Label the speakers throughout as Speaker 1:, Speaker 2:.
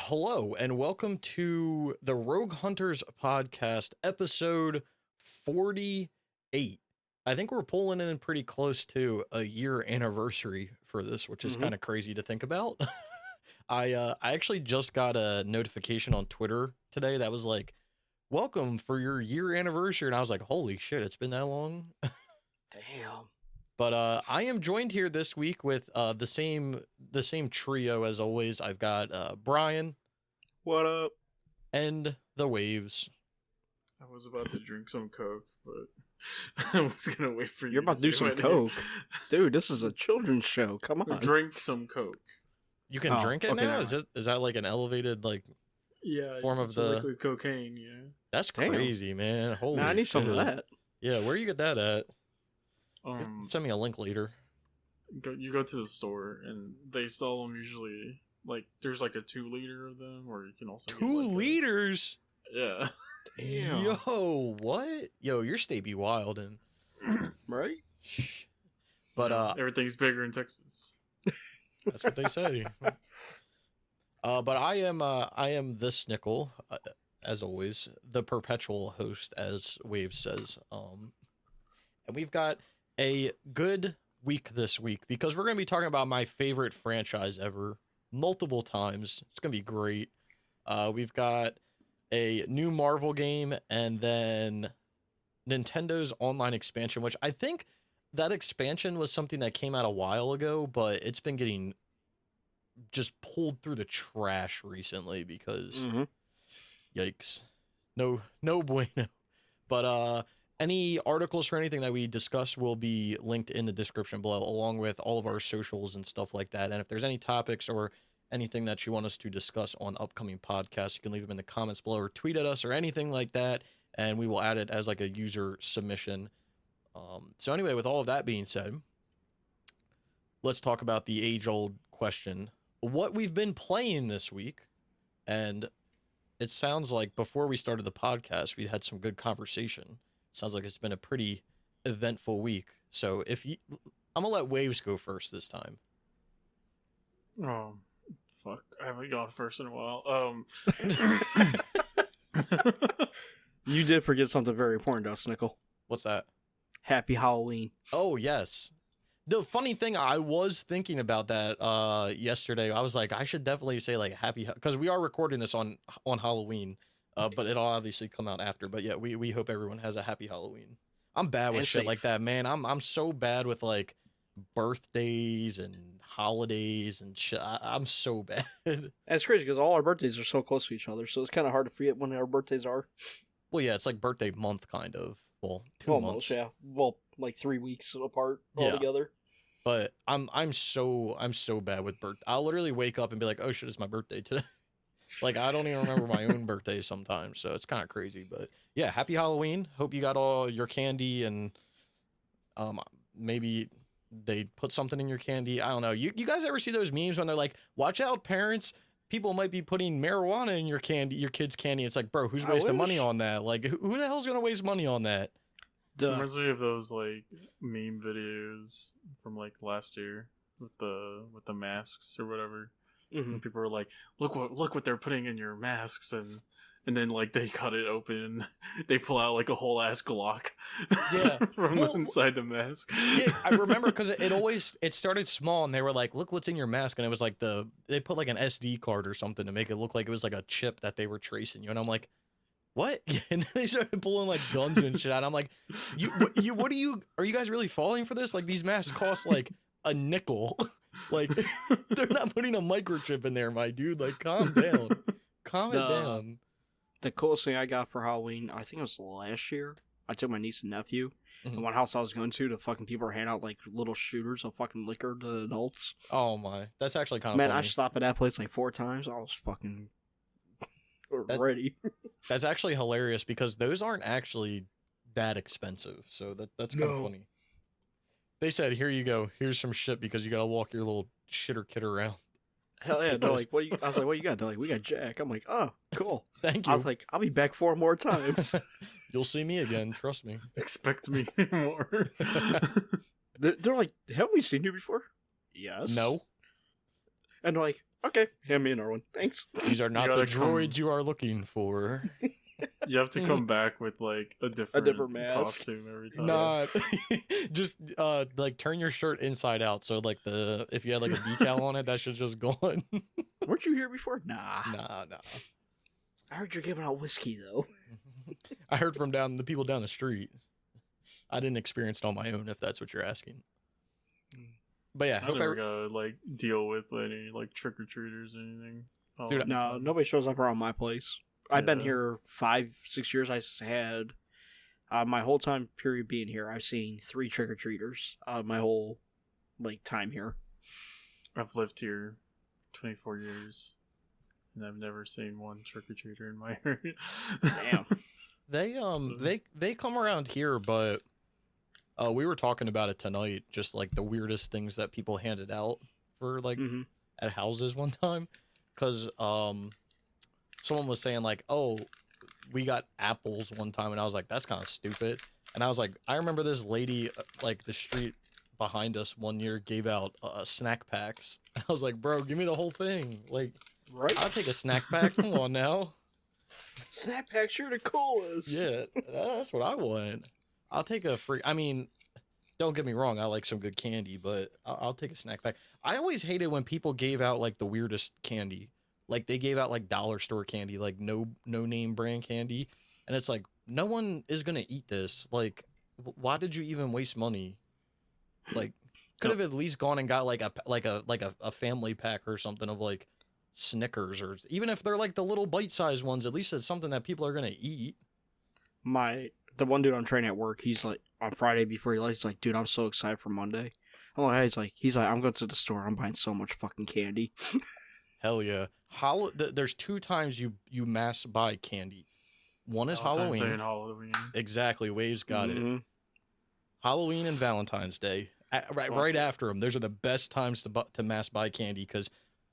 Speaker 1: Hello, and welcome to the Rogue Hunters podcast, episode 48. I think we're pulling in pretty close to a year anniversary for this, which is kind of crazy to think about. I actually just got a notification on Twitter today that was like, welcome for your year anniversary. And I was like, holy shit, it's been that long.
Speaker 2: Damn.
Speaker 1: But I am joined here this week with the same trio as always. I've got Brian.
Speaker 2: What up?
Speaker 1: And the Waves.
Speaker 3: I was about to drink some Coke, but I was gonna wait for you.
Speaker 2: You're about to do some Coke, dude. This is a children's show. Come on,
Speaker 3: drink some Coke.
Speaker 1: You can drink it now. Is that like an elevated form of the
Speaker 3: liquid cocaine? Yeah,
Speaker 1: that's crazy, man. Holy,
Speaker 2: I need
Speaker 1: shit.
Speaker 2: some of that.
Speaker 1: Yeah, where you get that at? Send me a link later.
Speaker 3: You go to the store and they sell them usually. Like, there's like a 2-liter of them, or you can also get
Speaker 1: 2 liters.
Speaker 3: Yeah.
Speaker 2: Damn.
Speaker 1: Yo, what? Yo, your state be wild and
Speaker 2: right.
Speaker 1: But
Speaker 3: everything's bigger in Texas.
Speaker 1: That's what they say. But I am the Snickle, as always, the perpetual host, as Wave says. And we've got a good week this week because we're going to be talking about my favorite franchise ever multiple times. It's going to be great. We've got a new Marvel game and then Nintendo's online expansion, which I think that expansion was something that came out a while ago, but it's been getting just pulled through the trash recently because yikes. No bueno. But any articles or anything that we discuss will be linked in the description below, along with all of our socials and stuff like that. And if there's any topics or anything that you want us to discuss on upcoming podcasts, you can leave them in the comments below or tweet at us or anything like that, and we will add it as like a user submission. So anyway, with all of that being said, let's talk about the age-old question, what we've been playing this week. And it sounds like before we started the podcast, we had some good conversation. Sounds like it's been a pretty eventful week. So I'm gonna let Waves go first this time.
Speaker 3: Oh, fuck. I haven't gone first in a while.
Speaker 2: You did forget something very important to us, Nickel.
Speaker 1: What's that?
Speaker 2: Happy Halloween.
Speaker 1: Oh, yes. The funny thing, I was thinking about that yesterday. I was like, I should definitely say like happy, because we are recording this on Halloween, but it'll obviously come out after. But yeah, we hope everyone has a happy Halloween. I'm bad with shit like that, man. I'm so bad with like birthdays and holidays and shit. I'm so bad.
Speaker 2: And it's crazy because all our birthdays are so close to each other, so it's kind of hard to forget when our birthdays are.
Speaker 1: Well, yeah, it's like birthday month, kind of. Well, 2
Speaker 2: Almost,
Speaker 1: months.
Speaker 2: yeah. Well, like 3 weeks apart altogether.
Speaker 1: But I'm so bad with birth. I'll literally wake up and be like, oh shit, it's my birthday today. Like, I don't even remember my own birthday sometimes, so it's kind of crazy. But yeah, happy Halloween. Hope you got all your candy, and maybe they put something in your candy. I don't know. You guys ever see those memes when they're like, watch out, parents, people might be putting marijuana in your candy, your kid's candy? It's like, bro, who's wasting money on that? Like, who the hell's gonna waste money on that?
Speaker 3: It reminds me of those like meme videos from like last year with the masks or whatever. And people are like, look what they're putting in your masks, and then like they cut it open, they pull out like a whole ass Glock from inside the mask.
Speaker 1: Yeah, I remember because it started small, and they were like, look what's in your mask, and it was like they put like an SD card or something to make it look like it was like a chip that they were tracing you, and I'm like, what? And then they started pulling like guns and shit out. I'm like, what are you guys really falling for this? Like, these masks cost like a nickel. Like, they're not putting a microchip in there, my dude. Like, calm down. Calm it down.
Speaker 2: The coolest thing I got for Halloween, I think it was last year, I took my niece and nephew, and one house I was going to, the fucking people were handing out like little shooters of fucking liquor to adults.
Speaker 1: Oh my, that's actually kind of
Speaker 2: funny.
Speaker 1: Man,
Speaker 2: I stopped at that place like 4 times. I was fucking ready.
Speaker 1: That's actually hilarious because those aren't actually that expensive. So that's kind of funny. They said, here you go. Here's some shit because you got to walk your little shitter kid around.
Speaker 2: Hell yeah. They're like, I was like, what you got? They're like, we got Jack. I'm like, oh, cool.
Speaker 1: Thank you.
Speaker 2: I was like, I'll be back 4 more times.
Speaker 1: You'll see me again. Trust me.
Speaker 3: Expect me more.
Speaker 2: They're like, haven't we seen you before? Yes.
Speaker 1: No.
Speaker 2: And like, okay, hand me another one. Thanks.
Speaker 1: These are not the droids you are looking for.
Speaker 3: You have to come back with like a different
Speaker 2: mask.
Speaker 3: costume every time.
Speaker 1: Not just like turn your shirt inside out. So like if you had like a decal on it, that shit's just gone.
Speaker 2: Weren't you here before? Nah.
Speaker 1: Nah.
Speaker 2: I heard you're giving out whiskey though.
Speaker 1: I heard from the people down the street. I didn't experience it on my own, if that's what you're asking. But yeah,
Speaker 3: I never gotta like deal with any like trick or treaters or anything.
Speaker 1: Dude,
Speaker 2: no, nobody shows up around my place. I've been here 5-6 years. I had my whole time period being here. I've seen 3 trick or treaters. My whole like time here.
Speaker 3: I've lived here 24 years, and I've never seen one trick or treater in my area.
Speaker 2: Damn.
Speaker 1: They come around here, but we were talking about it tonight. Just like the weirdest things that people handed out for like at houses one time, because someone was saying like, oh, we got apples one time, and I was like, that's kind of stupid. And I was like, I remember this lady like the street behind us one year gave out snack packs. I was like, bro, give me the whole thing. Like,
Speaker 2: right?
Speaker 1: I'll take a snack pack. Come on now.
Speaker 2: Snack packs, you're the coolest.
Speaker 1: Yeah, that's what I want. I'll take a free. I mean, don't get me wrong. I like some good candy, but I'll take a snack pack. I always hated when people gave out like the weirdest candy. Like they gave out like dollar store candy, like no name brand candy, and it's like no one is gonna eat this. Like, why did you even waste money? Like, could have at least gone and got like a family pack or something of like Snickers, or even if they're like the little bite-sized ones, at least it's something that people are gonna eat.
Speaker 2: The one dude I'm training at work, he's like on Friday before he left, he's like, dude, I'm so excited for Monday. I'm like, he's like, I'm going to the store, I'm buying so much fucking candy.
Speaker 1: Hell yeah. There's 2 times you mass buy candy. One is Halloween. Exactly. Waves got it. Halloween and Valentine's Day. Right after them. Those are the best times to mass buy candy because,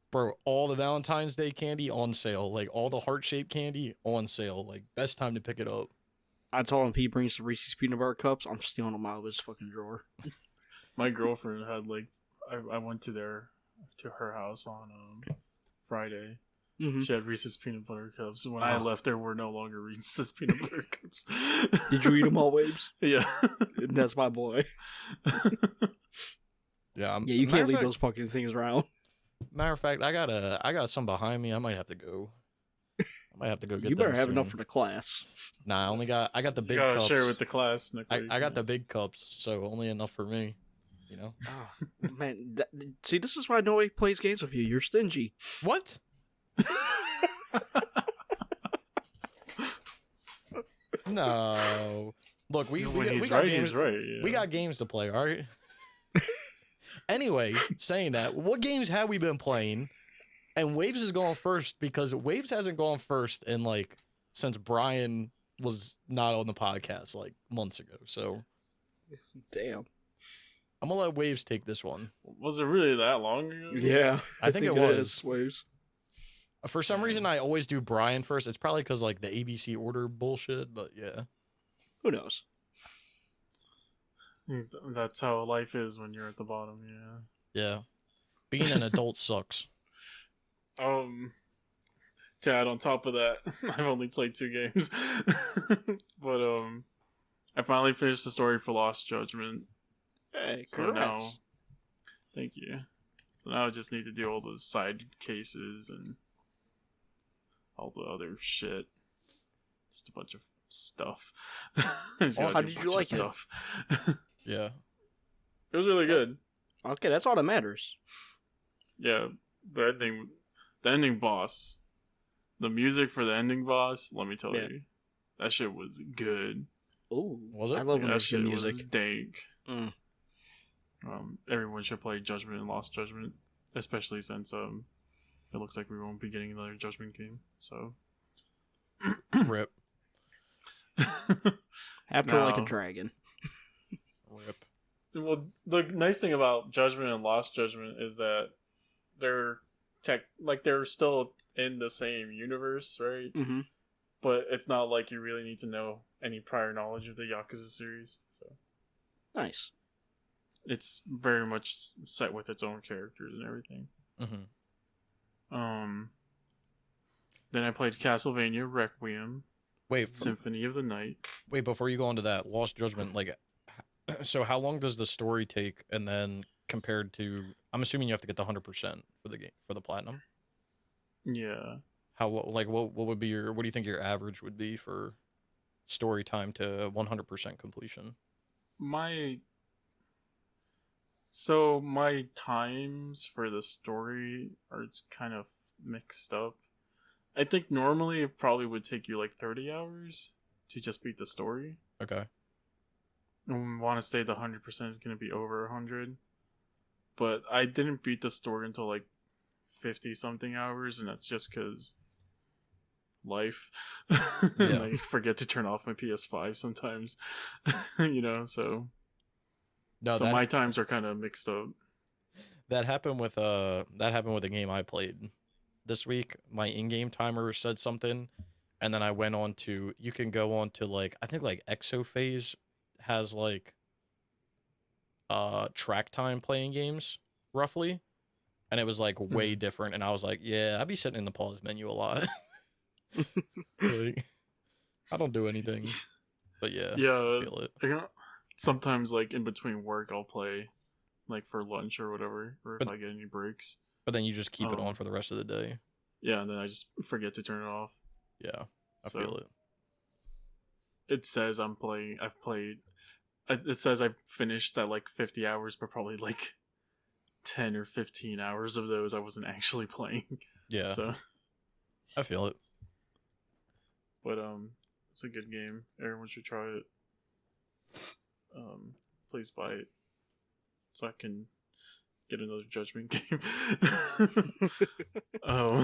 Speaker 1: bro, all the Valentine's Day candy on sale. Like, all the heart-shaped candy on sale. Like, best time to pick it up.
Speaker 2: I told him if he brings the Reese's peanut butter cups, I'm stealing them out of his fucking drawer.
Speaker 3: My girlfriend had like, I went to her house on Friday. She had Reese's peanut butter cups. When I left, there were no longer Reese's peanut butter cups.
Speaker 2: Did you eat them all, Waves?
Speaker 3: Yeah.
Speaker 2: That's my boy.
Speaker 1: Yeah,
Speaker 2: you can't leave those fucking things around.
Speaker 1: Matter of fact, I got some behind me. I might have to go. Get
Speaker 2: you better
Speaker 1: them
Speaker 2: have
Speaker 1: soon.
Speaker 2: enough for the class.
Speaker 1: Nah, I got the big
Speaker 3: you gotta
Speaker 1: cups.
Speaker 3: share with the class.
Speaker 1: I got the big cups, so only enough for me. You know.
Speaker 2: Oh, man, see, this is why nobody plays games with you. You're stingy.
Speaker 1: What? No. Look, we got games.
Speaker 3: Right, yeah.
Speaker 1: We got games to play. All right. Anyway, saying that, what games have we been playing? And Waves is going first because Waves hasn't gone first in like since Brian was not on the podcast like months ago. So,
Speaker 2: damn.
Speaker 1: I'm gonna let Waves take this one.
Speaker 3: Was it really that long ago?
Speaker 2: Yeah,
Speaker 1: I think it was.
Speaker 2: Waves.
Speaker 1: For some reason, I always do Brian first. It's probably because like the ABC order bullshit, but yeah.
Speaker 2: Who knows?
Speaker 3: That's how life is when you're at the bottom. Yeah.
Speaker 1: Yeah. Being an adult sucks.
Speaker 3: Chad, on top of that, I've only played 2 games. But I finally finished the story for Lost Judgment.
Speaker 2: Hey,
Speaker 3: so now, thank you. So now I just need to do all those side cases and all the other shit. Just a bunch of stuff.
Speaker 2: How did you like it?
Speaker 1: Yeah.
Speaker 3: It was really good.
Speaker 2: Okay, that's all that matters.
Speaker 3: Yeah, the ending boss. The music for the ending boss, let me tell you. That shit was good.
Speaker 2: Ooh.
Speaker 1: Was it?
Speaker 2: I love when
Speaker 3: that
Speaker 2: there's
Speaker 3: shit
Speaker 2: good music.
Speaker 3: was dank. Everyone should play Judgment and Lost Judgment, especially since it looks like we won't be getting another Judgment game. So
Speaker 1: Rip.
Speaker 2: After like a dragon.
Speaker 1: Rip.
Speaker 3: Well, the nice thing about Judgment and Lost Judgment is that they're they're still in the same universe, right?
Speaker 2: Mm-hmm.
Speaker 3: But it's not like you really need to know any prior knowledge of the Yakuza series. So
Speaker 2: nice.
Speaker 3: It's very much set with its own characters and everything.
Speaker 1: Mm-hmm.
Speaker 3: Then I played Castlevania Requiem,
Speaker 1: Wait,
Speaker 3: Symphony of the Night.
Speaker 1: wait. Before you go on to that, Lost Judgment. Like, so how long does the story take? And then compared to, I'm assuming you have to get the 100% for the game for the platinum.
Speaker 3: Yeah.
Speaker 1: Like what would be what do you think your average would be for story time to 100% completion?
Speaker 3: My times for the story are kind of mixed up. I think normally it probably would take you like 30 hours to just beat the story.
Speaker 1: Okay.
Speaker 3: I want to say the 100% is going to be over 100. But I didn't beat the story until like 50 something hours, and that's just because life.
Speaker 1: Yeah.
Speaker 3: I forget to turn off my PS5 sometimes. So
Speaker 1: No,
Speaker 3: so my times are kind of mixed up.
Speaker 1: That happened with a game I played this week. My in-game timer said something, and then I went on to, you can go on to like, I think like Exophase has like track time playing games roughly, and it was like way different, and I was like, yeah, I'd be sitting in the pause menu a lot. Like, I don't do anything, but yeah, I feel it.
Speaker 3: Sometimes like in between work I'll play like for lunch or whatever, or if I get any breaks.
Speaker 1: But then you just keep it on for the rest of the day.
Speaker 3: Yeah, and then I just forget to turn it off.
Speaker 1: Yeah, I feel it.
Speaker 3: It says I've played. It says I've finished at like 50 hours, but probably like 10 or 15 hours of those I wasn't actually playing.
Speaker 1: Yeah.
Speaker 3: So
Speaker 1: I feel it.
Speaker 3: But it's a good game. Everyone should try it. Please buy it so I can get another Judgment game.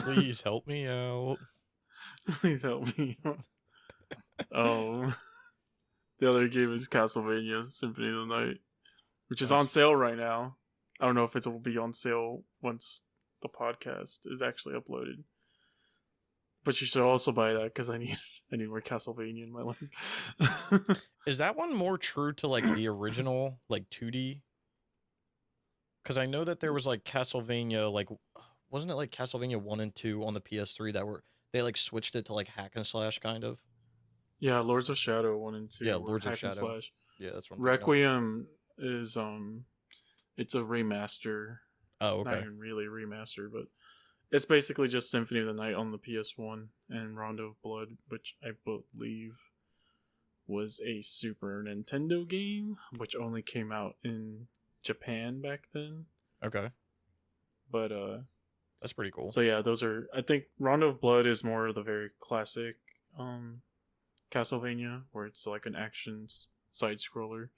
Speaker 1: Please help me out.
Speaker 3: Please help me out. The other game is Castlevania Symphony of the Night, which is on sale right now. I don't know if it will be on sale once the podcast is actually uploaded. But you should also buy that because I need more Castlevania in my life.
Speaker 1: Is that one more true to like the original like 2D? Because I know that there was like Castlevania, like, wasn't it like Castlevania 1 and 2 on the PS3 that were, they like switched it to like hack and slash kind of?
Speaker 3: Yeah, Lords of Shadow 1 and 2.
Speaker 1: Yeah, Lords of
Speaker 3: hack and
Speaker 1: Shadow.
Speaker 3: Slash.
Speaker 1: Yeah, that's one.
Speaker 3: Requiem is it's a remaster.
Speaker 1: Oh, okay.
Speaker 3: Not even really a remaster, but it's basically just Symphony of the Night on the PS1 and Rondo of Blood, which I believe was a Super Nintendo game, which only came out in Japan back then.
Speaker 1: Okay.
Speaker 3: But
Speaker 1: that's pretty cool.
Speaker 3: So yeah, those are, I think Rondo of Blood is more of the very classic Castlevania, where it's like an action side scroller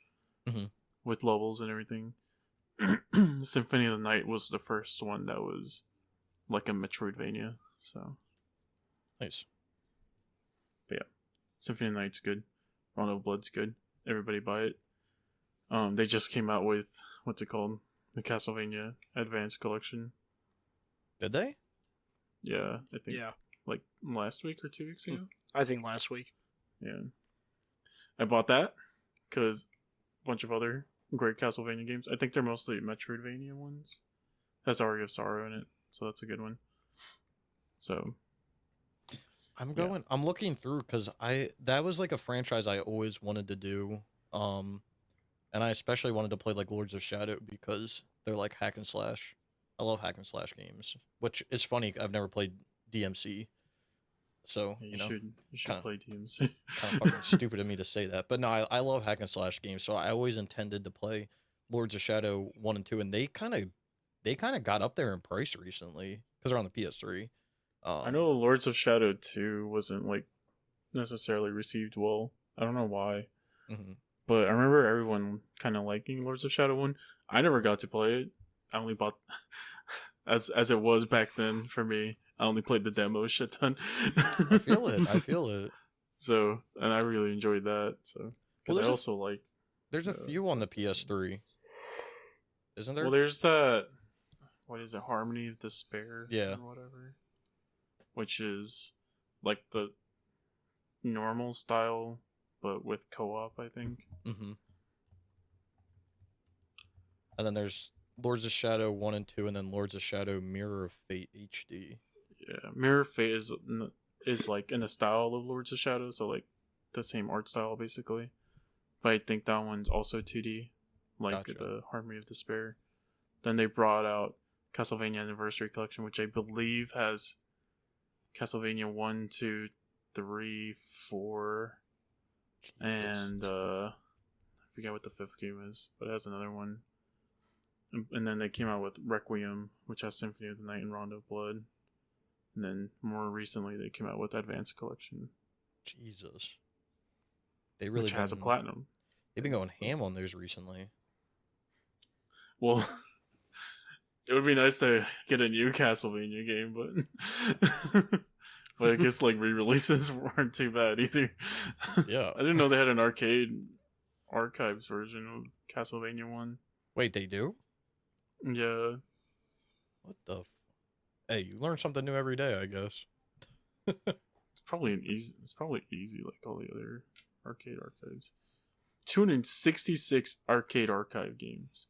Speaker 3: with levels and everything. Symphony of the Night was the first one that was like a Metroidvania, so
Speaker 1: nice.
Speaker 3: But yeah, Symphony of the Night's good. Rondo of Blood's good. Everybody buy it. They just came out with, what's it called? The Castlevania Advanced Collection.
Speaker 1: Did they?
Speaker 3: Yeah, I think.
Speaker 2: Yeah.
Speaker 3: Like last week or 2 weeks ago?
Speaker 2: I think last week.
Speaker 3: Yeah. I bought that because a bunch of other great Castlevania games. I think they're mostly Metroidvania ones. Has Aria of Sorrow in it, so that's a good one. So
Speaker 1: I'm looking through because that was like a franchise I always wanted to do. And I especially wanted to play like Lords of Shadow because they're like hack and slash. I love hack and slash games, which is funny. I've never played DMC, so
Speaker 3: you should
Speaker 1: kinda,
Speaker 3: play DMC.
Speaker 1: Kind of fucking stupid of me to say that, but no, I love hack and slash games, so I always intended to play Lords of Shadow 1 and 2, and they kind of got up there in price recently because they're on the PS3.
Speaker 3: I know Lords of Shadow 2 wasn't like necessarily received well. I don't know why. But I remember everyone kind of liking Lords of Shadow 1. I never got to play it. I only bought as it was back then for me. I only played the demo a shit ton.
Speaker 1: I feel it.
Speaker 3: So, and I really enjoyed that. So, because I also like.
Speaker 1: There's a few on the PS3, isn't there?
Speaker 3: Well, there's that. What is it? Harmony of Despair.
Speaker 1: Yeah.
Speaker 3: Or whatever. Which is like the normal style, but with co-op, I think.
Speaker 1: And then there's Lords of Shadow 1 and 2, and then Lords of Shadow Mirror of Fate HD.
Speaker 3: Yeah, Mirror of Fate is like in the style of Lords of Shadow, so like the same art style basically. But I think that one's also 2D, like
Speaker 1: Gotcha.
Speaker 3: the Harmony of Despair. Then they brought out Castlevania Anniversary Collection, which I believe has Castlevania 1, 2, 3, 4,
Speaker 1: Jesus.
Speaker 3: and I forget what the 5th game is, but it has another one. And then they came out with Requiem, which has Symphony of the Night and Rondo of Blood. And then more recently, they came out with Advanced Collection,
Speaker 1: Jesus. They really
Speaker 3: which has a platinum.
Speaker 1: They've been going ham on those recently.
Speaker 3: Well, it would be nice to get a new Castlevania game, but I guess like re-releases weren't too bad either.
Speaker 1: Yeah.
Speaker 3: I didn't know they had an arcade archives version of Castlevania 1.
Speaker 1: Wait, they do?
Speaker 3: Yeah.
Speaker 1: What the? Hey, you learn something new every day, I guess.
Speaker 3: It's probably easy like all the other arcade archives. 266 arcade archive games.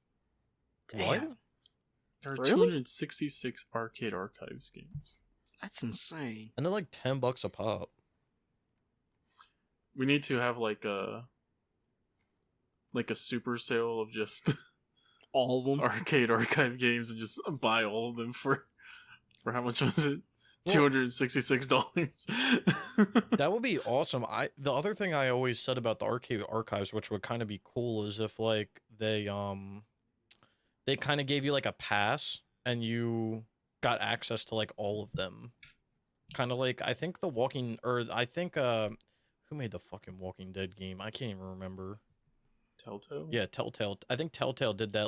Speaker 1: What?
Speaker 3: There are
Speaker 2: Really?
Speaker 3: 266 arcade archives games.
Speaker 2: That's insane.
Speaker 1: And they're like $10 a pop.
Speaker 3: We need to have like a super sale of just
Speaker 2: All of them.
Speaker 3: arcade archive games and just buy all of them for how much was it?
Speaker 1: Well-
Speaker 3: $266.
Speaker 1: That would be awesome. The other thing I always said about the arcade archives, which would kind of be cool, is if like they kind of gave you like a pass and you got access to like all of them. Kind of like I think who made the fucking Walking Dead game? I can't even remember.
Speaker 3: Telltale?
Speaker 1: Yeah, Telltale. I think Telltale did that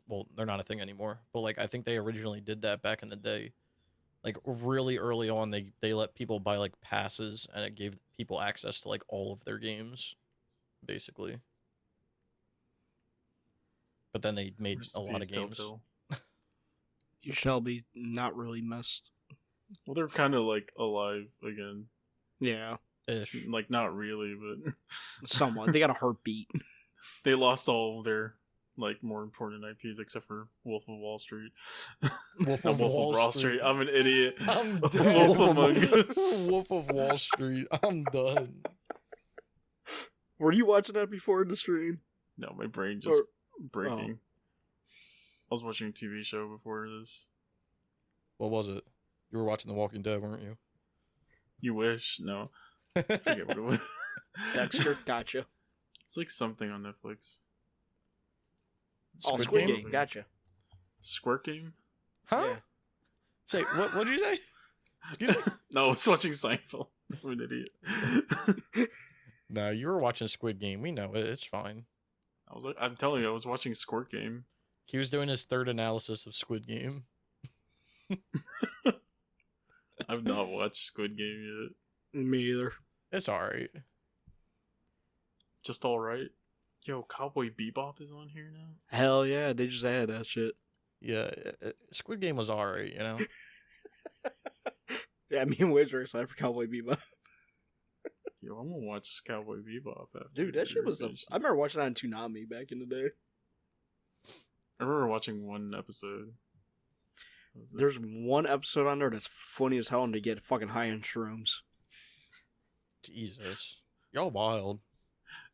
Speaker 1: well, they're not a thing anymore, but like I think they originally did that back in the day. Like really early on, they let people buy like passes, and it gave people access to like all of their games, basically. But then they made
Speaker 3: Rest
Speaker 1: a
Speaker 3: in
Speaker 1: lot of
Speaker 3: peace,
Speaker 1: games.
Speaker 3: Telltale.
Speaker 2: You shall be not really missed.
Speaker 3: Well, they're kind of like alive again.
Speaker 2: Yeah,
Speaker 1: Ish.
Speaker 3: Like not really, but
Speaker 2: somewhat. They got a heartbeat.
Speaker 3: they lost all of their like more important IPs except for Wolf of Wall Street.
Speaker 1: Wolf
Speaker 3: Not
Speaker 1: of Wall Street.
Speaker 3: I'm an idiot.
Speaker 1: I'm
Speaker 3: Wolf
Speaker 1: dead.
Speaker 3: Among Us.
Speaker 1: Wolf of Wall Street. I'm done.
Speaker 2: Were you watching that before the stream?
Speaker 3: No, my brain just
Speaker 2: Or-
Speaker 3: breaking. I was watching a TV show before this.
Speaker 1: What was it? You were watching The Walking Dead, weren't you?
Speaker 3: You wish? No. I forget what it was.
Speaker 2: Dexter, gotcha.
Speaker 3: It's like something on Netflix.
Speaker 2: Squid Game, gotcha.
Speaker 3: Squirt Game?
Speaker 1: Huh?
Speaker 2: Yeah.
Speaker 1: Say what'd you say? Excuse me?
Speaker 3: No, I was watching Seinfeld. I'm an idiot.
Speaker 1: No, you were watching Squid Game. We know it. It's fine.
Speaker 3: I'm telling you, I was watching Squirt Game.
Speaker 1: He was doing his third analysis of Squid Game.
Speaker 3: I've not watched Squid Game yet.
Speaker 2: Me either.
Speaker 1: It's alright.
Speaker 3: Just alright. Yo, Cowboy Bebop is on here now?
Speaker 2: Hell yeah, they just added that shit.
Speaker 1: Yeah, Squid Game was alright, you know?
Speaker 2: Yeah, me and Wiz are excited for Cowboy Bebop.
Speaker 3: Yo, I'm gonna watch Cowboy Bebop after.
Speaker 2: Dude, that shit was I
Speaker 3: finishes.
Speaker 2: remember watching that on Toonami back in the day.
Speaker 3: I remember watching one episode. That was it.
Speaker 2: There's one episode on there that's funny as hell and they get fucking high on shrooms.
Speaker 1: Jesus. Y'all wild.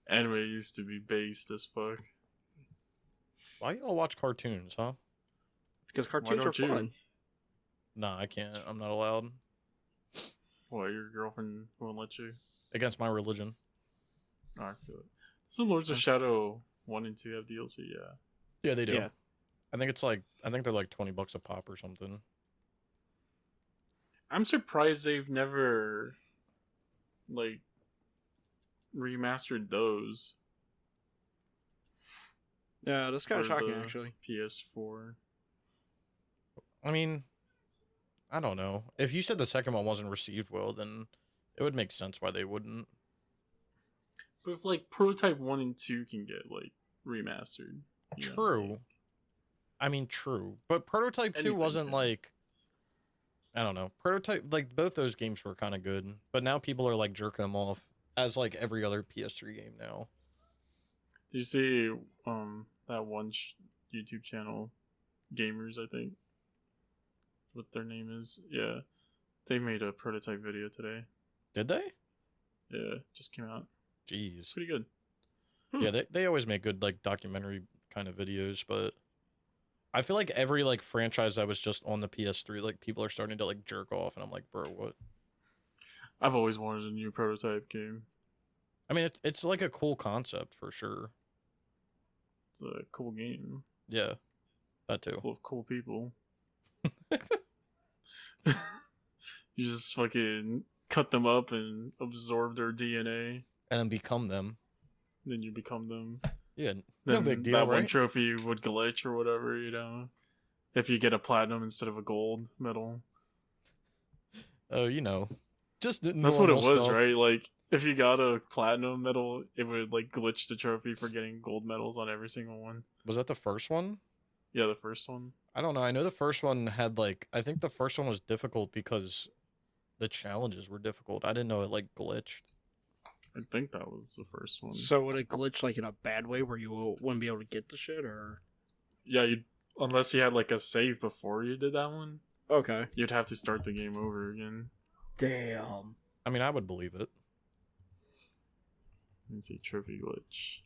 Speaker 3: Anime used to be based as fuck.
Speaker 1: Why y'all watch cartoons, huh?
Speaker 2: Because cartoons are
Speaker 3: don't you?
Speaker 2: fun.
Speaker 1: Nah, I can't. I'm not allowed.
Speaker 3: Why, your girlfriend won't let you?
Speaker 1: Against my religion.
Speaker 3: Oh, I feel it. Some Lords of Shadow 1 and 2 have DLC, yeah.
Speaker 1: Yeah, they do.
Speaker 2: Yeah.
Speaker 1: I think they're like $20 a pop or something.
Speaker 3: I'm surprised they've never, like, remastered those.
Speaker 2: Yeah, that's kind of
Speaker 3: for
Speaker 2: shocking
Speaker 3: the
Speaker 2: actually.
Speaker 3: PS4.
Speaker 1: I mean, I don't know. If you said the second one wasn't received well, then it would make sense why they wouldn't.
Speaker 3: But if, like, Prototype 1 and 2 can get, like, remastered. you know,
Speaker 1: True.
Speaker 3: like-
Speaker 1: I mean, true. But Prototype 2
Speaker 3: Anything
Speaker 1: wasn't
Speaker 3: can.
Speaker 1: like, I don't know. Prototype, like, both those games were kind of good. But now people are, like, jerking them off as, like, every other PS3 game now.
Speaker 3: Did you see that one YouTube channel Gamers, I think. What their name is. Yeah. They made a prototype video today.
Speaker 1: Did they?
Speaker 3: Yeah, just came out.
Speaker 1: Jeez.
Speaker 3: Pretty good.
Speaker 1: Yeah, they always make good like documentary kind of videos, but I feel like every like franchise that was just on the PS3, like people are starting to like jerk off, and I'm like, bro, what?
Speaker 3: I've always wanted a new prototype game.
Speaker 1: I mean, it's like a cool concept for sure.
Speaker 3: It's a cool game.
Speaker 1: Yeah, that too.
Speaker 3: Full of cool people. You just fucking cut them up and absorb their DNA.
Speaker 1: And then become them.
Speaker 3: Then you become them.
Speaker 1: Yeah,
Speaker 3: Then
Speaker 1: no big deal,
Speaker 3: that
Speaker 1: right?
Speaker 3: one trophy would glitch or whatever, you know. If you get a platinum instead of a gold medal.
Speaker 1: Oh, you know, just
Speaker 3: That's what it was,
Speaker 1: stuff.
Speaker 3: right? Like, if you got a platinum medal, it would like glitch the trophy for getting gold medals on every single one.
Speaker 1: Was that the first one?
Speaker 3: Yeah, the first one.
Speaker 1: I don't know. I know the first one had like, I think the first one was difficult because the challenges were difficult. I didn't know it like glitched.
Speaker 3: I think that was the first one.
Speaker 2: So would it glitch like in a bad way where you wouldn't be able to get the shit, or?
Speaker 3: Yeah, you unless you had like a save before you did that one,
Speaker 2: Okay.
Speaker 3: you'd have to start the game over again.
Speaker 2: Damn.
Speaker 1: I mean, I would believe it.
Speaker 3: Let me see, trophy glitch.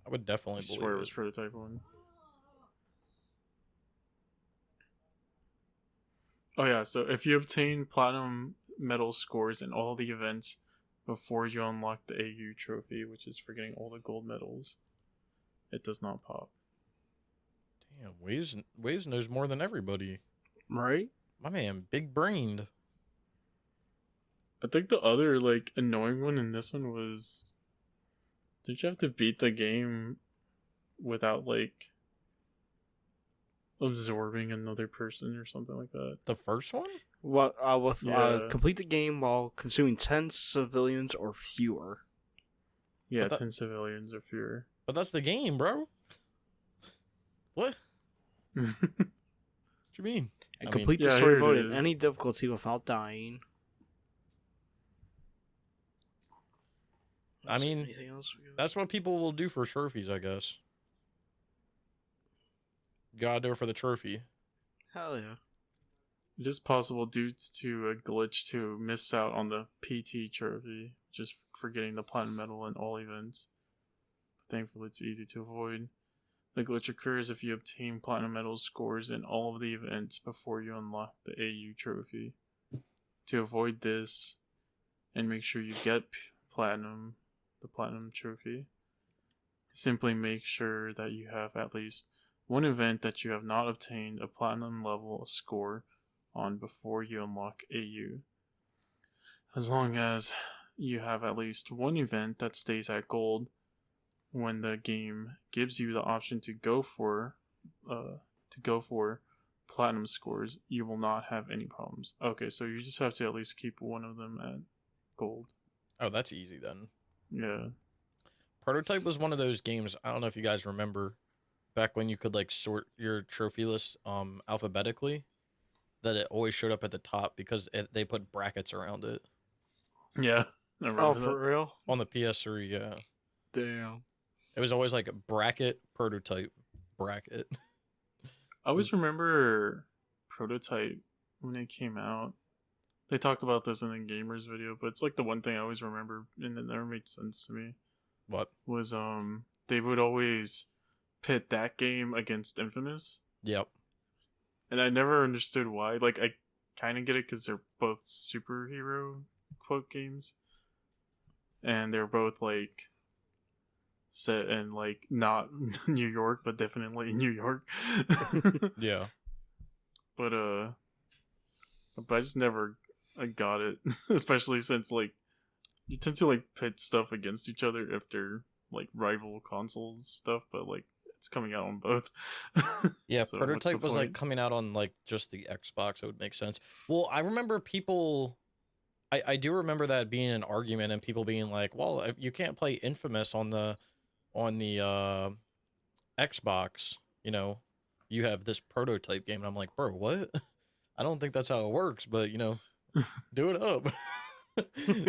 Speaker 1: I would definitely
Speaker 3: I
Speaker 1: believe
Speaker 3: swear
Speaker 1: it.
Speaker 3: it was prototype one. Oh yeah, so if you obtain platinum medal scores in all the events before you unlock the AU trophy, which is for getting all the gold medals, it does not pop.
Speaker 1: Damn, Waze knows more than everybody.
Speaker 2: Right?
Speaker 1: My man, big brained.
Speaker 3: I think the other like annoying one in this one was, did you have to beat the game without like absorbing another person or something like that?
Speaker 1: The first one?
Speaker 2: Well,
Speaker 3: Yeah.
Speaker 2: complete the game while consuming 10 civilians or fewer.
Speaker 3: Yeah,
Speaker 1: But that-
Speaker 3: 10 civilians or fewer.
Speaker 1: But that's the game, bro. What? What you mean?
Speaker 2: And
Speaker 1: I
Speaker 2: complete the
Speaker 3: yeah,
Speaker 2: story
Speaker 3: here it
Speaker 2: mode in
Speaker 3: is.
Speaker 2: any difficulty without dying.
Speaker 1: I mean,
Speaker 2: anything else?
Speaker 1: That's what people will do for trophies, I guess. Gotta do it for the trophy.
Speaker 2: Hell yeah.
Speaker 3: It is possible due to a glitch to miss out on the PT trophy, just for getting the platinum medal in all events. But thankfully, it's easy to avoid. The glitch occurs if you obtain platinum medal scores in all of the events before you unlock the AU trophy. To avoid this, and make sure you get the platinum trophy, simply make sure that you have at least one event that you have not obtained a platinum level score on before you unlock AU. As long as you have at least one event that stays at gold when the game gives you the option to go for platinum scores, you will not have any problems. Okay, so you just have to at least keep one of them at gold.
Speaker 1: Oh, that's easy then.
Speaker 3: Yeah.
Speaker 1: Prototype was one of those games, I don't know if you guys remember, back when you could like sort your trophy list alphabetically, that it always showed up at the top because they put brackets around it.
Speaker 3: Yeah. I remember
Speaker 2: Oh,
Speaker 3: that.
Speaker 2: for real?
Speaker 1: On the PS3, yeah.
Speaker 2: Damn.
Speaker 1: It was always like a bracket, prototype, bracket.
Speaker 3: I always remember Prototype when it came out. They talk about this in the gamers video, but it's like the one thing I always remember, and it never made sense to me.
Speaker 1: What?
Speaker 3: Was they would always pit that game against Infamous,
Speaker 1: Yep.
Speaker 3: and I never understood why. Like, I kind of get it because they're both superhero quote games, and they're both like set in like not New York, but definitely New York.
Speaker 1: Yeah.
Speaker 3: But I just never got it, especially since like you tend to like pit stuff against each other if they're like rival consoles and stuff, but like it's coming out on both.
Speaker 1: Yeah,
Speaker 3: So what's
Speaker 1: Prototype
Speaker 3: the
Speaker 1: was like
Speaker 3: point?
Speaker 1: coming out on like just the Xbox. It would make sense. Well, I remember people. I do remember that being an argument and people being like, "Well, you can't play Infamous on the Xbox. You know, you have this Prototype game." And I'm like, "Bro, what? I don't think that's how it works." But you know, do it up.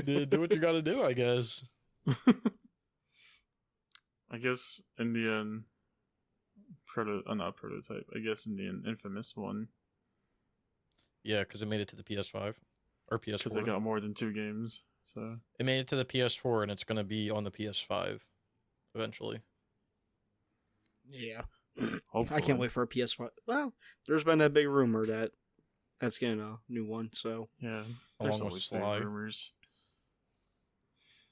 Speaker 1: do what you got to do, I guess.
Speaker 3: I guess in the end, not prototype. I guess in the infamous one.
Speaker 1: Yeah, because it made it to the PS5 or PS4.
Speaker 3: Because they got more than 2 games, so
Speaker 1: it made it to the PS4, and it's going to be on the PS5 eventually.
Speaker 2: Yeah.
Speaker 3: hopefully.
Speaker 2: I can't wait for a PS5. Well, there's been that big rumor that that's getting a new one, so
Speaker 3: Yeah, there's
Speaker 1: Along with
Speaker 3: always
Speaker 1: Sly.
Speaker 3: big rumors.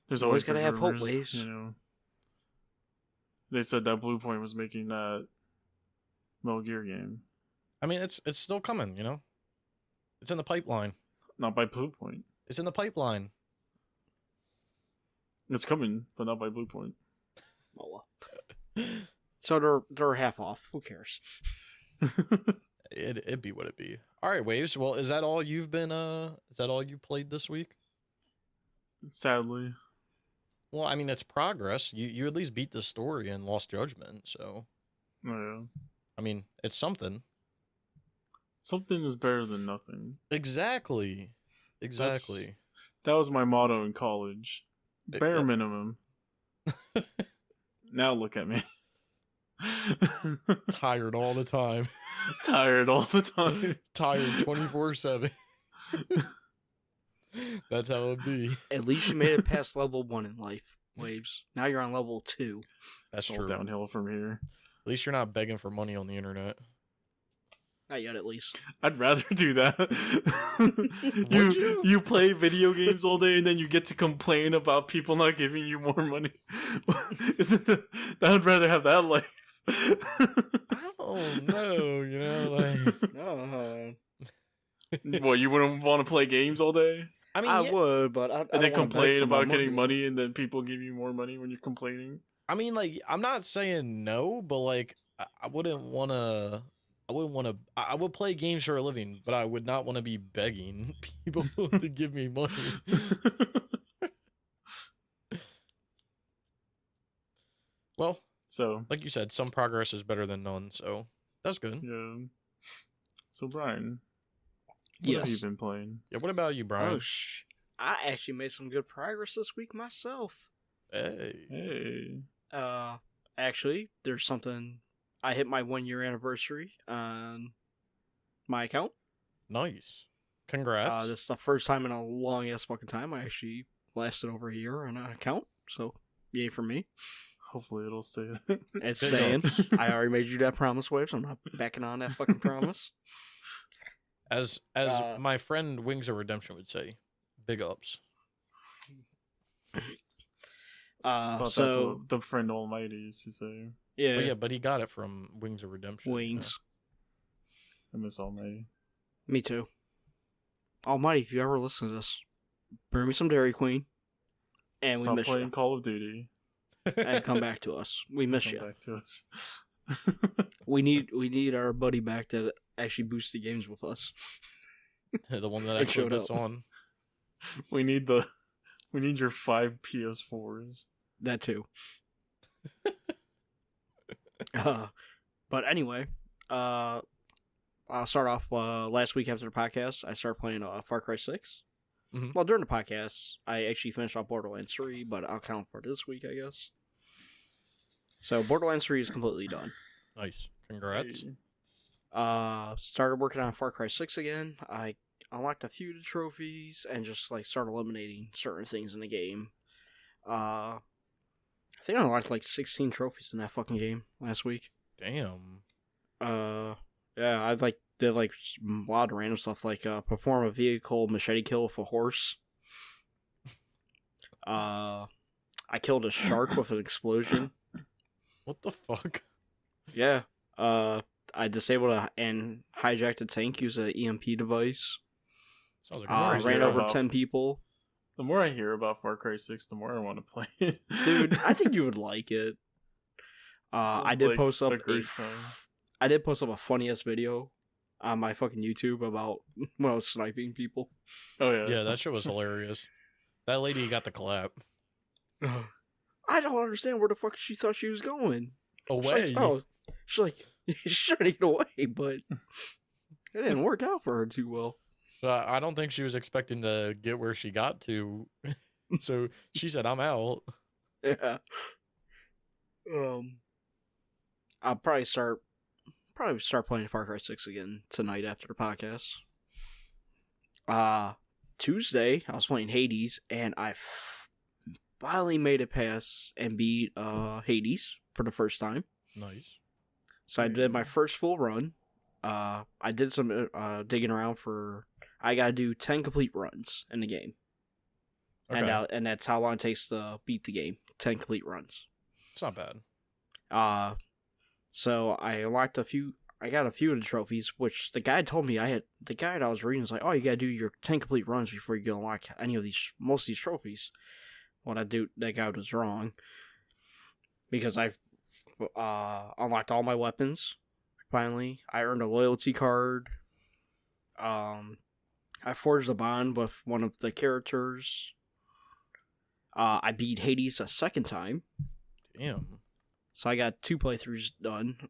Speaker 3: There's
Speaker 2: always
Speaker 3: always
Speaker 2: gotta
Speaker 3: big
Speaker 2: have hope,
Speaker 3: rumors,
Speaker 2: Waves.
Speaker 3: you know. They said that Blue Point was making that Metal Gear game.
Speaker 1: I mean, it's still coming, you know? It's in the pipeline.
Speaker 3: Not by Blue Point.
Speaker 1: It's in the pipeline.
Speaker 3: It's coming, but not by Blue Point.
Speaker 2: oh well. So they're half off. Who cares?
Speaker 1: It'd be what it be. All right, Waves. Well, is that all you've been? Is that all you played this week?
Speaker 3: Sadly.
Speaker 1: Well, I mean, it's progress. You at least beat the story and Lost Judgment, so
Speaker 3: Oh, yeah.
Speaker 1: I mean, it's something.
Speaker 3: Something is better than nothing.
Speaker 1: Exactly.
Speaker 3: That was my motto in college. Bare minimum. Now look at me.
Speaker 1: Tired all the time.
Speaker 3: Tired all the time.
Speaker 1: Tired 24/7. That's how it be.
Speaker 2: At least you made it past level 1 in life, Waves. Now you're on level 2.
Speaker 1: That's
Speaker 3: All
Speaker 1: true.
Speaker 3: downhill from here.
Speaker 1: At least you're not begging for money on the internet.
Speaker 2: Not yet, at least.
Speaker 3: I'd rather do that.
Speaker 1: Would you?
Speaker 3: You play video games all day and then you get to complain about people not giving you more money. I'd rather have that life.
Speaker 1: I don't know, you know, like
Speaker 2: No.
Speaker 3: What, you wouldn't want to play games all day?
Speaker 1: I mean,
Speaker 2: I
Speaker 1: yeah,
Speaker 2: would, but I
Speaker 3: And
Speaker 2: don't
Speaker 3: then
Speaker 2: wanna beg
Speaker 3: complain
Speaker 2: for my
Speaker 3: about getting money and then people give you more money when you're complaining?
Speaker 1: I mean, like, I'm not saying no, but like, I wouldn't want to. I would play games for a living, but I would not want to be begging people to give me money. Well,
Speaker 3: So,
Speaker 1: like you said, some progress is better than none, so that's good.
Speaker 3: yeah. So, Brian, what have you
Speaker 2: Yes.
Speaker 3: been playing?
Speaker 1: Yeah, what about you, Brian?
Speaker 2: Oh, I actually made some good progress this week myself.
Speaker 1: Hey.
Speaker 3: Hey.
Speaker 2: Actually, there's something. I hit my 1-year anniversary on my account.
Speaker 1: Nice. Congrats.
Speaker 2: This is the first time in a long ass fucking time I actually lasted over a year on an account. So, yay for me.
Speaker 3: Hopefully it'll stay there.
Speaker 2: It's
Speaker 1: Good
Speaker 2: staying.
Speaker 1: job.
Speaker 2: I already made you that promise, Waves. I'm not backing on that fucking promise.
Speaker 1: As my friend Wings of Redemption would say, big ups.
Speaker 3: But that's what the friend Almighty used to say.
Speaker 2: yeah,
Speaker 1: But yeah, but he got it from Wings of Redemption. you know?
Speaker 2: Wings.
Speaker 3: I miss Almighty.
Speaker 2: Me too. Almighty, if you ever listen to this, bring me some Dairy Queen, and
Speaker 3: Stop
Speaker 2: we miss
Speaker 3: playing
Speaker 2: you.
Speaker 3: Call of Duty.
Speaker 2: And come back to us. We miss
Speaker 3: Come
Speaker 2: you.
Speaker 3: back to us.
Speaker 2: We need our buddy back that actually boosts the games with us.
Speaker 1: The one that
Speaker 2: It
Speaker 1: actually
Speaker 2: showed
Speaker 1: puts
Speaker 2: up.
Speaker 1: on.
Speaker 3: We need your 5 PS4s.
Speaker 2: That too. But anyway, I'll start off last week after the podcast. I started playing Far Cry 6.
Speaker 1: Mhm.
Speaker 2: Well, during the podcast, I actually finished off Borderlands 3, but I'll count for this week, I guess. So Borderlands 3 is completely done.
Speaker 1: Nice. Congrats.
Speaker 3: Hey.
Speaker 2: Started working on Far Cry 6 again. I unlocked a few of the trophies and just like started eliminating certain things in the game. I think I unlocked like 16 trophies in that fucking game last week.
Speaker 1: Damn.
Speaker 2: Yeah, I did like a lot of random stuff like perform a vehicle machete kill with a horse. I killed a shark with an explosion.
Speaker 1: What the fuck?
Speaker 2: Yeah. I disabled and hijacked a tank using an EMP device.
Speaker 1: Sounds like
Speaker 3: I
Speaker 1: a
Speaker 3: ran
Speaker 2: Ran
Speaker 3: Yeah.
Speaker 2: over 10 people.
Speaker 3: The more I hear about Far Cry 6, the more I want to play it.
Speaker 2: Dude, I think you would like it. I
Speaker 3: Sounds
Speaker 2: did
Speaker 3: like
Speaker 2: post up
Speaker 3: a great time.
Speaker 2: I did post up a funniest video on my fucking YouTube about when I was sniping people.
Speaker 3: Oh yeah.
Speaker 1: Yeah, that shit was hilarious. That lady got the clap.
Speaker 2: I don't understand where the fuck she thought she was going.
Speaker 1: Away.
Speaker 2: She's like, she's trying to get away, but it didn't work out for her too well.
Speaker 1: I don't think she was expecting to get where she got to. So she said, I'm out.
Speaker 2: Yeah. I'll probably start probably start playing Far Cry 6 again tonight after the podcast. Tuesday, I was playing Hades, and I finally made it past and beat Hades for the first time.
Speaker 1: Nice.
Speaker 2: So I did my first full run. I did some digging around for... I gotta do 10 complete runs in the game. Okay. And that's how long it takes to beat the game. 10 complete runs.
Speaker 1: It's not bad.
Speaker 2: So I unlocked a few... I got a few of the trophies, which the guide told me the guide I was reading was like, oh, you gotta do your 10 complete runs before you can unlock most of these trophies. Well, that guide was wrong. Because I've unlocked all my weapons, finally. I earned a loyalty card. I forged a bond with one of the characters. I beat Hades a second time.
Speaker 1: Damn.
Speaker 2: So I got 2 playthroughs done.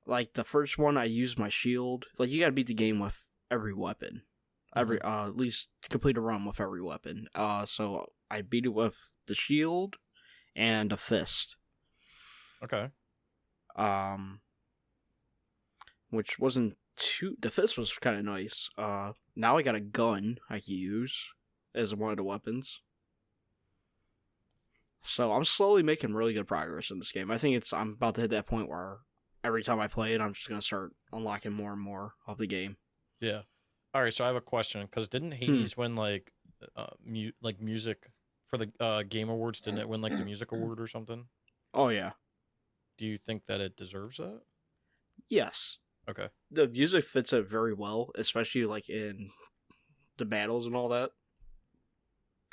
Speaker 2: Like, the first one, I used my shield. Like, you gotta beat the game with every weapon. At least complete a run with every weapon. So I beat it with the shield and a fist.
Speaker 1: Okay.
Speaker 2: Which wasn't too... The fist was kind of nice. Now I got a gun I can use as one of the weapons. So I'm slowly making really good progress in this game. I think I'm about to hit that point where every time I play it, I'm just going to start unlocking more and more of the game.
Speaker 1: Yeah. All right, so I have a question, because didn't Hades win, like, music for the Game Awards? Didn't it win, like, the music award or something?
Speaker 2: Oh, yeah.
Speaker 1: Do you think that it deserves that?
Speaker 2: Yes.
Speaker 1: Okay.
Speaker 2: The music fits it very well, especially, like, in the battles and all that.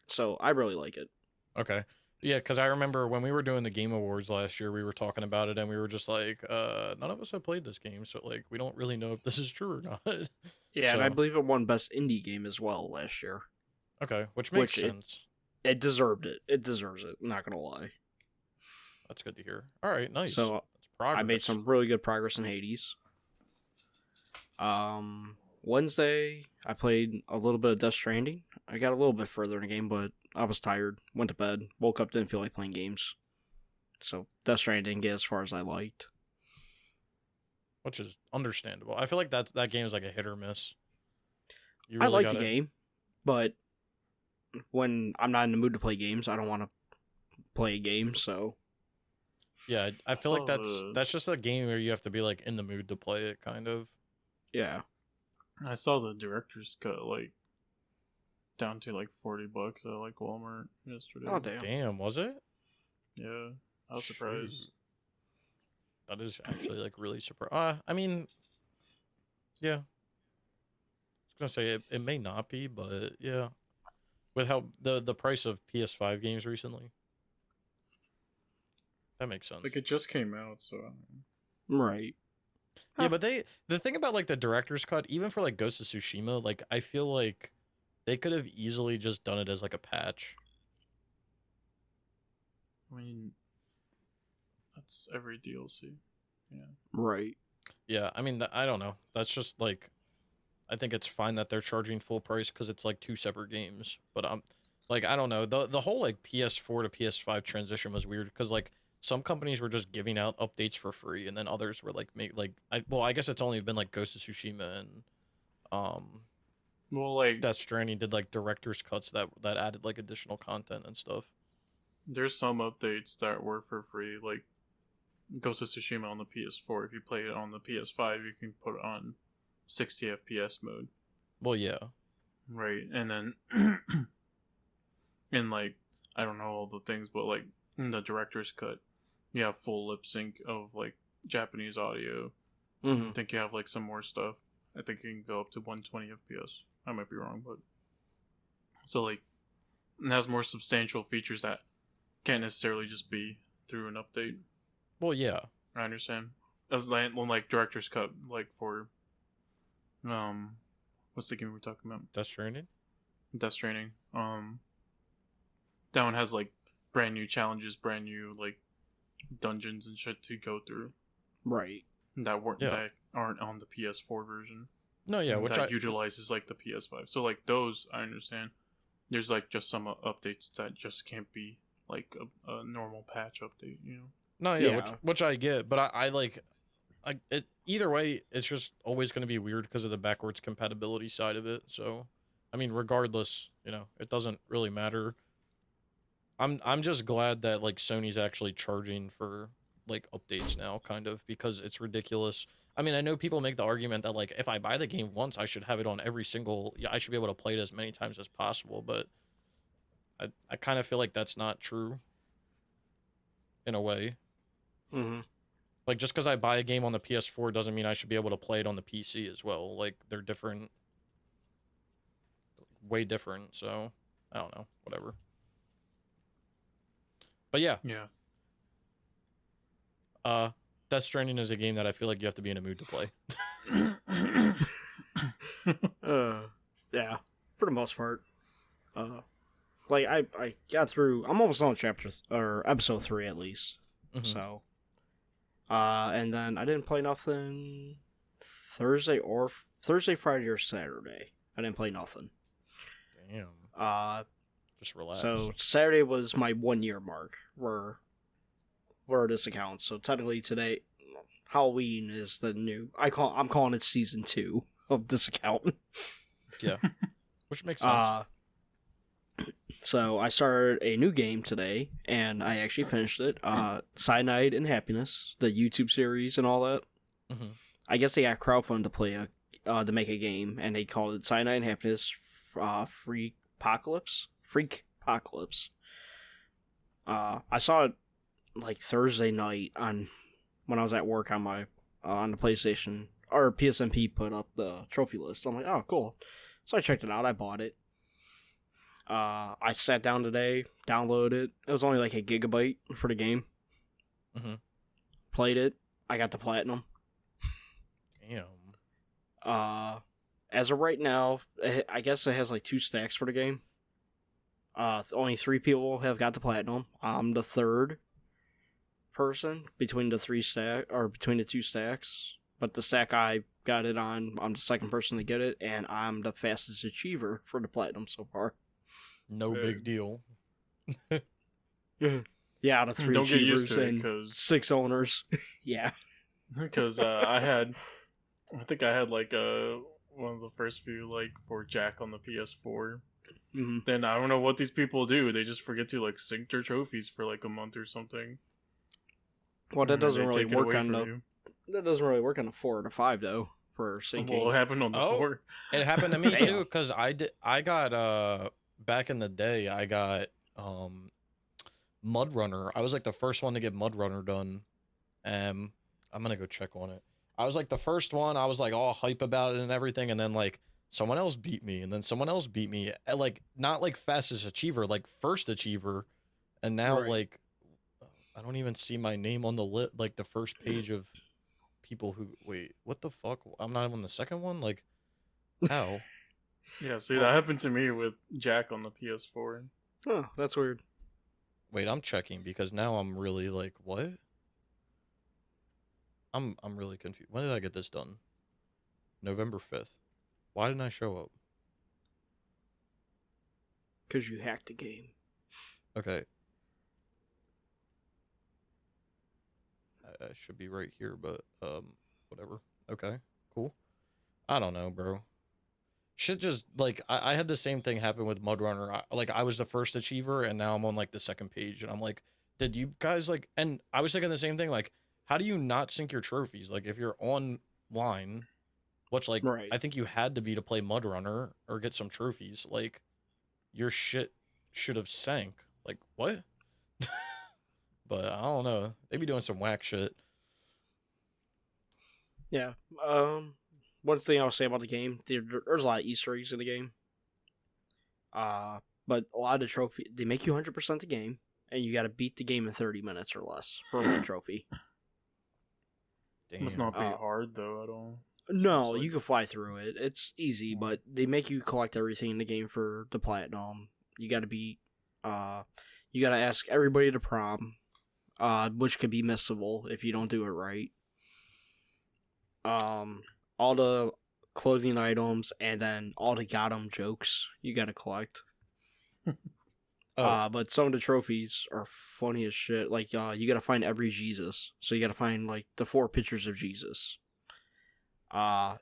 Speaker 2: So, I really like it.
Speaker 1: Okay. Yeah, because I remember when we were doing the Game Awards last year, we were talking about it, and we were just like, none of us have played this game, so, like, we don't really know if this is true or not.
Speaker 2: Yeah, and I believe it won Best Indie Game as well last year.
Speaker 1: Okay, which makes sense.
Speaker 2: It deserved it. It deserves it, not gonna lie.
Speaker 1: That's good to hear. All right, nice.
Speaker 2: So, I made some really good progress in Hades. Wednesday, I played a little bit of Death Stranding. I got a little bit further in the game, but I was tired. Went to bed. Woke up, didn't feel like playing games. So, Death Stranding didn't get as far as I liked.
Speaker 1: Which is understandable. I feel like that game is like a hit or miss.
Speaker 2: I like the game, but when I'm not in the mood to play games, I don't want to play a game, so...
Speaker 1: Yeah, I feel like that's just a game where you have to be, like, in the mood to play it, kind of.
Speaker 2: Yeah.
Speaker 3: I saw the director's cut, like, down to, like, $40 at, like, Walmart yesterday.
Speaker 2: Oh, damn.
Speaker 1: Damn, was it?
Speaker 3: Yeah, I was surprised.
Speaker 1: That is actually, like, really surprising. I mean, yeah. I was gonna say it may not be, but yeah. With how the price of PS5 games recently. That makes sense.
Speaker 3: Like, it just came out, so...
Speaker 2: Right.
Speaker 1: Yeah, but the thing about, like, the director's cut, even for, like, Ghost of Tsushima, like, I feel like they could have easily just done it as, like, a patch.
Speaker 3: I mean, that's every DLC. Yeah.
Speaker 2: Right.
Speaker 1: Yeah, I mean, I don't know. That's just, like, I think it's fine that they're charging full price because it's, like, 2 separate games. But, like, I don't know. The whole, like, PS4 to PS5 transition was weird because, like, some companies were just giving out updates for free, and then others were, like, I guess it's only been, like, Ghost of Tsushima and,
Speaker 3: well, like...
Speaker 1: Death Stranding did, like, director's cuts that added, like, additional content and stuff.
Speaker 3: There's some updates that were for free, like Ghost of Tsushima on the PS4. If you play it on the PS5, you can put it on 60 FPS mode.
Speaker 1: Well, yeah.
Speaker 3: Right, and then... and, like, I don't know all the things, but, like, in the director's cut, you have full lip sync of, like, Japanese audio.
Speaker 2: Mm-hmm.
Speaker 3: I think you have, like, some more stuff. I think you can go up to 120 FPS. I might be wrong, but... So, like, it has more substantial features that can't necessarily just be through an update.
Speaker 1: Well, yeah.
Speaker 3: I understand. As, like, director's cut, like, for... What's the game we're talking about?
Speaker 1: Death Stranding?
Speaker 3: Death Stranding. That one has, like, brand new challenges, brand new, like, dungeons and shit to go through.
Speaker 2: Right.
Speaker 3: That aren't on the PS4 version.
Speaker 1: No, yeah, which
Speaker 3: that utilizes, like, the PS5. So, like, those, I understand. There's, like, just some updates that just can't be, like, a normal patch update, you know?
Speaker 1: No, yeah. Which I get, but I like, it. Either way, it's just always going to be weird because of the backwards compatibility side of it. So, I mean, regardless, it doesn't really matter. I'm just glad that like Sony's actually charging for like updates now, kind of, because it's ridiculous. I mean, I know people make the argument that like if I buy the game once, I should have it on every single. Yeah, I should be able to play it as many times as possible, but I kind of feel like that's not true. In a way.
Speaker 2: Mm-hmm.
Speaker 1: Like, just because I buy a game on the PS4 doesn't mean I should be able to play it on the PC as well. Like, they're different. Way different, so I don't know. Whatever. But yeah.
Speaker 3: Yeah.
Speaker 1: Death Stranding is a game that I feel like you have to be in a mood to play.
Speaker 2: Yeah, for the most part. Like I got through. I'm almost on episode 3 at least. Mm-hmm. So, and then I didn't play nothing Thursday, Friday, or Saturday. I didn't play nothing.
Speaker 1: Damn. Just relax.
Speaker 2: So Saturday was my 1 year mark where this account. So technically today, Halloween is the new. I'm calling it season 2 of this account.
Speaker 1: Yeah, which makes sense.
Speaker 2: So I started a new game today, and I actually finished it. Cyanide and Happiness, the YouTube series and all that.
Speaker 1: Mm-hmm. I
Speaker 2: guess they got crowdfunded to make a game, and they called it Cyanide and Happiness Freakopocalypse. I saw it like Thursday night when I was at work on my on the PlayStation, or PSNP put up the trophy list. I'm like, oh, cool. So I checked it out. I bought it. I sat down today, downloaded it. It was only like a gigabyte for the game.
Speaker 1: Mm-hmm.
Speaker 2: Played it. I got the platinum.
Speaker 1: Damn.
Speaker 2: As of right now, I guess it has like 2 stacks for the game. Only 3 people have got the platinum. I'm the 3rd person between the 2 stacks. But the stack I got it on, I'm the 2nd person to get it, and I'm the fastest achiever for the platinum so far.
Speaker 1: No big deal.
Speaker 2: Yeah, out of 3
Speaker 3: Don't
Speaker 2: achievers
Speaker 3: get used to
Speaker 2: and
Speaker 3: it, cause...
Speaker 2: 6 owners. Yeah.
Speaker 3: Because I think I had like one of the first few like for Jack on the PS4.
Speaker 2: Mm-hmm.
Speaker 3: Then I don't know what these people do. They just forget to like sync their trophies for like a month or something.
Speaker 2: Well, that doesn't really work on the 4 or the 5 though for syncing.
Speaker 3: Well, it happened on the 4.
Speaker 1: It happened to me too, because I got back in the day, I got Mud Runner. I was like the first one to get Mud Runner done. I'm gonna go check on it. I was like the first one. I was like all hype about it and everything, and then like someone else beat me, and then someone else beat me. Like not like fastest achiever, like first achiever, and now like I don't even see my name on the like the first page of people who wait. What the fuck? I'm not on the second one. Like how?
Speaker 3: Yeah, see, that happened to me with Jack on the PS4.
Speaker 2: Oh, that's weird.
Speaker 1: Wait, I'm checking because now I'm really like, what? I'm really confused. When did I get this done? November 5th. Why didn't I show up?
Speaker 2: Because you hacked the game.
Speaker 1: Okay. I should be right here, but whatever. Okay, cool. I don't know, bro. Shit just, like, I had the same thing happen with Mud Runner. I was the first achiever, and now I'm on, like, the second page, and I'm like, did you guys, like, and I was thinking the same thing, like, how do you not sync your trophies? Like, if you're online, which, like, I think you had to be to play Mud Runner or get some trophies, like, your shit should have sank. Like, what? But I don't know. They be doing some whack shit.
Speaker 2: Yeah. One thing I'll say about the game, there's a lot of Easter eggs in the game. But a lot of the trophy, they make you 100% the game, and you got to beat the game in 30 minutes or less for a trophy.
Speaker 3: Damn. Must not be hard though at all.
Speaker 2: No, you can fly through it. It's easy, but they make you collect everything in the game for the platinum. You got to beat. You got to ask everybody to prom, which could be missable if you don't do it right. All the clothing items, and then all the got 'em jokes you gotta collect.
Speaker 1: Oh,
Speaker 2: But some of the trophies are funny as shit. Like, you gotta find every Jesus. So you gotta find, like, the 4 pictures of Jesus.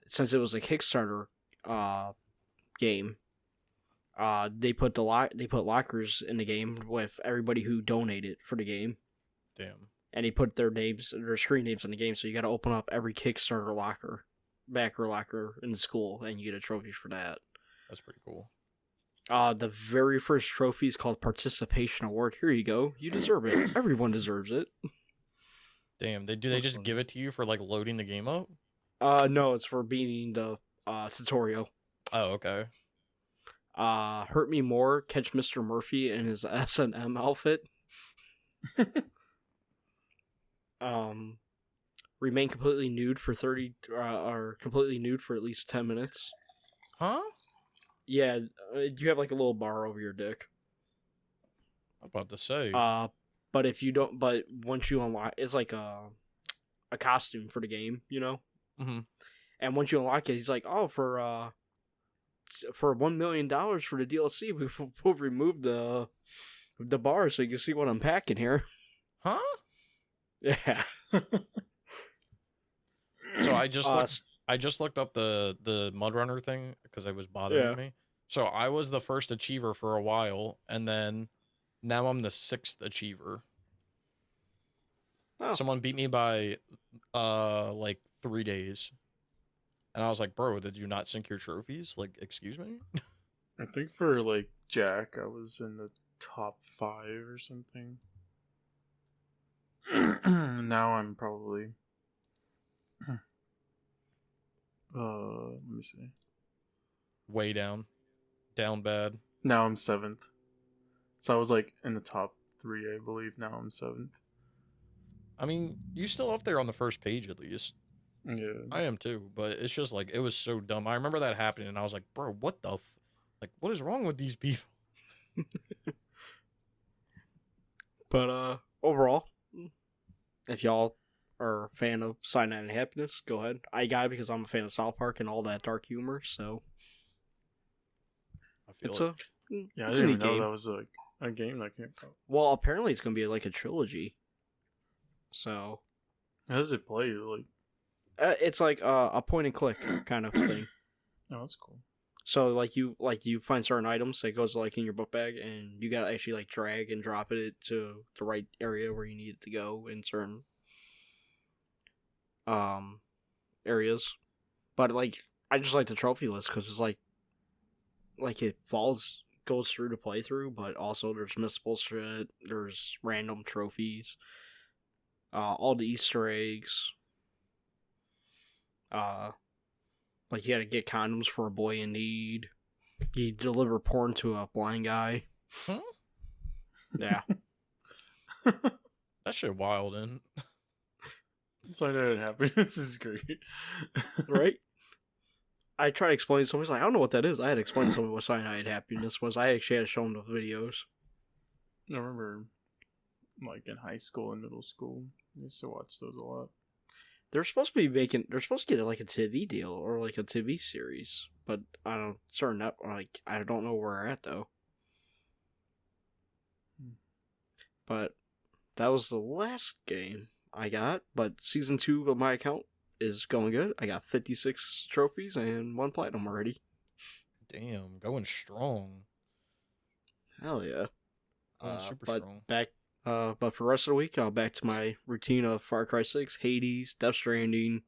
Speaker 2: Since it was a Kickstarter, game, they put lockers in the game with everybody who donated for the game.
Speaker 1: damn.
Speaker 2: And they put their screen names in the game, so you gotta open up every Kickstarter backer locker in the school, and you get a trophy for that.
Speaker 1: That's pretty cool.
Speaker 2: The very first trophy is called Participation Award. Here you go. You deserve it. Everyone deserves it.
Speaker 1: Damn, they just give it to you for like loading the game up?
Speaker 2: No, it's for beating the tutorial.
Speaker 1: Oh, okay.
Speaker 2: Hurt Me More, catch Mr. Murphy in his S&M outfit. Remain completely nude for 30 or completely nude for at least 10 minutes.
Speaker 1: Huh?
Speaker 2: Yeah, you have like a little bar over your dick.
Speaker 1: I'm about to say.
Speaker 2: But if you don't, but once you unlock, it's like a costume for the game, you know.
Speaker 1: Mm-hmm.
Speaker 2: And once you unlock it, he's like, oh, for $1 million for the DLC, we'll remove the bar so you can see what I'm packing here.
Speaker 1: Huh?
Speaker 2: Yeah.
Speaker 1: So I just looked up the Mudrunner thing because it was bothering me. So I was the first achiever for a while, and then now I'm the 6th achiever.
Speaker 2: Oh.
Speaker 1: Someone beat me by like 3 days. And I was like, bro, did you not sync your trophies? Like, excuse me?
Speaker 3: I think for like Jack, I was in the top 5 or something. Now I'm probably let me see.
Speaker 1: Way down. Down bad.
Speaker 3: Now I'm 7th. So I was like in the top 3, I believe. Now I'm 7th.
Speaker 1: I mean, you still up there on the first page at least.
Speaker 3: Yeah.
Speaker 1: I am too, but it's just like, it was so dumb. I remember that happening, and I was like, bro, what the like, what is wrong with these people?
Speaker 2: But overall, if y'all are a fan of Cyanide and Happiness, go ahead. I got it because I'm a fan of South Park and all that dark humor, so
Speaker 1: I feel
Speaker 2: it's
Speaker 1: like,
Speaker 3: Yeah, I
Speaker 2: it's a
Speaker 3: didn't
Speaker 2: neat
Speaker 3: even know
Speaker 2: game.
Speaker 3: that was like a game that came out.
Speaker 2: Well, apparently it's gonna be like a trilogy. So
Speaker 3: How does it play? Like,
Speaker 2: it's like a point and click kind of thing.
Speaker 3: oh, that's cool.
Speaker 2: So like you find certain items that goes like in your book bag, and you gotta actually like drag and drop it to the right area where you need it to go in certain areas. But like I just like the trophy list because it's like it goes through the playthrough, but also there's missable shit, there's random trophies, all the Easter eggs. Like you gotta get condoms for a boy in need. You deliver porn to a blind guy.
Speaker 1: Huh?
Speaker 2: Yeah.
Speaker 1: that shit wild, and
Speaker 3: Cyanide and Happiness is great.
Speaker 2: Right? I tried to explain to someone, he's like, I don't know what that is. I had to explain to someone what Cyanide Happiness was. I actually had to show them the videos.
Speaker 3: I remember, like, in high school and middle school, I used to watch those a lot.
Speaker 2: They're supposed to get like a TV deal or like a TV series, but I don't I don't know where we're at though. But that was the last game I got, but season 2 of my account is going good. I got 56 trophies and 1 platinum already.
Speaker 1: damn, going strong.
Speaker 2: Hell yeah.
Speaker 1: Super
Speaker 2: but
Speaker 1: strong.
Speaker 2: But for the rest of the week, I'll back to my routine of Far Cry 6, Hades, Death Stranding,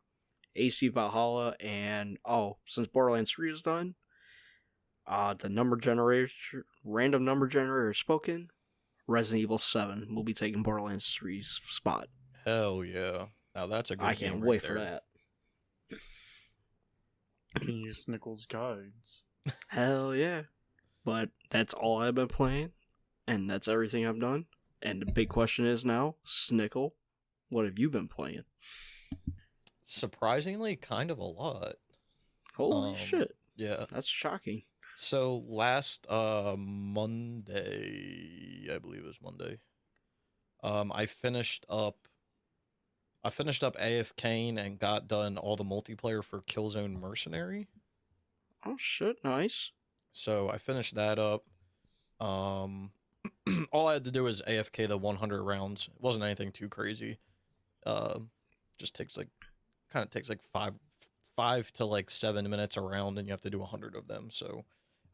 Speaker 2: AC Valhalla, and since Borderlands 3 is done, the random number generator is spoken. Resident Evil 7 will be taking Borderlands 3's spot.
Speaker 1: Hell yeah. Now that's a good
Speaker 2: I
Speaker 1: game
Speaker 2: can't
Speaker 1: right
Speaker 2: wait
Speaker 1: there.
Speaker 2: for that.
Speaker 3: Can use Snickles' guides.
Speaker 2: Hell yeah. But that's all I've been playing, and that's everything I've done. And the big question is now, Snickle, what have you been playing?
Speaker 1: Surprisingly, kind of a lot.
Speaker 2: Holy shit.
Speaker 1: Yeah.
Speaker 2: That's shocking.
Speaker 1: So last Monday, I believe it was Monday. I finished up AF Kane and got done all the multiplayer for Killzone Mercenary.
Speaker 2: Oh shit, nice.
Speaker 1: So I finished that up. all I had to do was AFK the 100 rounds. It wasn't anything too crazy. Uh, just takes like kind of takes like five to like 7 minutes a round, and you have to do 100 of them. So,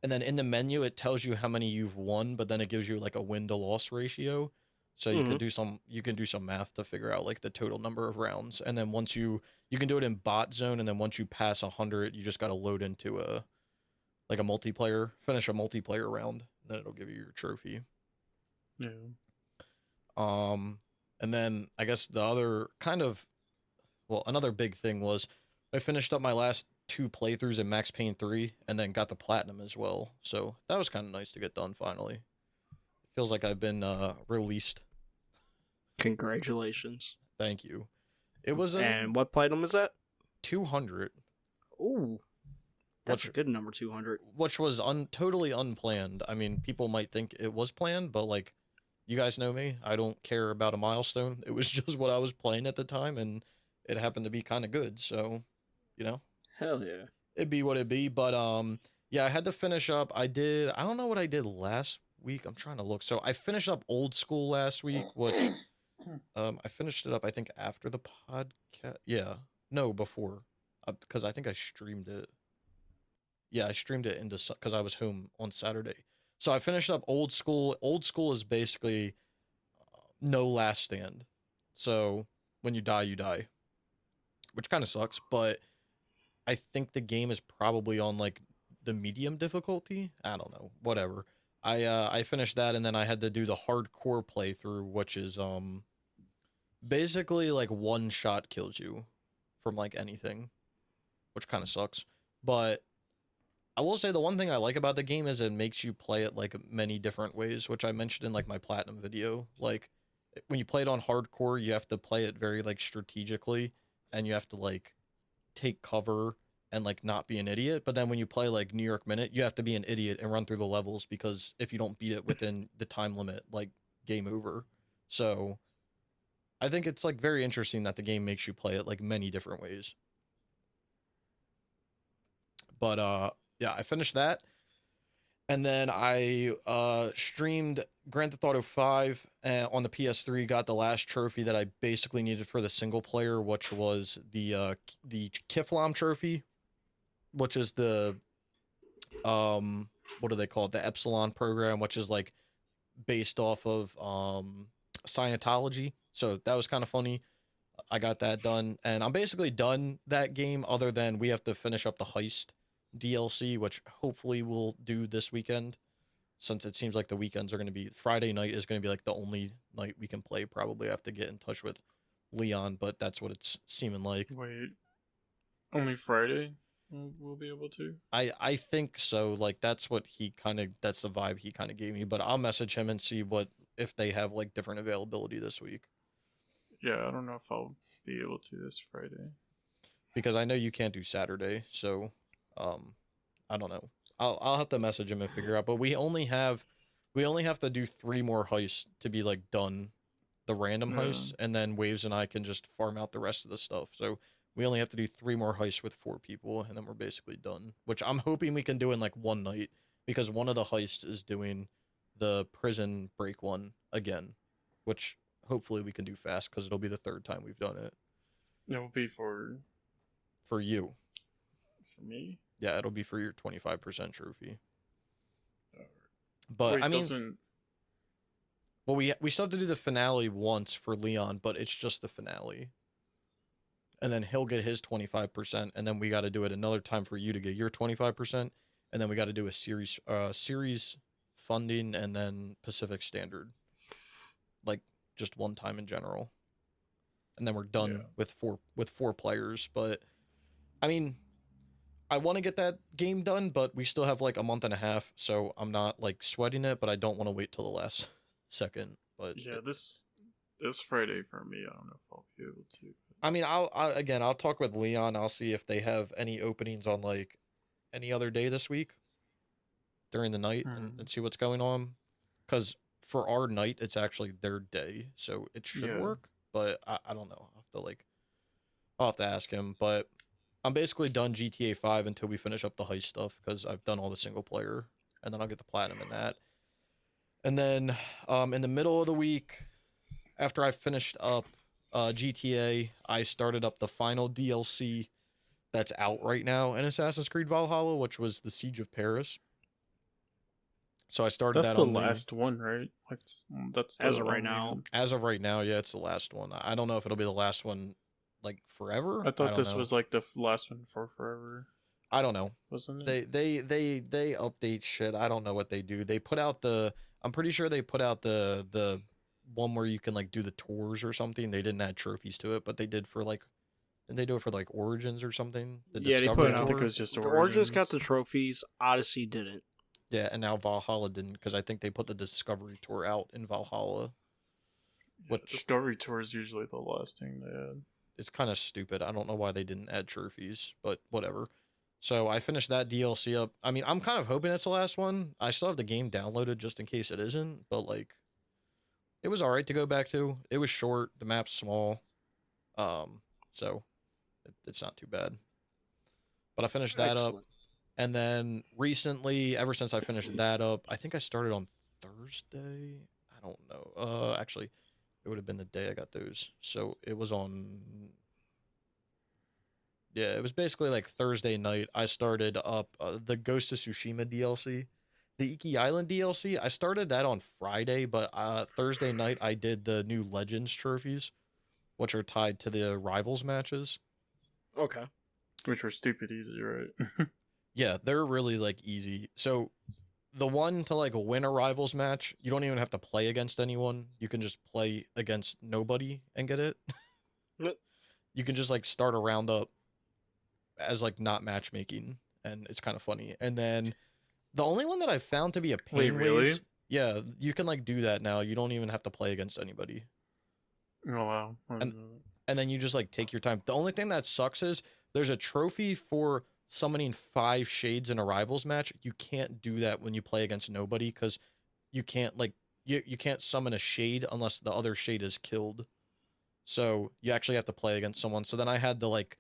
Speaker 1: and then in the menu it tells you how many you've won, but then it gives you like a win to loss ratio. So you can do some math to figure out like the total number of rounds, and then once you can do it in bot zone, and then once you pass 100, you just got to load into a like a multiplayer, finish a multiplayer round, and then it'll give you your trophy.
Speaker 3: Yeah.
Speaker 1: And then I guess the other kind of, well, another big thing was I finished up my last 2 playthroughs in Max Payne 3 and then got the platinum as well. So that was kind of nice to get done finally. It feels like I've been released.
Speaker 2: Congratulations.
Speaker 1: Thank you. It was
Speaker 2: and what platinum is that?
Speaker 1: 200.
Speaker 2: Ooh. That's a good number, 200.
Speaker 1: Which was totally unplanned. I mean, people might think it was planned, but like, you guys know me. I don't care about a milestone. It was just what I was playing at the time, and it happened to be kind of good. So, you know,
Speaker 2: hell yeah,
Speaker 1: it'd be what it be. But yeah, I had to finish up. I don't know what I did last week. I'm trying to look. So I finished up Old School last week, which I finished it up. I think after the podcast. Yeah, no, before, because I think I streamed it. Yeah, I streamed it into because I was home on Saturday. So I finished up Old School. Old School is basically no last stand. So when you die, which kind of sucks. But I think the game is probably on like the medium difficulty. I don't know, whatever. I finished that, and then I had to do the hardcore playthrough, which is basically like one shot kills you from like anything, which kind of sucks. But I will say the one thing I like about the game is it makes you play it like many different ways, which I mentioned in like my platinum video. Like when you play it on hardcore, you have to play it very like strategically, and you have to like take cover and like not be an idiot. But then when you play like New York Minute, you have to be an idiot and run through the levels, because if you don't beat it within the time limit, like game over. So I think it's like very interesting that the game makes you play it like many different ways. But yeah, I finished that. And then I streamed Grand Theft Auto 5 on the PS3, got the last trophy that I basically needed for the single player, which was the Kiflam trophy, which is the what do they call it? The Epsilon program, which is like based off of Scientology. So that was kind of funny. I got that done, and I'm basically done that game, other than we have to finish up the heist DLC, which hopefully we'll do this weekend, since it seems like the weekends are going to be, Friday night is going to be like the only night we can play. Probably have to get in touch with Leon, but that's what it's seeming like.
Speaker 3: Wait, only Friday we'll be able to?
Speaker 1: I think so. Like that's what that's the vibe he kind of gave me, but I'll message him and see if they have like different availability this week.
Speaker 3: Yeah, I don't know if I'll be able to this Friday,
Speaker 1: because I know you can't do Saturday, so I don't know. I'll have to message him and figure out. But we only have to do 3 more heists to be like done, the random heists, and then Waves and I can just farm out the rest of the stuff. So we only have to do 3 more heists with 4 people, and then we're basically done. Which I'm hoping we can do in like one night, because one of the heists is doing the prison break one again, which hopefully we can do fast, because it'll be the 3rd time we've done it.
Speaker 3: It will be for
Speaker 1: you.
Speaker 3: For me?
Speaker 1: Yeah, it'll be for your 25% trophy. But
Speaker 3: wait,
Speaker 1: I mean, well, we still have to do the finale once for Leon, but it's just the finale. And then he'll get his 25%, and then we got to do it another time for you to get your 25%, and then we got to do a series funding, and then Pacific Standard, like just one time in general, and then we're done with four players. But I mean, I want to get that game done, but we still have like a month and a half, so I'm not like sweating it, but I don't want to wait till the last second. But
Speaker 3: yeah, this Friday for me, I don't know if I'll be able to.
Speaker 1: I mean, I'll talk with Leon. I'll see if they have any openings on like any other day this week during the night, and see what's going on. Because for our night, it's actually their day, so it should work. But I don't know. I'll have to ask him. But I'm basically done GTA 5 until we finish up the heist stuff, because I've done all the single player, and then I'll get the platinum in that. And then in the middle of the week, after I finished up GTA, I started up the final DLC that's out right now in Assassin's Creed Valhalla, which was the Siege of Paris. So I started
Speaker 3: That's
Speaker 1: that
Speaker 3: the
Speaker 1: on
Speaker 3: last one, right? Like that's the
Speaker 2: As of right
Speaker 3: only
Speaker 2: now.
Speaker 3: one.
Speaker 1: As of right now, yeah, it's the last one. I don't know if it'll be the last one, like forever.
Speaker 3: I thought
Speaker 1: don't
Speaker 3: this
Speaker 1: know.
Speaker 3: was like the last one for forever,
Speaker 1: I don't know.
Speaker 3: wasn't it?
Speaker 1: They update shit. I don't know what they do. They put out the. I'm pretty sure they put out the one where you can like do the tours or something. They didn't add trophies to it, but they did for like. Didn't they do it for like Origins or something? The
Speaker 2: Yeah, they
Speaker 1: Discovery
Speaker 2: put
Speaker 3: I
Speaker 2: out.
Speaker 3: think
Speaker 1: tour.
Speaker 3: it was just
Speaker 2: The Origins got
Speaker 3: Origins.
Speaker 2: the trophies. Odyssey didn't.
Speaker 1: Yeah, and now Valhalla didn't because I think they put the Discovery tour out in Valhalla.
Speaker 3: Yeah,
Speaker 1: Which
Speaker 3: Discovery Tour is usually the last thing they add.
Speaker 1: is kind of stupid. I don't know why they didn't add trophies, but whatever. So I finished that DLC up. I mean, I'm kind of hoping it's the last one. I still have the game downloaded just in case it isn't, but like it was all right to go back to. It was short, the map's small. So it's not too bad. But I finished that up.
Speaker 2: Excellent.
Speaker 1: And then recently, ever since I finished that up, I think I started on Thursday. I don't know. Actually, it would have been the day I got those. So it was on. Yeah, it was basically like Thursday night. I started up the Ghost of Tsushima DLC, the Iki Island DLC. I started that on Friday, but Thursday night I did the new Legends trophies, which are tied to the rivals matches.
Speaker 2: Okay.
Speaker 3: Which were stupid easy, right?
Speaker 1: Yeah, they're really like easy. So the one to like win a rivals match, you don't even have to play against anyone. You can just play against nobody and get it.
Speaker 2: Yep.
Speaker 1: You can just like start a round up as like not matchmaking, and it's kind of funny. And then the only one that I found to be a pain
Speaker 3: Wait, really?
Speaker 1: waves, yeah, you can like do that now. You don't even have to play against anybody.
Speaker 3: Oh wow.
Speaker 1: And then you just like take your time. The only thing that sucks is there's a trophy for summoning 5 shades in a rivals match. You can't do that when you play against nobody because you can't like you can't summon a shade unless the other shade is killed. So you actually have to play against someone. So then I had to like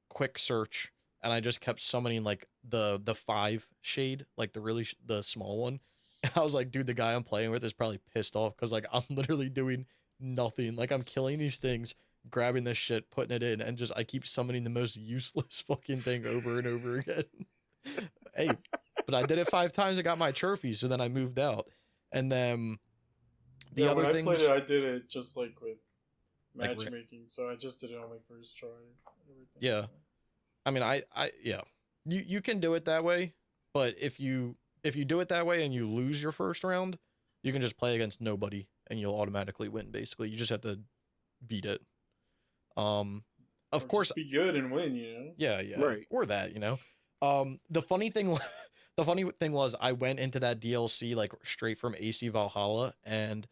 Speaker 1: quick search and I just kept summoning like the 5 shade, like the small one. And I was like, dude, the guy I'm playing with is probably pissed off because like I'm literally doing nothing. Like I'm killing these things, grabbing this shit, putting it in, and just I keep summoning the most useless fucking thing over and over again. Hey, but I did it 5 times. I got my trophy, so then I moved out. And then the other
Speaker 3: when
Speaker 1: things,
Speaker 3: I played it, I did it just like with
Speaker 1: Like,
Speaker 3: matchmaking, so I just did it on my first try. Everything,
Speaker 1: Yeah.
Speaker 3: so.
Speaker 1: I mean, yeah, you can do it that way, but if you do it that way and you lose your first round, you can just play against nobody and you'll automatically win. Basically, you just have to beat it. Of
Speaker 3: Or
Speaker 1: course,
Speaker 3: just be good and win, you know.
Speaker 1: yeah,
Speaker 2: Right.
Speaker 1: or that, you know. The funny thing, the funny thing was, I went into that DLC like straight from AC Valhalla, and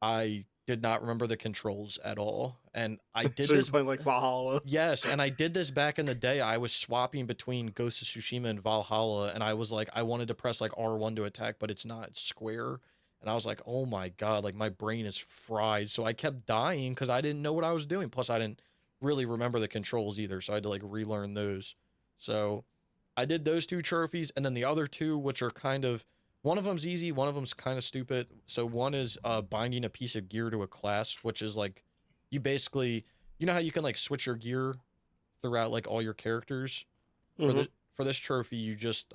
Speaker 1: I did not remember the controls at all. And I did
Speaker 2: So
Speaker 1: this.
Speaker 2: you're playing like Valhalla.
Speaker 1: Yes, and I did this back in the day. I was swapping between Ghost of Tsushima and Valhalla, and I was like, I wanted to press like R1 to attack, but it's not, it's square. And I was like, oh my god, like my brain is fried. So I kept dying because I didn't know what I was doing. Plus, I didn't really remember the controls either, so I had to like relearn those. So I did those 2 trophies, and then the other 2, which are kind of, one of them's easy, one of them's kind of stupid. So one is binding a piece of gear to a class, which is like, you basically, you know how you can like switch your gear throughout like all your characters. For this trophy, you just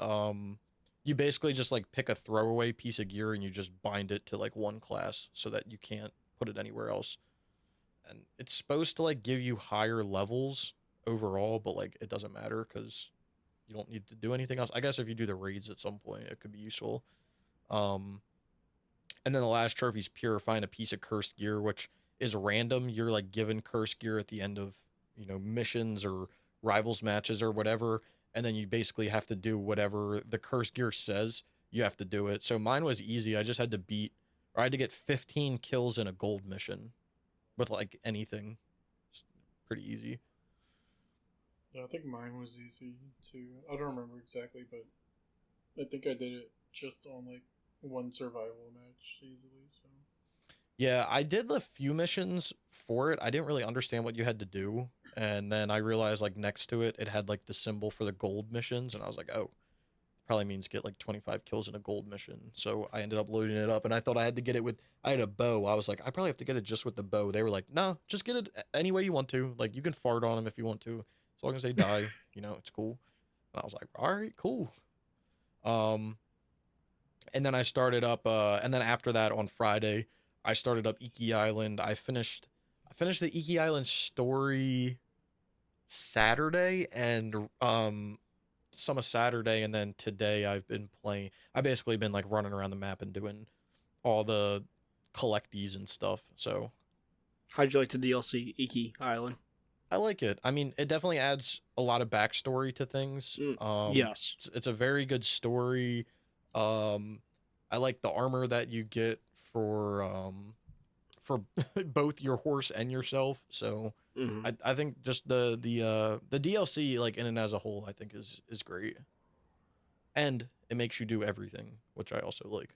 Speaker 1: you basically just like pick a throwaway piece of gear and you just bind it to like one class so that you can't put it anywhere else. And it's supposed to like give you higher levels overall, but like it doesn't matter because you don't need to do anything else. I guess if you do the raids at some point, it could be useful. And then the last trophy is purifying a piece of cursed gear, which is random. You're like given cursed gear at the end of, you know, missions or rivals matches or whatever, and then you basically have to do whatever the cursed gear says. You have to do it. So mine was easy. I just had to I had to get 15 kills in a gold mission with like anything. It's pretty easy.
Speaker 3: Yeah, I think mine was easy too. I don't remember exactly, but I think I did it just on like one survival match easily. So
Speaker 1: Yeah, I did the few missions for it. I didn't really understand what you had to do. And then I realized like next to it, it had like the symbol for the gold missions. And I was like, oh, probably means get like 25 kills in a gold mission. So I ended up loading it up, and I thought I had to get it with. I had a bow. I was like, I probably have to get it just with the bow. They were like, no, just get it any way you want to. Like you can fart on them if you want to, as long as they die. It's cool. And I was like, all right, cool. And then I started up. And then after that on Friday, I started up Iki Island. I finished the Iki Island story Saturday and some of Saturday, and then today I've basically been like running around the map and doing all the collecties and stuff. So
Speaker 2: how'd you like the DLC Iki Island?
Speaker 1: I like it. I mean, it definitely adds a lot of backstory to things.
Speaker 2: Yes,
Speaker 1: it's a very good story. I like the armor that you get for both your horse and yourself. So I think just the DLC, like in and as a whole, I think is great, and it makes you do everything, which I also like.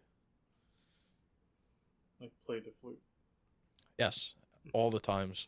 Speaker 3: Like play the flute.
Speaker 1: Yes, all the times.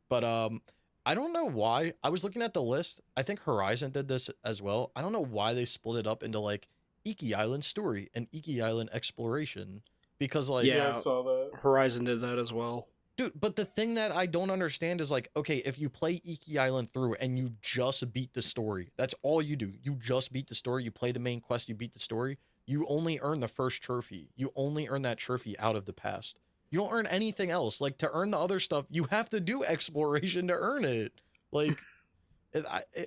Speaker 1: But I don't know why. I was looking at the list. I think Horizon did this as well. I don't know why they split it up into like Iki Island story and Iki Island exploration, because like
Speaker 3: Yeah, I saw that.
Speaker 2: Horizon did that as well.
Speaker 1: Dude, but the thing that I don't understand is like, okay, if you play Iki Island through and you just beat the story, that's all you do. You just beat the story, you play the main quest, you beat the story, you only earn the first trophy. You only earn that trophy out of the past. You don't earn anything else. Like, to earn the other stuff, you have to do exploration to earn it. Like,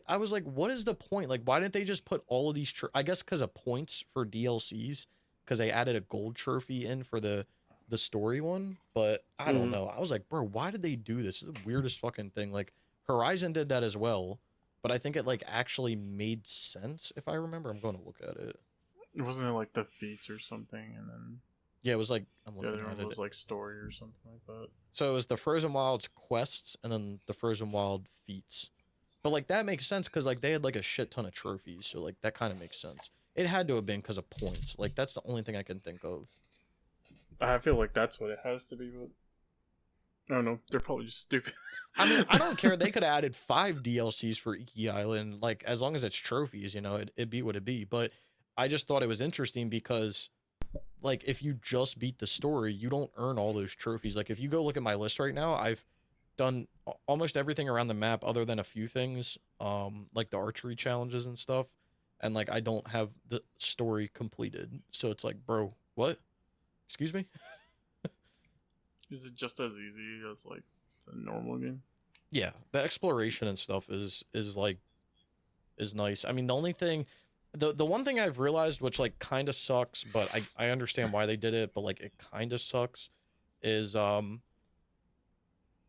Speaker 1: I was like, what is the point? Like, why didn't they just put all of these, I guess because of points for DLCs, because they added a gold trophy in for the story one, but I don't know. I was like, bro, why did they do this? It's the weirdest fucking thing. Like, Horizon did that as well, but I think it like actually made sense if I remember. I'm going to look at it.
Speaker 3: Wasn't it like the feats or something, and then
Speaker 1: yeah, it was like
Speaker 3: the other one was like story or something like that.
Speaker 1: So it was the Frozen Wilds quests and then the Frozen Wild feats. But like that makes sense because like they had like a shit ton of trophies, so like that kind of makes sense. It had to have been because of points. Like that's the only thing I can think of.
Speaker 3: I feel like that's what it has to be, but I don't know. They're probably just stupid.
Speaker 1: I mean, I don't care. They could have added 5 DLCs for Iki Island, like as long as it's trophies, it'd be what it be. But I just thought it was interesting because, like, if you just beat the story, you don't earn all those trophies. Like, if you go look at my list right now, I've done almost everything around the map other than a few things, like the archery challenges and stuff. And like, I don't have the story completed. So it's like, bro, what? Excuse me?
Speaker 3: Is it just as easy as like a normal game?
Speaker 1: Yeah, the exploration and stuff is nice. I mean, the only thing, the one thing I've realized, which like kind of sucks, but I understand why they did it, but like it kind of sucks, is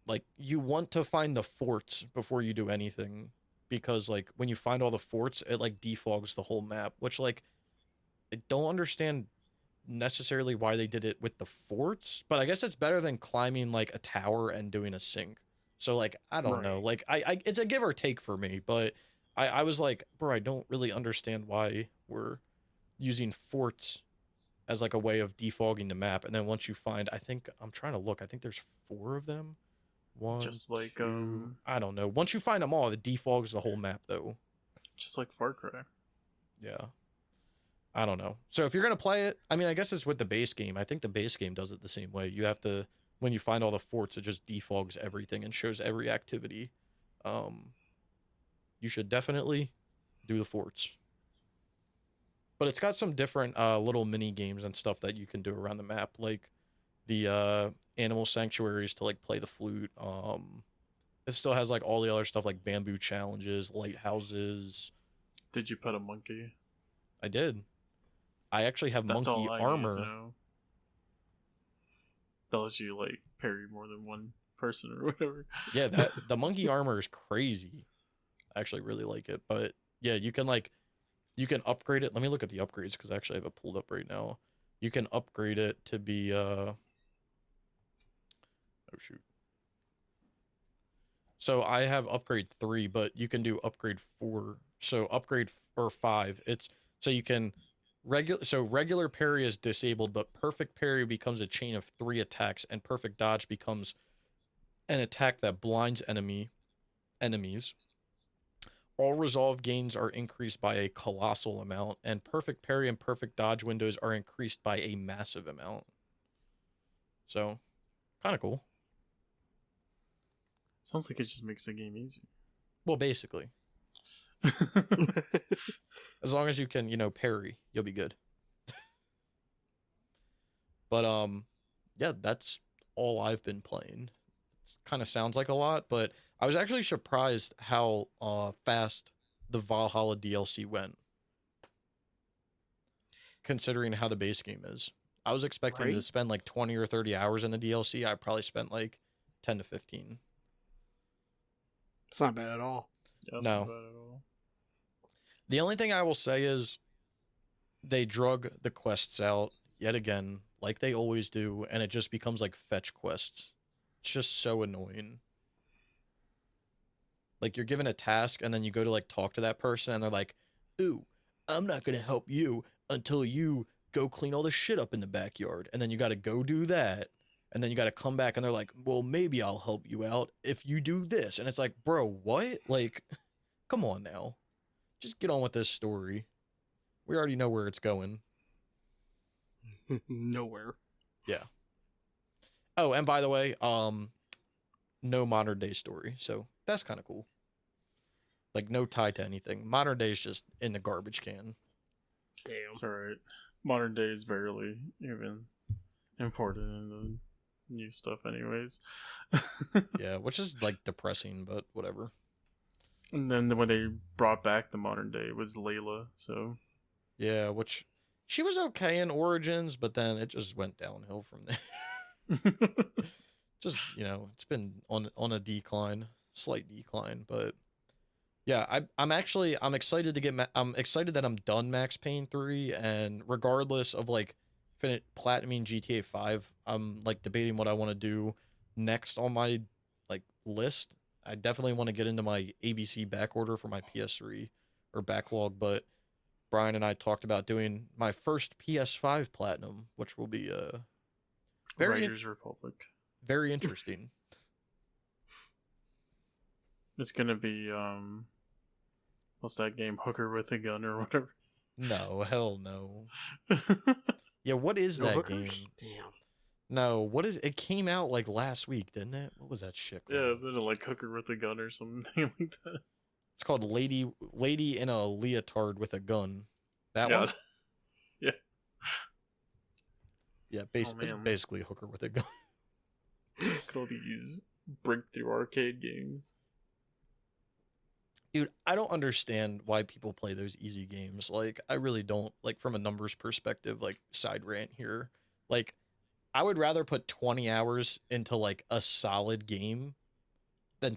Speaker 1: like you want to find the forts before you do anything, because like when you find all the forts, it like defogs the whole map, which like I don't understand necessarily why they did it with the forts, but I guess it's better than climbing like a tower and doing a sync. So like I don't know, like I it's a give or take for me, but I was like, bro, I don't really understand why we're using forts as like a way of defogging the map. And then once you find, I think I'm trying to look, I think there's 4 of them. One,
Speaker 3: just like
Speaker 1: 2, I don't know. Once you find them all, it defogs the whole map though.
Speaker 3: Just like Far Cry.
Speaker 1: Yeah. I don't know. So if you're going to play it, I mean, I guess it's with the base game. I think the base game does it the same way. You have to, when you find all the forts, it just defogs everything and shows every activity. You should definitely do the forts. But it's got some different little mini games and stuff that you can do around the map, like the animal sanctuaries to like play the flute. It still has like all the other stuff like bamboo challenges, lighthouses.
Speaker 3: Did you pet a monkey?
Speaker 1: I did. I actually have
Speaker 3: That's
Speaker 1: monkey
Speaker 3: all I
Speaker 1: armor.
Speaker 3: Need to know. That lets you like parry more than one person or whatever.
Speaker 1: Yeah, the monkey armor is crazy. I actually really like it. But yeah, you can upgrade it. Let me look at the upgrades because I actually have it pulled up right now. You can upgrade it to be oh shoot. So I have upgrade 3, but you can do upgrade 4. So upgrade or 5. It's so you can regular parry is disabled, but perfect parry becomes a chain of 3 attacks, and perfect dodge becomes an attack that blinds enemies. All resolve gains are increased by a colossal amount, and perfect parry and perfect dodge windows are increased by a massive amount. So, kind of cool.
Speaker 3: Sounds like it just makes the game easier.
Speaker 1: Well, basically. As long as you can, parry, you'll be good. But yeah, that's all I've been playing. It kind of sounds like a lot, but I was actually surprised how fast the Valhalla DLC went, considering how the base game is. I was expecting to spend like 20 or 30 hours in the DLC. I probably spent like 10 to 15.
Speaker 2: It's not bad at all.
Speaker 3: Yeah,
Speaker 1: No.
Speaker 3: not bad at all.
Speaker 1: The only thing I will say is they drug the quests out yet again, like they always do, and it just becomes like fetch quests. It's just so annoying. Like, you're given a task, and then you go to like talk to that person, and they're like, "Ooh, I'm not gonna help you until you go clean all the shit up in the backyard." And then you got to go do that, and then you got to come back, and they're like, "Well, maybe I'll help you out if you do this." And it's like, bro, what? Like, come on now, just get on with this story. We already know where it's going.
Speaker 2: Nowhere.
Speaker 1: Yeah. Oh, and by the way, no modern day story, so that's kind of cool. Like, no tie to anything. Modern day is just in the garbage can.
Speaker 2: Damn.
Speaker 3: It's alright. Modern day is barely even imported in the new stuff anyways.
Speaker 1: Yeah, which is like depressing, but whatever.
Speaker 3: And then when they brought back the modern day, it was Layla, so...
Speaker 1: Yeah, which she was okay in Origins, but then it just went downhill from there. Just, it's been on a decline, slight decline, but yeah, I'm excited to get I'm excited that I'm done Max Payne 3, and regardless of like platinuming GTA 5, I'm like debating what I want to do next on my like list. I definitely want to get into my ABC back order for my PS3 or backlog, but Brian and I talked about doing my first PS5 platinum, which will be
Speaker 3: Raiders Republic.
Speaker 1: Very interesting.
Speaker 3: It's gonna be what's that game? Hooker with a gun or whatever.
Speaker 1: No, hell no. Yeah, what is
Speaker 2: No
Speaker 1: that
Speaker 2: hookers?
Speaker 1: game?
Speaker 2: Damn.
Speaker 1: No, what is it? Came out like last week, didn't it? What was that shit called?
Speaker 3: Yeah, isn't it like Hooker with a gun or something like that?
Speaker 1: It's called Lady in a Leotard with a Gun. That one?
Speaker 3: Yeah.
Speaker 1: Yeah, it's basically Hooker with a gun.
Speaker 3: Look at all these breakthrough arcade games.
Speaker 1: Dude, I don't understand why people play those easy games. Like, I really don't. Like, from a numbers perspective, like, side rant here. Like, I would rather put 20 hours into, like, a solid game than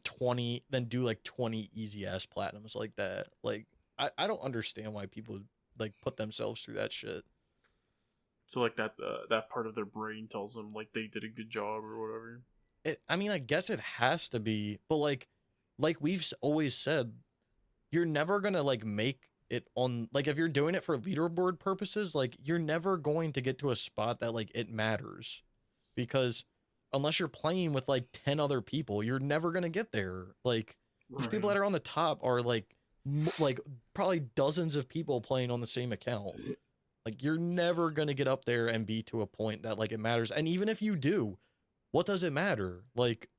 Speaker 1: do, like, 20 easy-ass platinums like that. Like, I don't understand why people, like, put themselves through that shit.
Speaker 3: So, like, that part of their brain tells them, like, they did a good job or whatever.
Speaker 1: I mean, I guess it has to be, but, like we've always said, you're never gonna like make it on, like, if you're doing it for leaderboard purposes, like, you're never going to get to a spot that like it matters, because unless you're playing with like 10 other people, you're never gonna get there. Like, these people that are on the top are like probably dozens of people playing on the same account. Like, you're never gonna get up there and be to a point that like it matters. And even if you do, what does it matter? Like,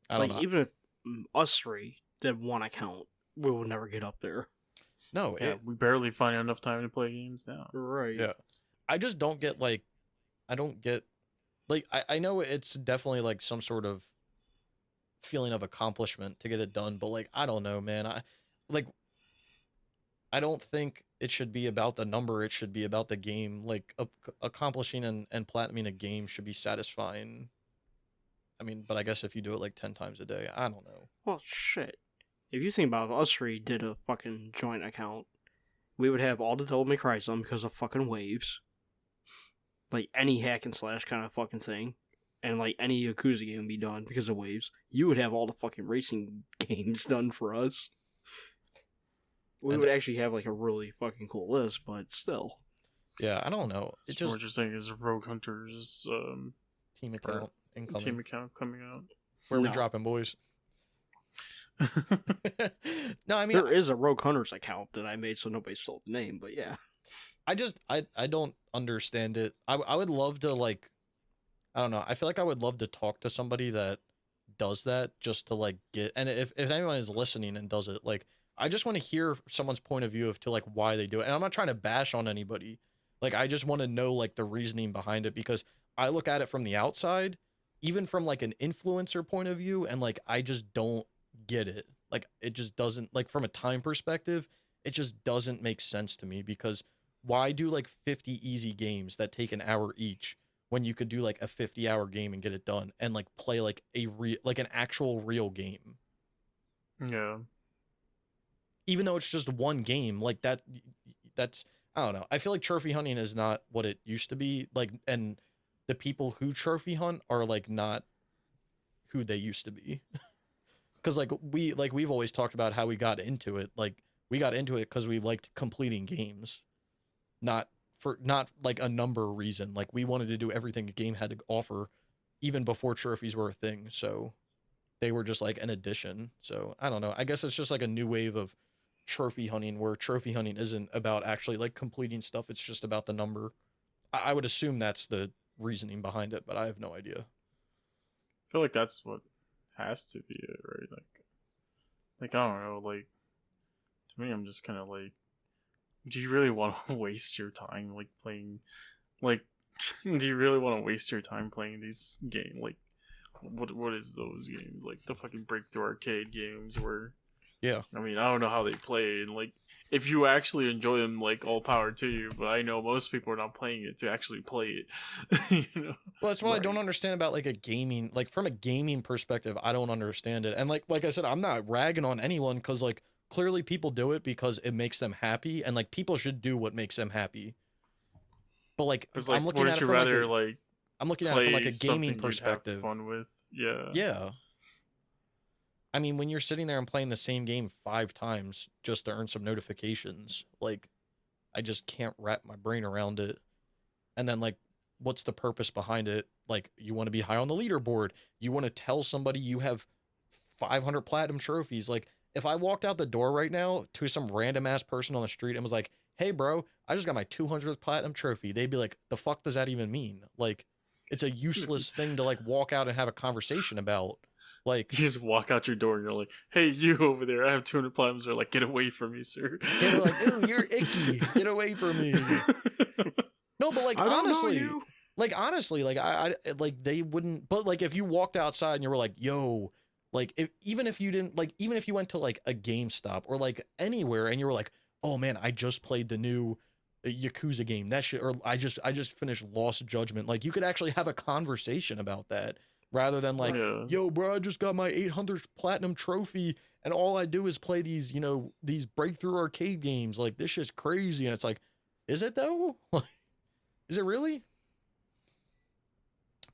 Speaker 1: I don't know.
Speaker 2: Even if us three did one account, we would never get up there.
Speaker 1: No,
Speaker 3: Yeah, we barely find enough time to play games now.
Speaker 2: Right.
Speaker 1: Yeah. I just don't get I know it's definitely like some sort of feeling of accomplishment to get it done, but like, I don't know, man. I don't think it should be about the number. It should be about the game. Like, accomplishing and platinuming a game should be satisfying. I mean, but I guess if you do it like 10 times a day, I don't know.
Speaker 2: Well, shit. If you think about it, us three did a fucking joint account, we would have all the Devil May Cry done because of fucking waves. Like, any hack and slash kind of fucking thing. And like, any Yakuza game would be done because of waves. You would have all the fucking racing games done for us. We would actually have like a really fucking cool list, but still.
Speaker 1: Yeah, I don't know.
Speaker 3: It's just what you're saying is Rogue Hunters
Speaker 1: team account incoming.
Speaker 3: Team account coming out.
Speaker 1: Where are we dropping, boys? No, I mean,
Speaker 2: there is a Rogue Hunters account that I made so nobody stole the name, but yeah.
Speaker 1: I don't understand it. I would love to, like, I don't know. I feel like I would love to talk to somebody that does that just to, like, get, and if anyone is listening and does it, like, I just want to hear someone's point of view of to, like, why they do it. And I'm not trying to bash on anybody. Like, I just want to know, like, the reasoning behind it, because I look at it from the outside, even from, like, an influencer point of view, and, like, I just don't get it. Like, it just doesn't, like, from a time perspective, it just doesn't make sense to me, because why do, like, 50 easy games that take an hour each when you could do, like, a 50-hour game and get it done, and, like, play, like, like, an actual real game?
Speaker 3: Yeah.
Speaker 1: Even though it's just one game, like, that's, I don't know. I feel like trophy hunting is not what it used to be, like, and the people who trophy hunt are, like, not who they used to be. Because, like, we've always talked about how we got into it. Like, we got into it because we liked completing games, not like a number reason. Like, we wanted to do everything a game had to offer, even before trophies were a thing. So they were just like an addition. So I don't know. I guess it's just like a new wave of trophy hunting, where trophy hunting isn't about actually, like, completing stuff. It's just about the number. I would assume that's the reasoning behind it, but I have no idea.
Speaker 3: I feel like that's what has to be it, right? Like I don't know. Like, to me, I'm just kind of like, do you really want to waste your time, like, playing, like, do you really want to waste your time playing these games? Like, what is those games, like the fucking breakthrough arcade games where,
Speaker 1: Yeah.
Speaker 3: I mean, I don't know how they play, and, like, if you actually enjoy them, like, all power to you, but I know most people are not playing it to actually play it. You know?
Speaker 1: Well, that's what I
Speaker 2: Right.
Speaker 1: don't understand about, like, a gaming, like, from a gaming perspective, I don't understand it. And, like I said, I'm not ragging on anyone, because, like, clearly people do it because it makes them happy, and, like, people should do what makes them happy. But, like,
Speaker 3: Because,
Speaker 1: I'm
Speaker 3: like,
Speaker 1: looking at
Speaker 3: wouldn't
Speaker 1: it
Speaker 3: you
Speaker 1: from, like,
Speaker 3: rather,
Speaker 1: a
Speaker 3: like,
Speaker 1: I'm looking at it from, like,
Speaker 3: play
Speaker 1: a gaming
Speaker 3: something you'd have
Speaker 1: perspective.
Speaker 3: fun with? Yeah.
Speaker 1: Yeah. I mean, when you're sitting there and playing the same game 5 times just to earn some notifications, like, I just can't wrap my brain around it. And then, like, what's the purpose behind it? Like, you want to be high on the leaderboard. You want to tell somebody you have 500 platinum trophies. Like, if I walked out the door right now to some random ass person on the street and was like, "Hey, bro, I just got my 200th platinum trophy," they'd be like, "The fuck does that even mean?" Like, it's a useless thing to, like, walk out and have a conversation about. Like,
Speaker 3: You just walk out your door and you're like, "Hey, you over there! I have 200 platinums." They're like, "Get away from me, sir!"
Speaker 1: yeah, they're like, "Ew, you're icky. Get away from me." No, but, like,
Speaker 2: I don't know
Speaker 1: honestly,
Speaker 2: you.
Speaker 1: like, I like, they wouldn't. But, like, if you walked outside and you were like, "Yo," like, even if you didn't, like, even if you went to, like, a GameStop or, like, anywhere, and you were like, "Oh man, I just played the new Yakuza game. That shit," or I just finished Lost Judgment. Like, you could actually have a conversation about that, rather than like,
Speaker 3: Yeah.
Speaker 1: "Yo, bro, I just got my 800th platinum trophy, and all I do is play these, these breakthrough arcade games. Like, this shit's crazy." And it's like, is it though? Is it really?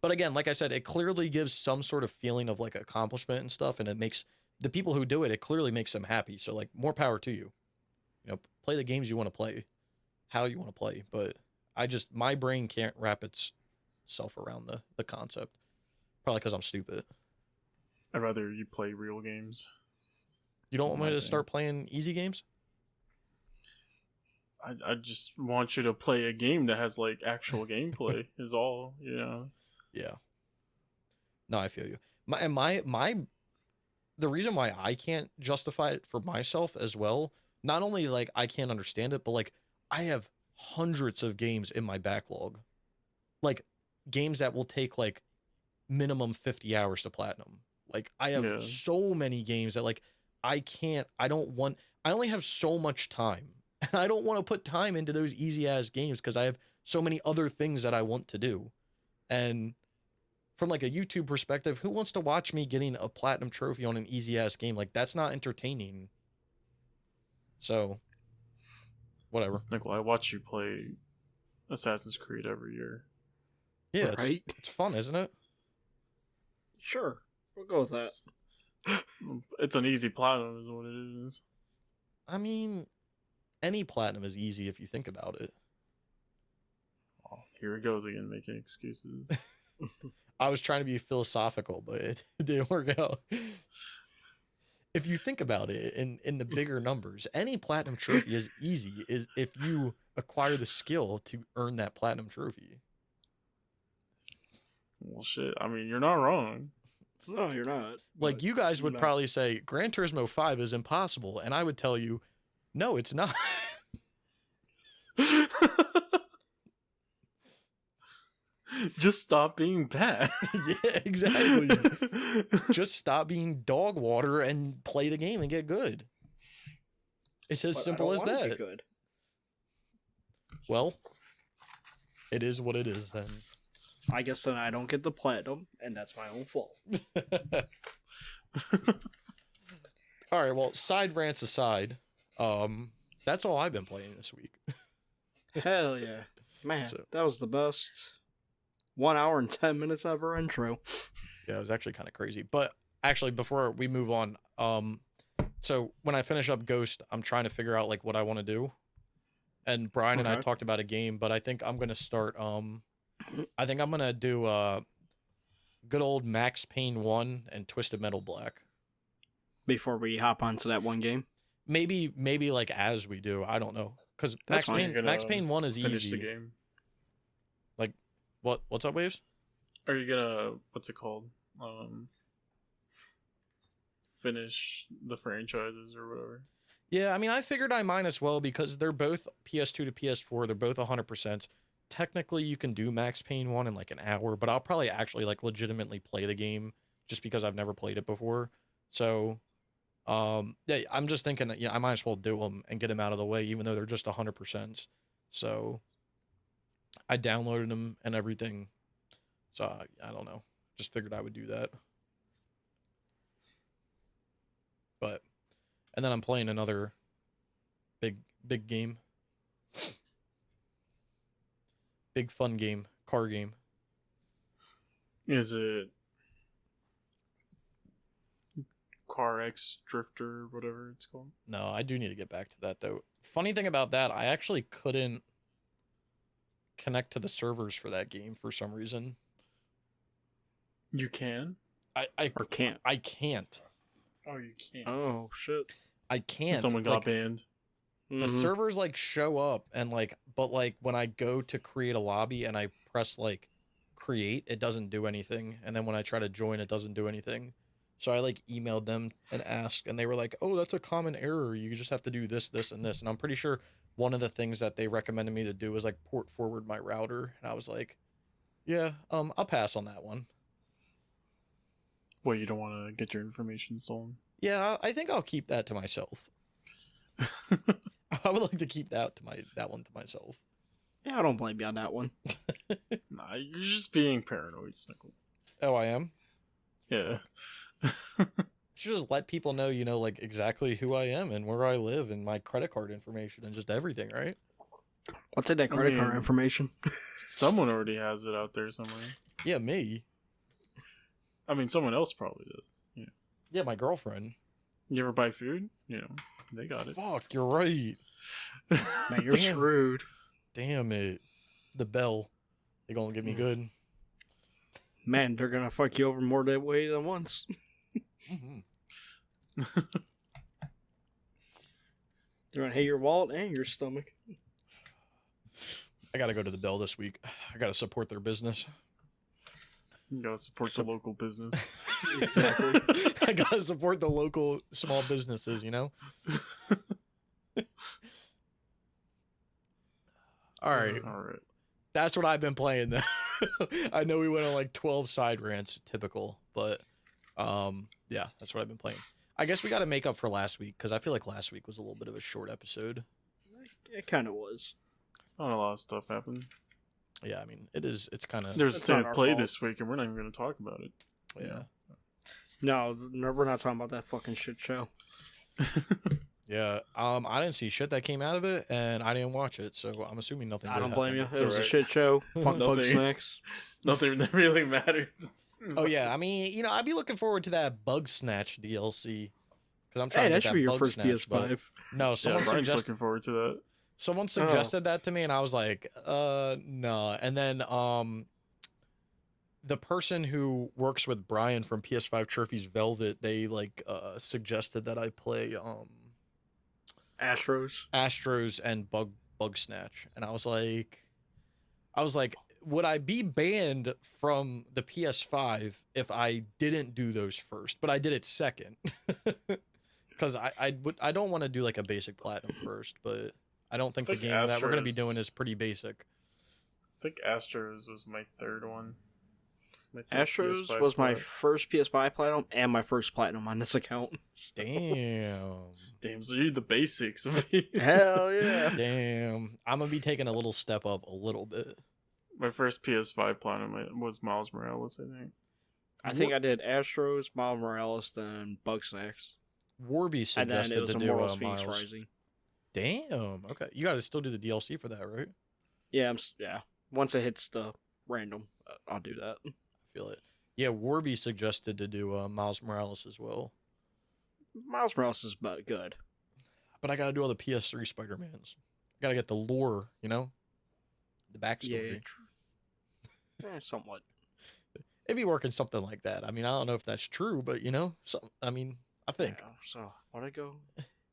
Speaker 1: But again, like I said, it clearly gives some sort of feeling of, like, accomplishment and stuff, and it makes the people who do it, it clearly makes them happy. So, like, more power to you. Play the games you want to play, how you want to play. But my brain can't wrap itself around the concept. Probably because I'm stupid.
Speaker 3: I'd rather you play real games.
Speaker 1: You don't want me
Speaker 3: My
Speaker 1: to
Speaker 3: thing.
Speaker 1: start playing easy games?
Speaker 3: I just want you to play a game that has, like, actual gameplay. Is all, you know.
Speaker 1: Yeah. No, I feel you. The reason why I can't justify it for myself as well, not only, like, I can't understand it, but, like, I have hundreds of games in my backlog. Like, games that will take, like, minimum 50 hours to platinum. Like, I have
Speaker 3: Yeah.
Speaker 1: so many games that, like, I only have so much time. And I don't want to put time into those easy ass games because I have so many other things that I want to do. And from, like, a YouTube perspective, who wants to watch me getting a platinum trophy on an easy ass game? Like, that's not entertaining. So, whatever.
Speaker 3: Nickel, I watch you play Assassin's Creed every year.
Speaker 1: Yeah,
Speaker 2: Right?
Speaker 1: it's fun, isn't it?
Speaker 2: Sure. We'll go with that.
Speaker 3: It's an easy platinum, is what it is.
Speaker 1: I mean, any platinum is easy if you think about it.
Speaker 3: Oh, here he goes again, making excuses.
Speaker 1: I was trying to be philosophical, but it didn't work out. if you think about it in the bigger numbers, any platinum trophy is easy is if you acquire the skill to earn that platinum trophy.
Speaker 3: Well, shit. I mean, you're not wrong.
Speaker 2: No, you're not.
Speaker 1: Like, you guys would
Speaker 2: no.
Speaker 1: probably say Gran Turismo 5 is impossible, and I would tell you, no, it's not.
Speaker 3: Just stop being bad.
Speaker 1: Yeah, exactly. Just stop being dog water and play the game and get good. It's as simple as that.
Speaker 2: Good.
Speaker 1: Well, it is what it is then.
Speaker 2: I guess then I don't get the platinum, and that's my own fault.
Speaker 1: All right, well, side rants aside, that's all I've been playing this week.
Speaker 2: Hell yeah. Man,
Speaker 1: So-
Speaker 2: that was the best 1 hour and 10 minutes ever intro.
Speaker 1: Yeah, it was actually kind of crazy. But actually, before we move on, so when I finish up Ghost, I'm trying to figure out like what I want to do. And Brian and I
Speaker 2: Okay.
Speaker 1: talked about a game, but I think I'm gonna start. I think I'm gonna do good old Max Payne 1 and Twisted Metal Black.
Speaker 2: Before we hop onto that one game.
Speaker 1: Maybe like as we do, I don't know, because
Speaker 2: That's fine.
Speaker 1: Max Payne 1 is
Speaker 3: Finish
Speaker 1: easy.
Speaker 3: the game.
Speaker 1: What's up, Waves?
Speaker 3: Are you gonna what's it called? Finish the franchises or whatever.
Speaker 1: Yeah, I mean, I figured I might as well because they're both PS2 to PS4. They're both 100%. Technically, you can do Max Payne 1 in like an hour, but I'll probably actually like legitimately play the game just because I've never played it before. So, yeah, I'm just thinking that, I might as well do them and get them out of the way, even though they're just 100%. So, I downloaded them and everything. So, I don't know. Just figured I would do that. But, and then I'm playing another big game. Big fun game, car game.
Speaker 3: Is it Car X Drifter, whatever it's called?
Speaker 1: No, I do need to get back to that though. Funny thing about that, I actually couldn't connect to the servers for that game for some reason.
Speaker 3: You can?
Speaker 2: Or can't.
Speaker 1: I can't.
Speaker 3: Oh, you can't.
Speaker 2: Oh, shit.
Speaker 1: I can't.
Speaker 3: Someone got
Speaker 1: like,
Speaker 3: banned.
Speaker 1: the servers like show up and like, but like when I go to create a lobby and I press like create, it doesn't do anything. And then when I try to join, it doesn't do anything. So I like emailed them and asked, and they were like, "Oh, that's a common error. You just have to do this, this, and this." And I'm pretty sure one of the things that they recommended me to do was like port forward my router. And I was like, "Yeah, I'll pass on that one."
Speaker 3: Well, you don't want to get your information stolen.
Speaker 1: Yeah, I think I'll keep that to myself. I would like to keep that one to myself.
Speaker 2: Yeah, I don't blame you on that one.
Speaker 3: Nah, you're just being paranoid, Snickle.
Speaker 1: Oh, I am.
Speaker 3: Yeah.
Speaker 1: Should just let people know, like exactly who I am and where I live and my credit card information and just everything, right?
Speaker 2: What's in that credit card information?
Speaker 3: Someone already has it out there somewhere.
Speaker 1: Yeah, me.
Speaker 3: I mean, someone else probably does. Yeah.
Speaker 1: Yeah, my girlfriend.
Speaker 3: You ever buy food? They got it.
Speaker 1: Fuck, you're right.
Speaker 2: Man, you're
Speaker 1: Damn.
Speaker 2: screwed.
Speaker 1: Damn it. The bell. They gonna get me good.
Speaker 2: Man, they're gonna fuck you over more that way than once.
Speaker 1: Mm-hmm.
Speaker 2: They're gonna hit your wallet and your stomach.
Speaker 1: I gotta go to the bell this week. I gotta support their business.
Speaker 3: You gotta support the local business.
Speaker 2: Exactly.
Speaker 1: I gotta support the local small businesses, All right.
Speaker 3: All right.
Speaker 1: That's what I've been playing then. I know we went on like 12 side rants, typical, but yeah, that's what I've been playing. I guess we got to make up for last week because I feel like last week was a little bit of a short episode.
Speaker 2: It kind of was.
Speaker 3: Not a lot of stuff happened.
Speaker 1: Yeah, I mean, it's kind of,
Speaker 3: There's a
Speaker 2: It's
Speaker 3: state
Speaker 2: not
Speaker 3: of
Speaker 2: our
Speaker 3: play
Speaker 2: fault.
Speaker 3: this week, and we're not even going to talk about it.
Speaker 1: yeah.
Speaker 2: No, we're not talking about that fucking shit show.
Speaker 1: Yeah. I didn't see shit that came out of it and I didn't watch it. So I'm assuming nothing.
Speaker 2: I
Speaker 1: good
Speaker 2: don't blame you.
Speaker 1: happened.
Speaker 2: It was a
Speaker 3: alright.
Speaker 2: shit show. Fuck bug
Speaker 3: Nothing.
Speaker 2: snacks.
Speaker 3: Nothing that really mattered.
Speaker 1: Oh yeah. I mean, I'd be looking forward to that Bug Snatch DLC. Because I'm trying
Speaker 2: Hey,
Speaker 1: to
Speaker 2: that
Speaker 1: get
Speaker 2: should be your
Speaker 1: Bug
Speaker 2: first
Speaker 1: Snatch, but
Speaker 2: PS5.
Speaker 1: no,
Speaker 3: Yeah,
Speaker 1: someone
Speaker 3: Brian's
Speaker 1: suggested
Speaker 3: looking forward to that.
Speaker 1: Someone suggested that to me, and I was like, no. And then the person who works with Brian from PS5 Trophies Velvet, they like suggested that I play
Speaker 2: Astros.
Speaker 1: Astros and Bug Snatch, and I was like, would I be banned from the PS5 if I didn't do those first? But I did it second, because I don't want to do like a basic platinum first, but I don't think the game that we're gonna be doing is pretty basic.
Speaker 3: I think Astros was my third one.
Speaker 2: Astros was my first PS5 platinum and my first platinum on this account.
Speaker 1: Damn,
Speaker 3: so you're the basics of it.
Speaker 2: Hell yeah.
Speaker 1: Damn, I'm gonna be taking a little step up a little bit.
Speaker 3: My first PS5 platinum was Miles Morales, I think.
Speaker 2: I think I did Astros, Miles Morales, then Bugsnax.
Speaker 1: Warby suggested
Speaker 2: and then it was
Speaker 1: to do
Speaker 2: Immortals
Speaker 1: Miles.
Speaker 2: Phoenix Rising.
Speaker 1: Damn. Okay, you got to still do the DLC for that, right?
Speaker 2: Yeah, yeah. Once it hits the random, I'll do that.
Speaker 1: I feel it. Yeah, Warby suggested to do Miles Morales as well.
Speaker 2: Miles Morales is good,
Speaker 1: but I got to do all the PS3 Spider-Mans. Got to get the lore, you know, the backstory.
Speaker 2: Yeah, somewhat.
Speaker 1: It'd be working something like that. I mean, I don't know if that's true, but you know, I think.
Speaker 2: Yeah, so what'd I go?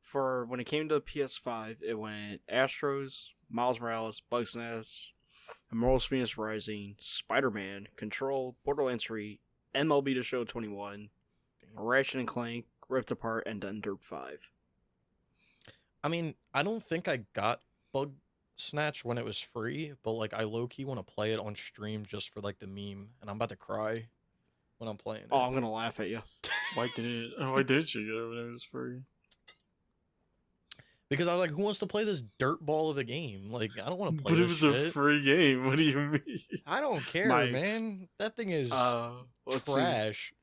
Speaker 2: For when it came to the PS5, it went Astros, Miles Morales, Bugsnax, Immortals Phoenix Rising, Spider-Man, Control, Borderlands 3, MLB The Show 21, Ratchet and Clank, Rift Apart, and then Dirt 5.
Speaker 1: I mean, I don't think I got Bug Snatch when it was free, but like I low-key want to play it on stream just for like the meme, and I'm about to cry when I'm playing it.
Speaker 2: Oh, I'm gonna laugh at you.
Speaker 3: Why didn't you get it when it was free?
Speaker 1: Because I was like, who wants to play this dirt ball of a game? Like, I don't want to play
Speaker 3: But it
Speaker 1: this
Speaker 3: was
Speaker 1: shit.
Speaker 3: a free game. What do you mean?
Speaker 1: I don't care, man. That thing is trash.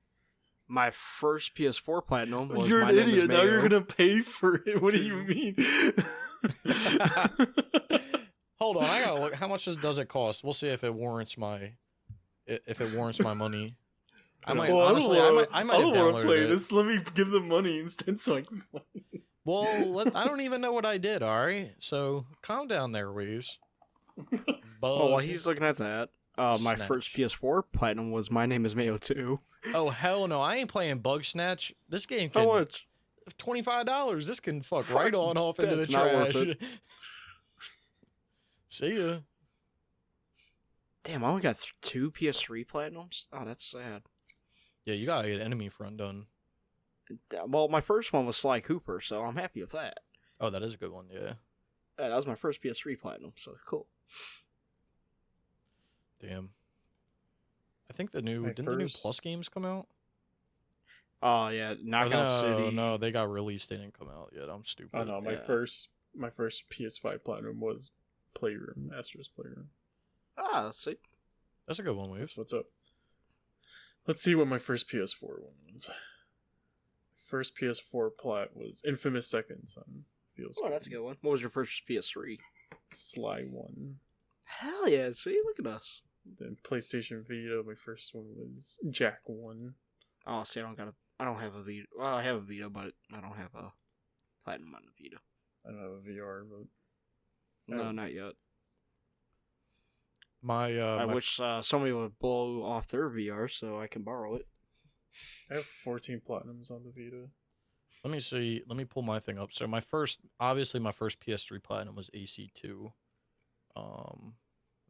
Speaker 2: My first PS4 platinum was
Speaker 3: You're
Speaker 2: My
Speaker 3: an
Speaker 2: Name is
Speaker 3: idiot. Now
Speaker 2: Mayo.
Speaker 3: you're gonna pay for it. What do you mean?
Speaker 1: Hold on, I gotta look. How much does it cost? We'll see if it warrants my money. I might honestly. I might have
Speaker 3: want to play
Speaker 1: downloaded it.
Speaker 3: this. Let me give them money instead, so I can play.
Speaker 1: Well, I don't even know what I did. All right, so calm down there, Waves.
Speaker 2: Oh, while he's looking at that, my
Speaker 1: Snatch.
Speaker 2: first PS4 platinum was My Name is Mayo 2.
Speaker 1: Oh hell no! I ain't playing Bug Snatch. This game can
Speaker 2: How much?
Speaker 1: $25. This can fuck right on off into the
Speaker 2: That's not worth
Speaker 1: trash.
Speaker 2: it.
Speaker 1: See ya.
Speaker 2: Damn, I only got 2 PS3 platinums? Oh, that's sad.
Speaker 1: Yeah, you gotta get Enemy Front done.
Speaker 2: Well, my first one was Sly Cooper, so I'm happy with that.
Speaker 1: Oh, that is a good one. Yeah.
Speaker 2: That was my first PS3 platinum, so cool.
Speaker 1: Damn. I think the new the new Plus games come out?
Speaker 2: Oh yeah, Knockout City.
Speaker 1: No, they got released. They didn't come out yet. I'm stupid.
Speaker 3: Oh no, my first PS5 platinum was Playroom, Astro's Playroom.
Speaker 2: Ah, let's see.
Speaker 1: That's a good one, Waves.
Speaker 3: That's what's up. Let's see what my first PS4 one was. First PS4 plat was Infamous Second Son. Feels
Speaker 2: that's a good one. What was your first PS3?
Speaker 3: Sly 1.
Speaker 2: Hell yeah, see, look at us.
Speaker 3: Then PlayStation Vita, my first one was Jack 1.
Speaker 2: Oh, see, I don't have a Vita. Well, I have a Vita, but I don't have a platinum on the Vita.
Speaker 3: I don't have a VR, but
Speaker 2: No, not yet.
Speaker 1: I
Speaker 2: wish somebody would blow off their VR so I can borrow it.
Speaker 3: I have 14 platinums on the Vita.
Speaker 1: Let me see. Let me pull my thing up. So my first PS3 platinum was AC2. Let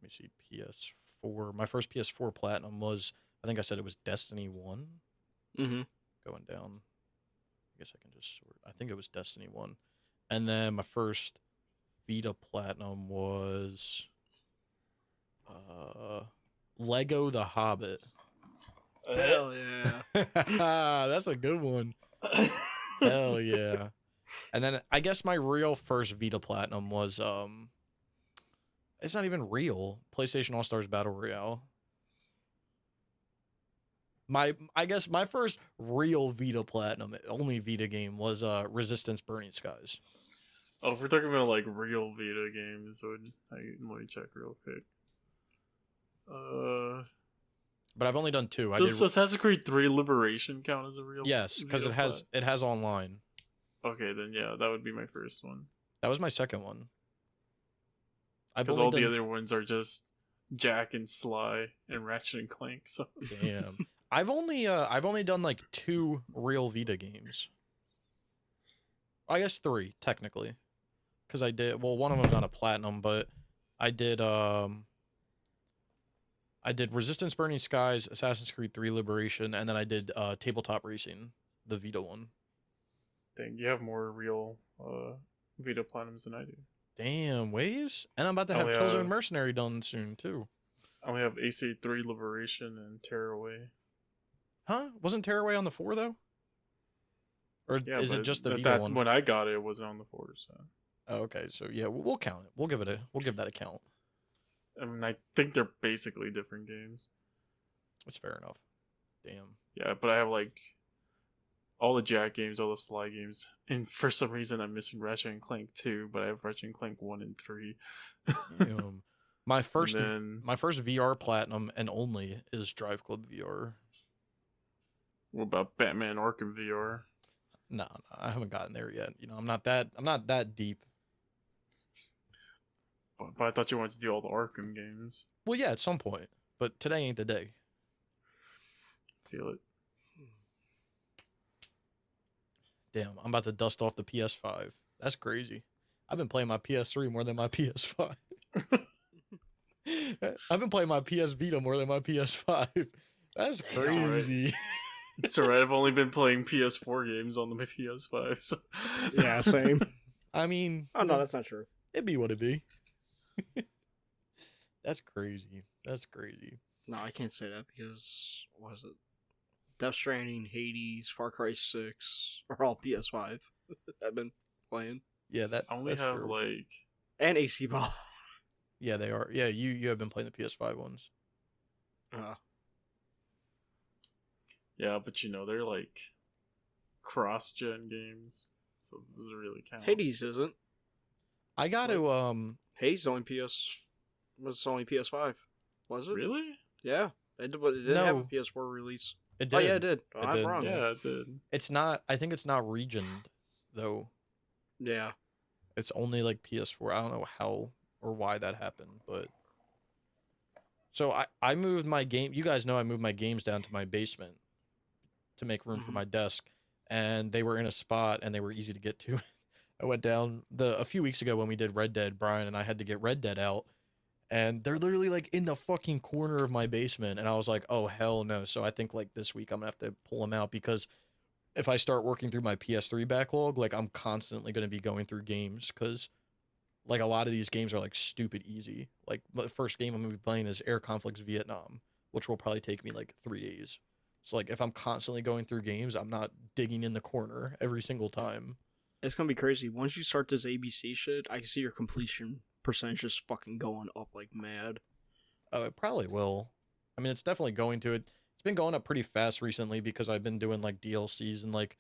Speaker 1: me see. PS4. My first PS4 platinum was, I think I said it was Destiny 1.
Speaker 2: Mm-hmm.
Speaker 1: Going down. I guess I can just sort. I think it was Destiny 1. And then my first Vita platinum was Lego The Hobbit.
Speaker 2: Hell yeah.
Speaker 1: That's a good one. Hell yeah. And then I guess my real first Vita platinum was it's not even real. PlayStation All-Stars Battle Royale. I guess my first real Vita platinum, only Vita game, was Resistance Burning Skies.
Speaker 3: Oh, if we're talking about like real Vita games, let me check real quick.
Speaker 1: But I've only done 2.
Speaker 3: Does Assassin's Creed 3 Liberation count as a real?
Speaker 1: Yes, because it has online.
Speaker 3: Okay, then yeah, that would be my first one.
Speaker 1: That was my second one.
Speaker 3: Because all the other ones are just Jack and Sly and Ratchet and Clank. So
Speaker 1: Damn. I've only done like 2 real Vita games. I guess 3 technically, because I did one of them's not a platinum, but I did Resistance Burning Skies, Assassin's Creed 3 Liberation, and then I did Tabletop Racing, the Vita one.
Speaker 3: dang, you have more real Vita Platinums than I do.
Speaker 1: Damn, Waves, and I'm about to have Killzone Mercenary done soon too.
Speaker 3: I only have AC3 Liberation and Tearaway.
Speaker 1: Huh? Wasn't Tearaway on the 4 though? Or
Speaker 3: Yeah,
Speaker 1: is it just the Vita one?
Speaker 3: When I got it, it wasn't on the 4. So.
Speaker 1: Oh, okay, so yeah, we'll count it. We'll give that a count.
Speaker 3: I mean, I think they're basically different games.
Speaker 1: That's fair enough. Damn.
Speaker 3: Yeah, but I have like all the Jack games, all the Sly games, and for some reason I'm missing Ratchet and Clank 2, but I have Ratchet and Clank 1 and 3.
Speaker 1: My first VR platinum and only is Drive Club VR.
Speaker 3: What about Batman Arkham VR?
Speaker 1: No, I haven't gotten there yet. I'm not that deep.
Speaker 3: But I thought you wanted to do all the Arkham games.
Speaker 1: Well, yeah, at some point, but today ain't the day.
Speaker 3: Feel it.
Speaker 1: Damn, I'm about to dust off the PS5. That's crazy. I've been playing my PS3 more than my PS5. I've been playing my PS Vita more than my PS5. That's crazy.
Speaker 3: It's alright, I've only been playing PS4 games on the PS5. So.
Speaker 2: Yeah, same.
Speaker 1: I mean...
Speaker 2: Oh, no, that's not true.
Speaker 1: It'd be what it be. That's crazy. That's crazy.
Speaker 2: No, I can't say that because, what was it? Death Stranding, Hades, Far Cry 6 are all PS5 I've been playing.
Speaker 1: Yeah,
Speaker 3: I only have
Speaker 1: true.
Speaker 3: like...
Speaker 2: And AC Ball.
Speaker 1: Yeah, they are. Yeah, you have been playing the PS5 ones.
Speaker 3: Yeah, but they're like cross-gen games, so it doesn't really count.
Speaker 2: Hades isn't.
Speaker 1: I got to
Speaker 2: Hades was only PS5, was it?
Speaker 3: Really?
Speaker 2: Yeah, it didn't have a PS4 release.
Speaker 1: It did.
Speaker 2: Oh yeah, it did. Oh,
Speaker 1: It
Speaker 2: I'm
Speaker 1: did.
Speaker 2: wrong.
Speaker 3: Yeah, it did.
Speaker 1: It's not. I think it's not regioned though.
Speaker 2: Yeah.
Speaker 1: It's only like PS4. I don't know how or why that happened, but so I moved my game. You guys know I moved my games down to my basement to make room for my desk, and they were in a spot and they were easy to get to. I went down a few weeks ago when we did Red Dead, Brian and I had to get Red Dead out, and they're literally like in the fucking corner of my basement, and I was like, oh hell no. So I think like this week I'm gonna have to pull them out, because if I start working through my PS3 backlog, like I'm constantly gonna be going through games, because like a lot of these games are like stupid easy. Like the first game I'm gonna be playing is Air Conflicts Vietnam, which will probably take me like 3 days. So like if I'm constantly going through games, I'm not digging in the corner every single time.
Speaker 2: It's gonna be crazy. Once you start this ABC shit, I can see your completion percentage just fucking going up like mad.
Speaker 1: Oh, it probably will. I mean, it's definitely going to. It's been going up pretty fast recently because I've been doing like DLCs, and like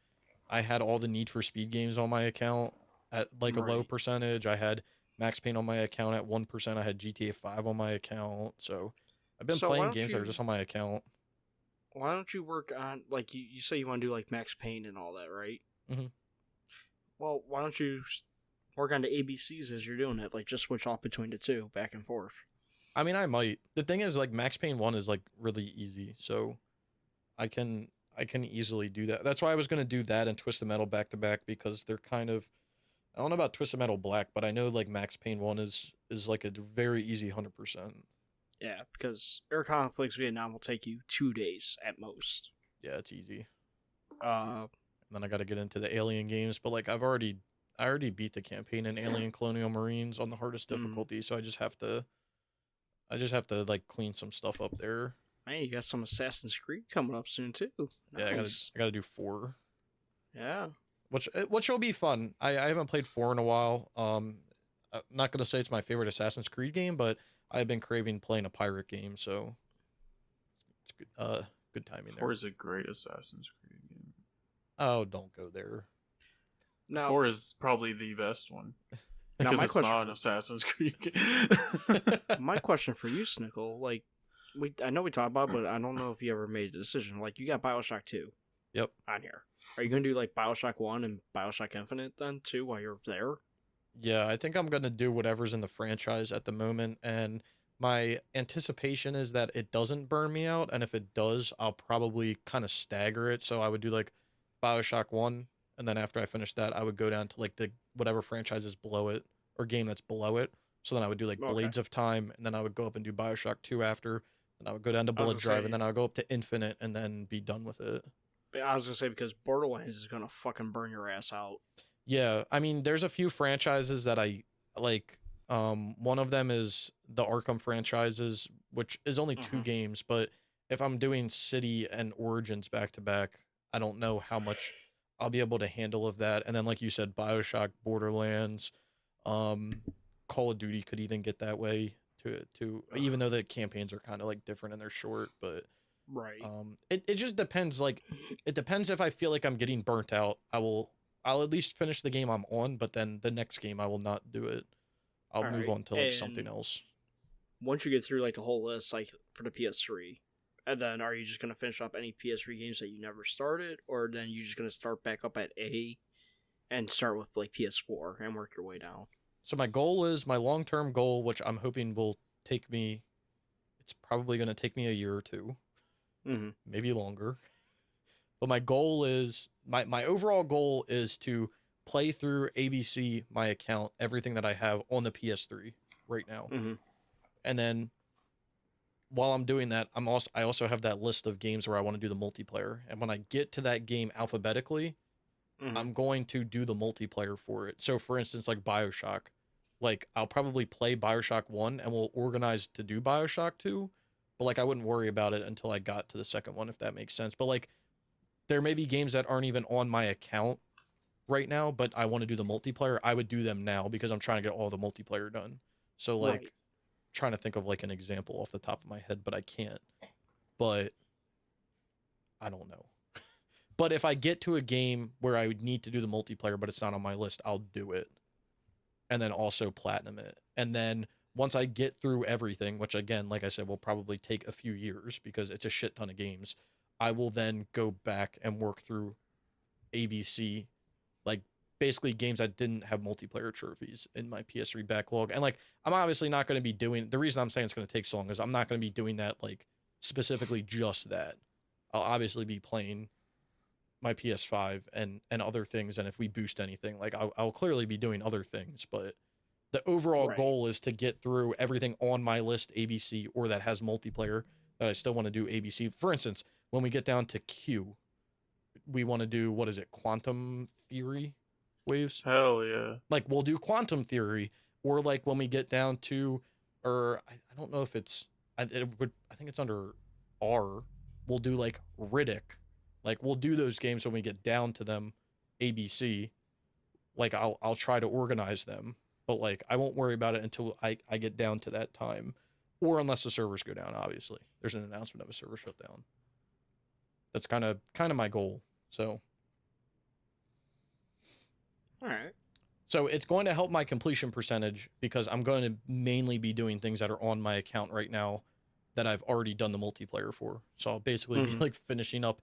Speaker 1: I had all the Need for Speed games on my account at like a low percentage. I had Max Payne on my account at 1%. I had GTA 5 on my account. So I've been playing games that are just on my account.
Speaker 2: Why don't you work on, like, you say you want to do like Max Payne and all that, right?
Speaker 1: Mm-hmm.
Speaker 2: Well, why don't you work on the ABCs as you're doing it? Like, just switch off between the two, back and forth.
Speaker 1: I mean, I might. The thing is, like, Max Payne 1 is like really easy, so I can easily do that. That's why I was gonna do that and Twisted Metal back to back, because they're kind of, I don't know about Twisted Metal Black, but I know like Max Payne 1 is like a very easy 100%.
Speaker 2: Yeah, because Air Conflicts Vietnam will take you 2 days at most.
Speaker 1: Yeah, it's easy.
Speaker 2: And
Speaker 1: then I got to get into the Alien games, but like I already beat the campaign in Alien Colonial Marines on the hardest difficulty, so I just have to like clean some stuff up there.
Speaker 2: Man, you got some Assassin's Creed coming up soon too.
Speaker 1: Nice. Yeah, I gotta do 4.
Speaker 2: Yeah.
Speaker 1: Which will be fun. I haven't played 4 in a while. I'm not gonna say it's my favorite Assassin's Creed game, but I've been craving playing a pirate game, so it's good. Good timing there.
Speaker 3: 4 is a great Assassin's Creed game.
Speaker 1: Oh, don't go there.
Speaker 2: Now,
Speaker 3: 4 is probably the best one.
Speaker 2: Now,
Speaker 3: Because it's not an Assassin's Creed game.
Speaker 2: My question for you, Snickle, like, I know we talked about it, but I don't know if you ever made a decision. Like, you got Bioshock 2.
Speaker 1: Yep.
Speaker 2: On here. Are you going to do, like, Bioshock 1 and Bioshock Infinite then, too, while you're there?
Speaker 1: Yeah, I think I'm going to do whatever's in the franchise at the moment, and my anticipation is that it doesn't burn me out, and if it does, I'll probably kind of stagger it. So I would do like BioShock 1, and then after I finish that, I would go down to like the whatever franchise is below it or game that's below it. So then I would do like
Speaker 2: Okay.
Speaker 1: Blades of Time, and then I would go up and do BioShock 2 after, and I would go down to
Speaker 2: I was
Speaker 1: Bullet
Speaker 2: gonna
Speaker 1: Drive,
Speaker 2: say-
Speaker 1: and then I would go up to Infinite, and then be done with it.
Speaker 2: But I was gonna say because Borderlands is gonna fucking burn your ass out.
Speaker 1: Yeah, I mean, there's a few franchises that I like. One of them is the Arkham franchises, which is only 2
Speaker 2: Mhm.
Speaker 1: games, but if I'm doing City and Origins back to back, I don't know how much I'll be able to handle of that. And then, like you said, BioShock, Borderlands, Call of Duty could even get that way to even though the campaigns are kind of like different and they're short, but
Speaker 2: Right.
Speaker 1: it just depends. Like, it depends if I feel like I'm getting burnt out. I'll at least finish the game I'm on, but then the next game I will not do it. I'll move
Speaker 2: Alright,
Speaker 1: on to like something
Speaker 2: and-
Speaker 1: else.
Speaker 2: Once you get through like the whole list, like for the PS3, and then are you just gonna finish up any PS3 games that you never started, or then you just gonna start back up at A, and start with like PS4 and work your way down?
Speaker 1: So my goal is my long-term goal, which I'm hoping will take me. It's probably going to take me a year or two,
Speaker 2: Mm-hmm.
Speaker 1: maybe longer. But my goal is my overall goal is to play through ABC my account, everything that I have on the PS3 right now.
Speaker 2: Mm-hmm.
Speaker 1: And then while I'm doing that, I also have that list of games where I want to do the multiplayer. And when I get to that game alphabetically,
Speaker 2: Mm-hmm.
Speaker 1: I'm going to do the multiplayer for it. So for instance, like BioShock, like I'll probably play BioShock 1 and we'll organize to do BioShock 2, but like I wouldn't worry about it until I got to the second one, if that makes sense. But like there may be games that aren't even on my account right now, but I want to do the multiplayer. I would do them now because I'm trying to get all the multiplayer done. So like
Speaker 2: Right.
Speaker 1: trying to think of like an example off the top of my head, but I can't. But I don't know. But if I get to a game where I would need to do the multiplayer, but it's not on my list, I'll do it. And then also platinum it. And then once I get through everything, which again, like I said, will probably take a few years because it's a shit ton of games, I will then go back and work through ABC, like basically games that didn't have multiplayer trophies in my PS3 backlog. And like, I'm obviously not going to be doing, the reason I'm saying it's going to take so long is I'm not going to be doing that, like specifically just that. I'll obviously be playing my PS5 and other things, and if we boost anything, like I'll clearly be doing other things, but the overall
Speaker 2: Right.
Speaker 1: goal is to get through everything on my list ABC or that has multiplayer that I still want to do ABC. For instance, when we get down to Q, we want to do, what is it, quantum theory waves?
Speaker 3: Hell yeah.
Speaker 1: Like we'll do quantum theory, or like when we get down to, or I don't know if it's, I think it's under R, we'll do like Riddick. Like we'll do those games when we get down to them, ABC. Like I'll try to organize them, but like I won't worry about it until I get down to that time, or unless the servers go down. Obviously, there's an announcement of a server shutdown. That's kind of my goal. So
Speaker 2: All right.
Speaker 1: So it's going to help my completion percentage because I'm going to mainly be doing things that are on my account right now that I've already done the multiplayer for. So I'll basically be like finishing up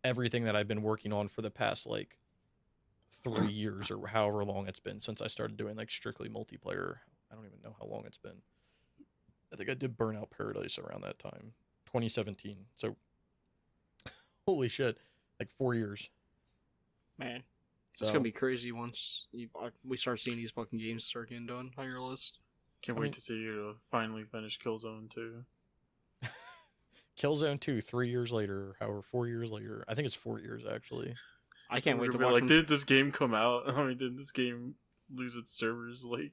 Speaker 1: everything that I've been working on for the past like 3 years or however long it's been since I started doing like strictly multiplayer. I don't even know how long it's been. I think I did Burnout Paradise around that time, 2017. So holy shit, like 4 years.
Speaker 2: Man,
Speaker 1: So,
Speaker 2: it's gonna be crazy once we start seeing these fucking games start getting done on your list.
Speaker 3: Can't
Speaker 1: I
Speaker 3: wait
Speaker 1: mean-
Speaker 3: to see you finally finish Killzone 2.
Speaker 1: Killzone 2 3 years later, however 4 years later. I think it's 4 years actually.
Speaker 2: I can't wait to
Speaker 3: Be
Speaker 2: watch
Speaker 3: like,
Speaker 2: them.
Speaker 3: did this game come out? I mean, did this game lose its servers like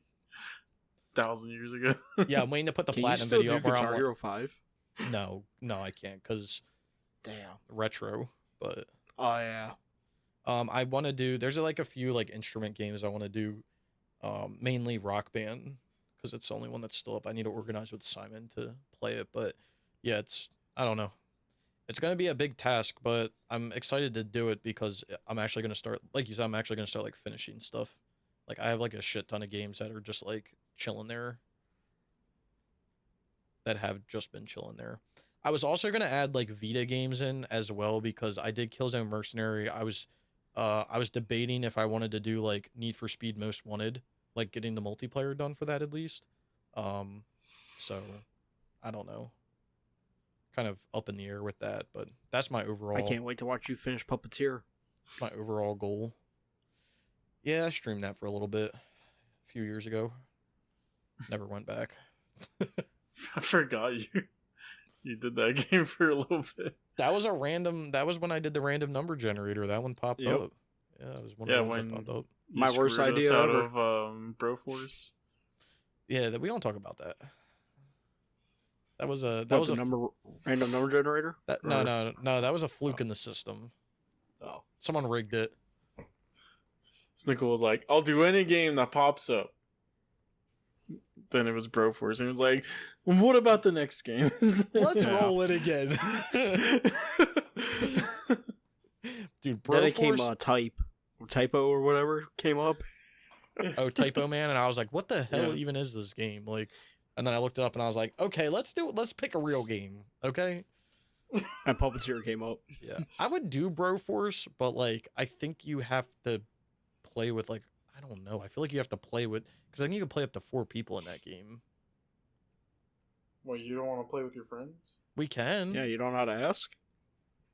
Speaker 3: 1,000 years ago?
Speaker 1: Yeah, I'm waiting to put the
Speaker 2: Can you
Speaker 1: platinum
Speaker 2: still
Speaker 1: video
Speaker 2: do
Speaker 1: up where
Speaker 2: Guitar
Speaker 1: I'm like,
Speaker 2: Hero 5?
Speaker 1: no, I can't because
Speaker 2: Damn.
Speaker 1: retro. But
Speaker 2: Oh yeah.
Speaker 1: I want to do. There's like a few like instrument games I want to do, mainly Rock Band because it's the only one that's still up. I need to organize with Simon to play it, but yeah, I don't know. It's gonna be a big task, but I'm excited to do it because I'm actually gonna start, like you said, I'm actually gonna start like finishing stuff. Like I have like a shit ton of games that are just like chilling there. That have just been chilling there. I was also gonna add like Vita games in as well because I did Killzone Mercenary. I was debating if I wanted to do like Need for Speed Most Wanted, like getting the multiplayer done for that at least. So I don't know. Kind of up in the air with that, but that's my overall.
Speaker 2: I can't wait to watch you finish Puppeteer.
Speaker 1: My overall goal. Yeah, I streamed that for a little bit a few years ago. Never went back.
Speaker 3: I forgot you did that game for a little bit.
Speaker 1: That was when I did the random number generator. That one popped up. Yeah, it was one of the ones that popped up.
Speaker 2: My worst idea
Speaker 3: out
Speaker 2: ever.
Speaker 3: of Broforce.
Speaker 1: Yeah, we don't talk about that. That was a
Speaker 2: random number generator.
Speaker 1: No. That was a fluke in the system.
Speaker 2: Oh,
Speaker 1: Someone rigged it.
Speaker 3: Snickle was like, "I'll do any game that pops up." Then it was Broforce, and he was like, well, "What about the next game?"
Speaker 1: Let's roll it again, dude.
Speaker 2: Then it came
Speaker 1: Broforce.
Speaker 2: typo or whatever came up.
Speaker 1: Oh, Typo Man, and I was like, "What the hell even is this game?" Like, and then I looked it up, and I was like, "Okay, let's pick a real game." Okay.
Speaker 2: And Puppeteer came up.
Speaker 1: Yeah, I would do Broforce, but like, I think you have to play with like, I don't know. I feel like you have to play with, because I think you can play up to 4 people in that game.
Speaker 3: Well, you don't want to play with your friends?
Speaker 1: We can.
Speaker 2: Yeah, you don't know how to ask.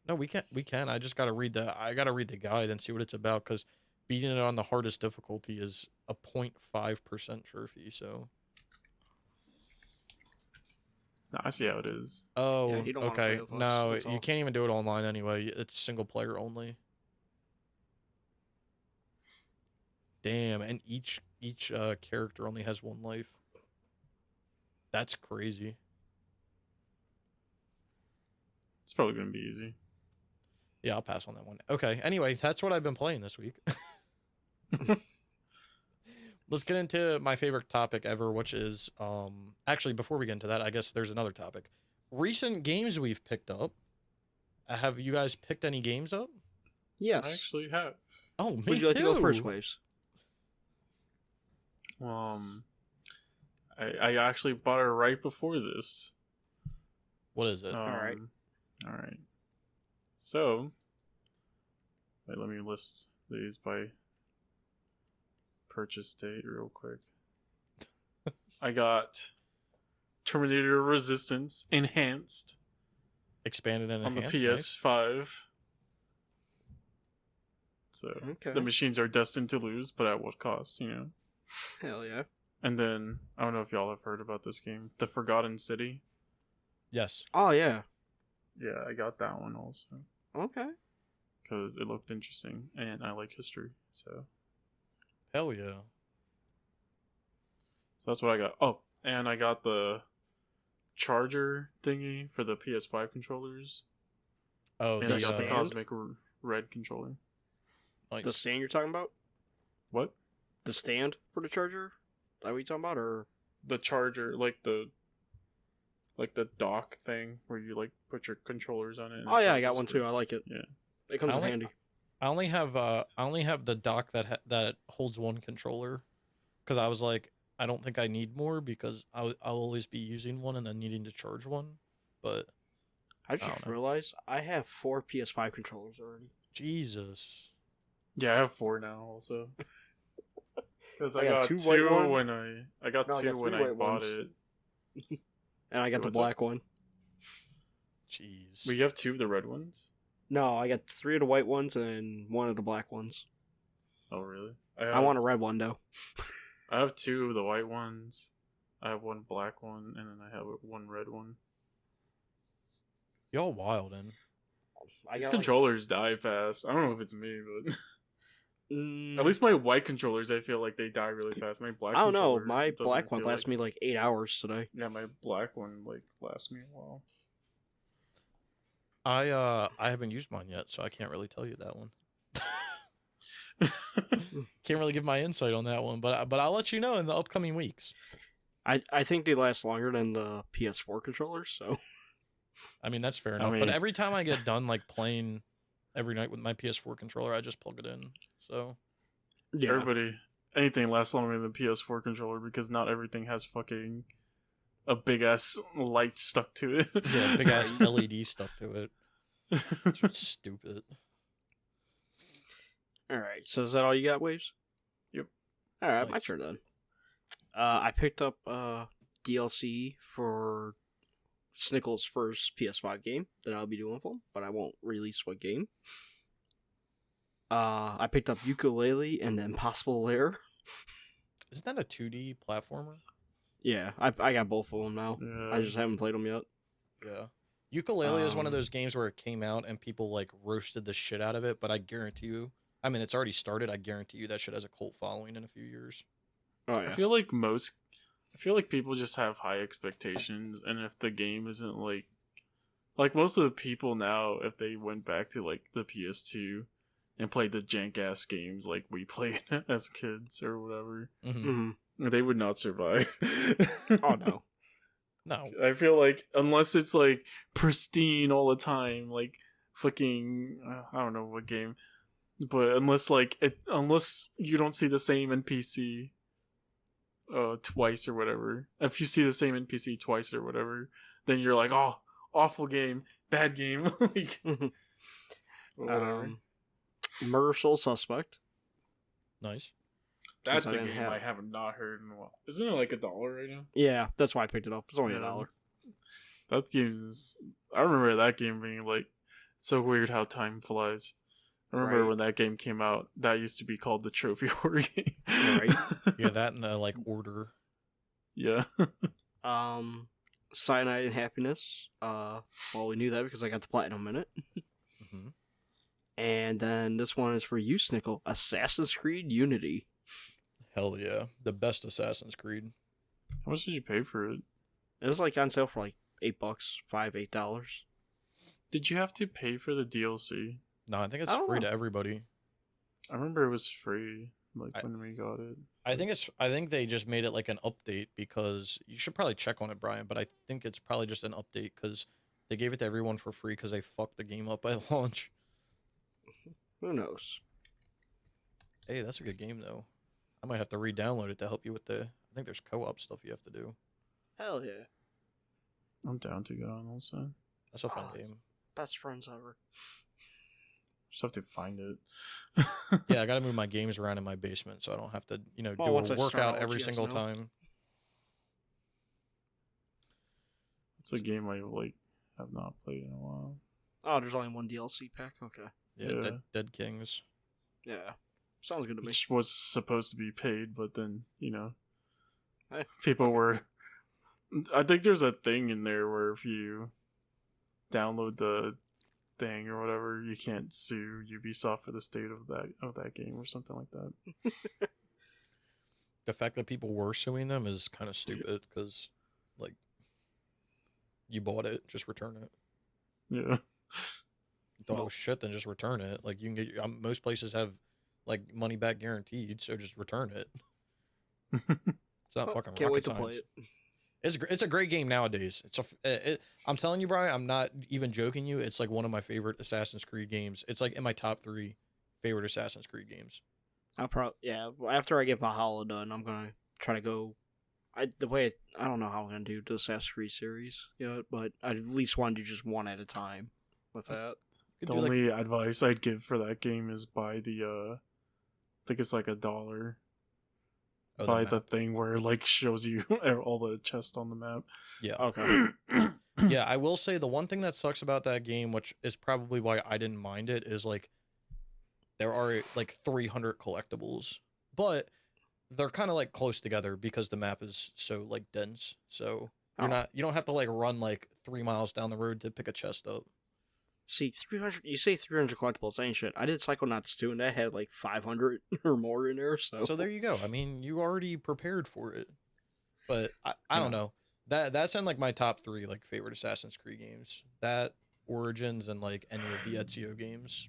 Speaker 1: No, we can. We can. I just gotta read the guide and see what it's about, because beating it on the hardest difficulty is a 0.5% trophy. So.
Speaker 3: No, I see how it is.
Speaker 1: Oh,
Speaker 2: Yeah, you don't wanna
Speaker 1: okay.
Speaker 2: play with us,
Speaker 1: No,
Speaker 2: that's
Speaker 1: you
Speaker 2: all.
Speaker 1: can't even do it online anyway. It's single player only. Damn, and each character only has 1 life. That's crazy.
Speaker 3: It's probably going to be easy.
Speaker 1: Yeah, I'll pass on that one. Okay, anyway, that's what I've been playing this week. Let's get into my favorite topic ever, which is, actually, before we get into that, I guess there's another topic. Recent games we've picked up. Have you guys picked any games up?
Speaker 2: Yes.
Speaker 3: I actually have.
Speaker 1: Oh, me
Speaker 2: Would you like to
Speaker 1: too.
Speaker 2: go first, Waves?
Speaker 3: I actually bought it right before this.
Speaker 1: What is it?
Speaker 3: All
Speaker 2: right.
Speaker 3: So, wait, let me list these by purchase date real quick. I got Terminator Resistance Enhanced
Speaker 1: Expanded and
Speaker 3: on the
Speaker 1: enhanced.
Speaker 3: PS5. So
Speaker 2: Okay.
Speaker 3: the machines are destined to lose, but at what cost, you know?
Speaker 2: Hell yeah.
Speaker 3: And then, I don't know if y'all have heard about this game, The Forgotten City.
Speaker 1: Yes.
Speaker 2: Oh yeah.
Speaker 3: Yeah, I got that one also.
Speaker 2: Okay.
Speaker 3: Because it looked interesting, and I like history, so
Speaker 1: Hell yeah.
Speaker 3: that's what I got. Oh, and I got the charger thingy for the PS5 controllers.
Speaker 1: Oh,
Speaker 3: And I
Speaker 1: the
Speaker 3: got the
Speaker 2: stand?
Speaker 3: Cosmic Red controller.
Speaker 1: nice.
Speaker 2: The stand you're talking about?
Speaker 3: What?
Speaker 2: The stand for the charger? Is that what you talking about, or
Speaker 3: The charger, like the dock thing where you like put your controllers on it. and
Speaker 2: oh yeah, I
Speaker 3: charges
Speaker 2: got one
Speaker 3: for-
Speaker 2: too. I like it.
Speaker 3: Yeah.
Speaker 2: It comes
Speaker 1: I
Speaker 2: in
Speaker 1: only-
Speaker 2: handy.
Speaker 1: I only have the dock that holds 1 controller, because I was like, I don't think I need more, because I'll always be using one and then needing to charge one. But
Speaker 2: I
Speaker 1: don't
Speaker 2: just
Speaker 1: know.
Speaker 2: realized I have 4 PS5 controllers already.
Speaker 1: Jesus,
Speaker 3: Yeah, I have 4 now also. Because I
Speaker 2: I got
Speaker 3: got
Speaker 2: two
Speaker 3: 2
Speaker 2: white ones.
Speaker 3: when I got
Speaker 2: No, I
Speaker 3: 2
Speaker 2: got
Speaker 3: when
Speaker 2: 3
Speaker 3: I
Speaker 2: white
Speaker 3: bought
Speaker 2: ones.
Speaker 3: it.
Speaker 2: And I got the
Speaker 3: What's up?
Speaker 2: black one.
Speaker 1: jeez.
Speaker 3: But you have 2 of the red ones?
Speaker 2: No, I got 3 of the white ones and 1 of the black ones.
Speaker 3: Oh, really?
Speaker 2: I want a red one though.
Speaker 3: I have 2 of the white ones. I have 1 black one, and then I have 1 red one.
Speaker 1: Y'all wild, and
Speaker 2: I
Speaker 3: These
Speaker 2: got
Speaker 3: controllers die fast. I don't know if it's me, but at least my white controllers, I feel like they die really fast. My black
Speaker 2: I don't know.
Speaker 3: controller
Speaker 2: My
Speaker 3: doesn't
Speaker 2: black one
Speaker 3: feel
Speaker 2: lasted me like 8 hours today.
Speaker 3: Yeah, my black one like lasts me a while.
Speaker 1: I haven't used mine yet, so I can't really tell you that one. Can't really give my insight on that one, but I'll let you know in the upcoming weeks.
Speaker 2: I think they last longer than the PS4 controllers, so
Speaker 1: I mean, that's fair
Speaker 3: I
Speaker 1: enough.
Speaker 3: mean-
Speaker 1: But every time I get done like playing every night with my PS4 controller, I just plug it in. So
Speaker 2: yeah.
Speaker 3: Everybody, anything lasts longer than the PS4 controller because not everything has fucking a big ass light stuck to it.
Speaker 1: yeah, big ass LED stuck to it. It's stupid.
Speaker 2: All right. So is that all you got, Waves?
Speaker 3: Yep.
Speaker 2: All right, my
Speaker 1: Nice.
Speaker 2: turn then. I picked up DLC for Snickle's first PS5 game that I'll be doing with him, but I won't release what game. I picked up Ukulele and Impossible Lair.
Speaker 1: Isn't that a 2D platformer?
Speaker 2: Yeah, I got both of them now.
Speaker 3: Yeah.
Speaker 2: I just haven't played them yet.
Speaker 1: Yeah. Ukulele is one of those games where it came out and people like roasted the shit out of it, but I guarantee you, I mean, it's already started. I guarantee you that shit has a cult following in a few years.
Speaker 2: Oh yeah.
Speaker 3: I feel like people just have high expectations, and if the game isn't like most of the people now, if they went back to like the PS2 and played the jank ass games like we played as kids or whatever, they would not survive.
Speaker 2: Oh no.
Speaker 1: No.
Speaker 3: I feel like unless it's like pristine all the time, like fucking I don't know what game, but unless you don't see the same NPC twice or whatever. If you see the same NPC twice or whatever, then you're like, oh, awful game, bad game. Like, whatever.
Speaker 2: Murder Soul Suspect.
Speaker 1: Nice.
Speaker 3: That's a game I have not heard in a while. Isn't it like $1 right now?
Speaker 2: Yeah, that's why I picked it up. It's only $1.
Speaker 3: That game is... I remember that game being like... It's so weird how time flies. I remember when that game came out, that used to be called the Trophy Horror game.
Speaker 2: Right.
Speaker 1: Yeah, that in like order.
Speaker 3: Yeah.
Speaker 2: Cyanide and Happiness. Well, we knew that because I got the platinum in it.
Speaker 1: Mm-hmm.
Speaker 2: And then this one is for you, Snickle. Assassin's Creed Unity.
Speaker 1: Hell yeah. The best Assassin's Creed.
Speaker 3: How much did you pay for it?
Speaker 2: It was like on sale for like $8, $8.
Speaker 3: Did you have to pay for the DLC?
Speaker 1: No, I think it's free to everybody.
Speaker 3: I remember it was free, like when we got it.
Speaker 1: I think they just made it like an update because you should probably check on it, Brian. But I think it's probably just an update because they gave it to everyone for free because they fucked the game up by launch.
Speaker 2: Who knows?
Speaker 1: Hey, that's a good game though. I might have to re-download it to help you with the. I think there's co-op stuff you have to do.
Speaker 2: Hell yeah!
Speaker 3: I'm down to get on also.
Speaker 1: That's a fun game.
Speaker 2: Best friends ever.
Speaker 3: Just have to find it.
Speaker 1: Yeah, I got to move my games around in my basement so I don't have to, do a workout every single time.
Speaker 3: It's a game I have not played in a while.
Speaker 2: Oh, there's only one DLC pack. Okay.
Speaker 1: Yeah. Dead Kings.
Speaker 2: Yeah, sounds good to me.
Speaker 3: Which was supposed to be paid, but then
Speaker 2: Hey.
Speaker 3: people were. I think there's a thing in there where if you download the thing or whatever, you can't sue Ubisoft for the state of that game or something like that.
Speaker 1: The fact that people were suing them is kind of stupid because, you bought it, just return it.
Speaker 3: Yeah.
Speaker 1: You thought it was shit, then just return it. Like you can get most places have money back guaranteed, so just return it. It's not fucking
Speaker 2: can't
Speaker 1: rocket
Speaker 2: wait to
Speaker 1: science.
Speaker 2: play it.
Speaker 1: It's a great game nowadays. I'm telling you, Brian, I'm not even joking you. It's like one of my favorite Assassin's Creed games. It's like in my top 3 favorite Assassin's Creed games.
Speaker 2: After I get Valhalla done, I'm gonna try to go. I don't know how I'm gonna do the Assassin's Creed series yet, but I at least want to do just one at a time with that.
Speaker 3: The only advice I'd give for that game is buy the I think it's like $1. Buy the thing where it shows you all the chests on the map.
Speaker 1: Yeah.
Speaker 2: Okay.
Speaker 1: Yeah, I will say the one thing that sucks about that game, which is probably why I didn't mind it, is there are 300 collectibles, but they're kind of close together because the map is so dense. So you don't have to run 3 miles down the road to pick a chest up.
Speaker 2: See, 300. You say 300 collectibles. Ain't shit. I did Psychonauts 2, and that had 500 or more in there.
Speaker 1: So there you go. I mean, you already prepared for it. But I don't know. That's in my top 3 favorite Assassin's Creed games. That, Origins, and any of the Ezio games.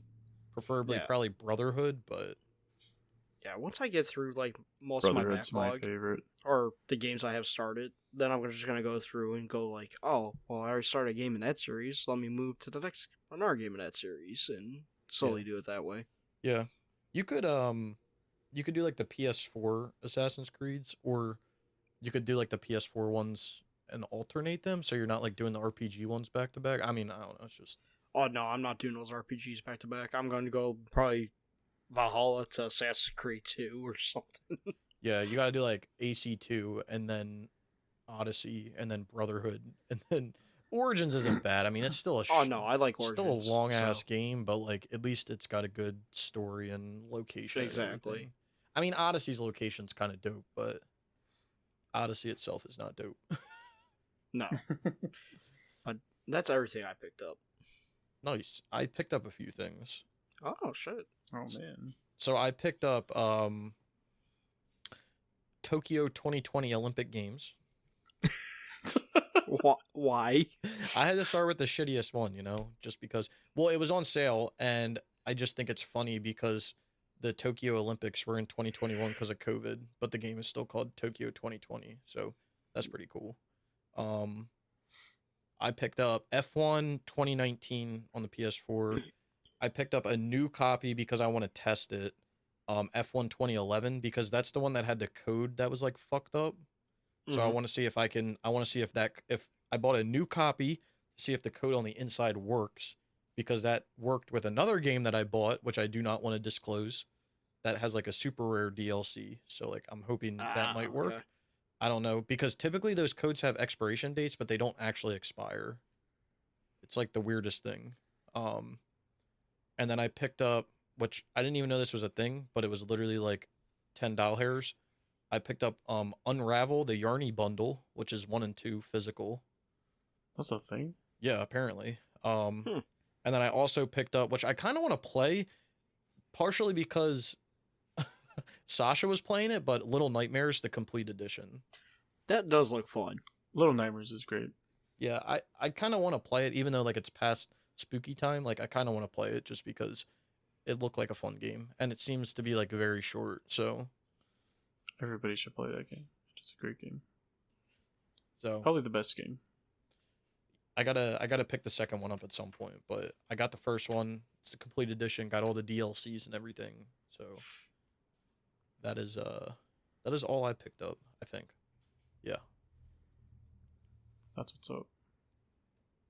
Speaker 1: Preferably probably Brotherhood, but
Speaker 2: yeah, once I get through most
Speaker 3: Brotherhood's
Speaker 2: of my backlog,
Speaker 3: my favorite,
Speaker 2: or the games I have started, then I'm just gonna go through and go oh, well, I already started a game in that series. Let me move to another game in that series, and slowly do it that way.
Speaker 1: Yeah, you could do the PS4 Assassin's Creeds, or you could do the PS4 ones and alternate them, so you're not doing the RPG ones back to back. I mean, I don't know. It's just.
Speaker 2: Oh no, I'm not doing those RPGs back to back. I'm going to go probably Valhalla to Assassin's Creed 2 or something.
Speaker 1: Yeah, you got to do AC2 and then Odyssey and then Brotherhood and then Origins isn't bad. I mean, it's still a
Speaker 2: Oh no, I like Origins.
Speaker 1: still a long ass
Speaker 2: so.
Speaker 1: game, but like at least it's got a good story and location.
Speaker 2: Exactly.
Speaker 1: And everything. I mean, Odyssey's location's kind of dope, but Odyssey itself is not dope.
Speaker 2: No. But that's everything I picked up.
Speaker 1: Nice. I picked up a few things.
Speaker 2: Oh shit.
Speaker 3: Oh man.
Speaker 1: So I picked up Tokyo 2020 Olympic Games.
Speaker 2: Why?
Speaker 1: I had to start with the shittiest one, you know, just because. Well, it was on sale, and I just think it's funny because the Tokyo Olympics were in 2021 because of COVID, but the game is still called Tokyo 2020, so that's pretty cool. I picked up F1 2019 on the PS4. I picked up a new copy because I want to test it. F1 2011 because that's the one that had the code that was like fucked up. So I want to see if I can. I want to see if I bought a new copy to see if the code on the inside works because that worked with another game that I bought, which I do not want to disclose. That has like a super rare DLC. So like I'm hoping that might work.
Speaker 2: Okay.
Speaker 1: I don't know because typically those codes have expiration dates, but they don't actually expire. It's like the weirdest thing. And then I picked up, which I didn't even know this was a thing, but it was literally like $10. I picked up Unravel, the Yarny bundle, which is 1 and 2 physical.
Speaker 3: That's a thing.
Speaker 1: Yeah, apparently. And then I also picked up, which I kind of want to play, partially because Sasha was playing it, but Little Nightmares, the complete edition.
Speaker 2: That does look fun.
Speaker 3: Little Nightmares is great.
Speaker 1: Yeah, I kind of want to play it, even though like it's past spooky time. Like I kind of want to play it just because it looked like a fun game, and it seems to be like very short. So
Speaker 3: Everybody should play that game. It's a great game.
Speaker 1: So
Speaker 3: Probably the best game.
Speaker 1: I gotta pick the second one up at some point, but I got the first one. It's the complete edition, got all the DLCs and everything. So that is all I picked up, I think. Yeah.
Speaker 3: That's what's up.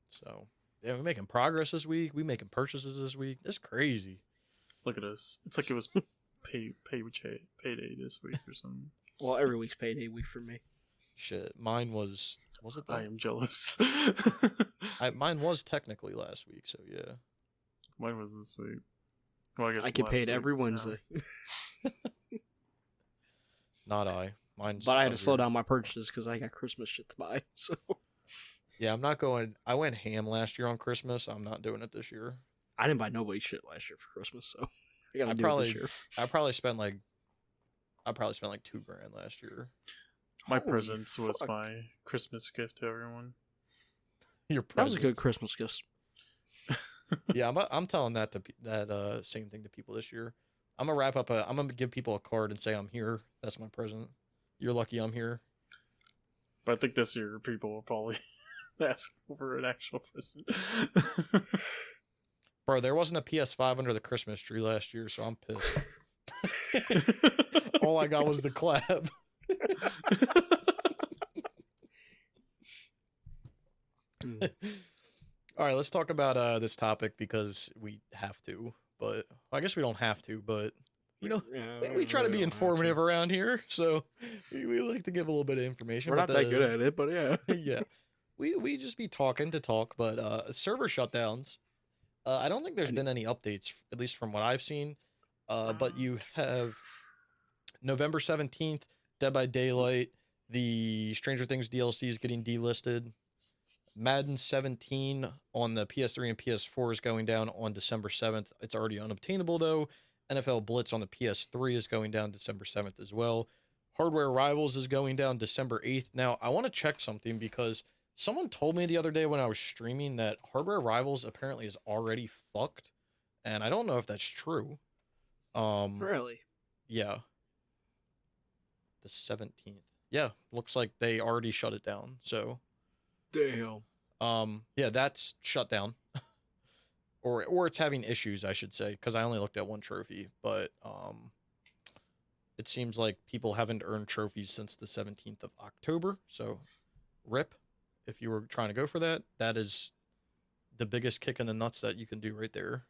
Speaker 1: So yeah, we're making progress this week. We making purchases this week. It's crazy.
Speaker 3: Look at us. It's like it was payday this week or something.
Speaker 2: Well, every week's payday week for me.
Speaker 1: Shit, mine was it?
Speaker 3: I am jealous.
Speaker 1: Mine was technically last week, so yeah.
Speaker 3: Mine was this week. Well, I guess
Speaker 2: I get
Speaker 3: last
Speaker 2: paid
Speaker 3: week,
Speaker 2: every Wednesday.
Speaker 1: Not I. Mine's.
Speaker 2: But I had to slow down my purchases because I got Christmas shit to buy. So
Speaker 1: Yeah, I'm not going. I went ham last year on Christmas. I'm not doing it this year.
Speaker 2: I didn't buy nobody shit last year for Christmas, so I gotta
Speaker 1: I
Speaker 2: do it this year.
Speaker 1: I probably spent like $2,000 last year.
Speaker 3: My
Speaker 2: Holy
Speaker 3: presents was
Speaker 2: fuck.
Speaker 3: my Christmas gift to everyone.
Speaker 1: Your
Speaker 2: That was
Speaker 1: presents.
Speaker 2: a good Christmas gift.
Speaker 1: Yeah, I'm telling that same thing to people this year. I'm gonna wrap up I'm gonna give people a card and say I'm here. That's my present. You're lucky I'm here.
Speaker 3: But I think this year people will probably ask for an actual present.
Speaker 1: Bro, there wasn't a PS5 under the Christmas tree last year, so I'm pissed. All I got was the clap. All right, let's talk about this topic because we have to. But I guess we don't have to, but you know, we try to be informative around here, so we like to give a little bit of information.
Speaker 2: We're not that good at it, but yeah.
Speaker 1: Yeah, we just be talking to talk. But server shutdowns. I don't think there's been any updates, at least from what I've seen. But you have November 17th, Dead by Daylight, the Stranger Things DLC is getting delisted. Madden 17 on the PS3 and PS4 is going down on December 7th. It's already unobtainable, though. NFL Blitz on the PS3 is going down December 7th as well. Hardware Rivals is going down December 8th. Now, I want to check something because someone told me the other day when I was streaming that Hardware Rivals apparently is already fucked. And I don't know if that's true.
Speaker 2: Really?
Speaker 1: Yeah. The 17th. Yeah, looks like they already shut it down. So,
Speaker 2: Damn.
Speaker 1: yeah, that's shut down. or it's having issues, I should say, because I only looked at one trophy, but it seems like people haven't earned trophies since the 17th of October. So, rip, if you were trying to go for that, that is the biggest kick in the nuts that you can do right there.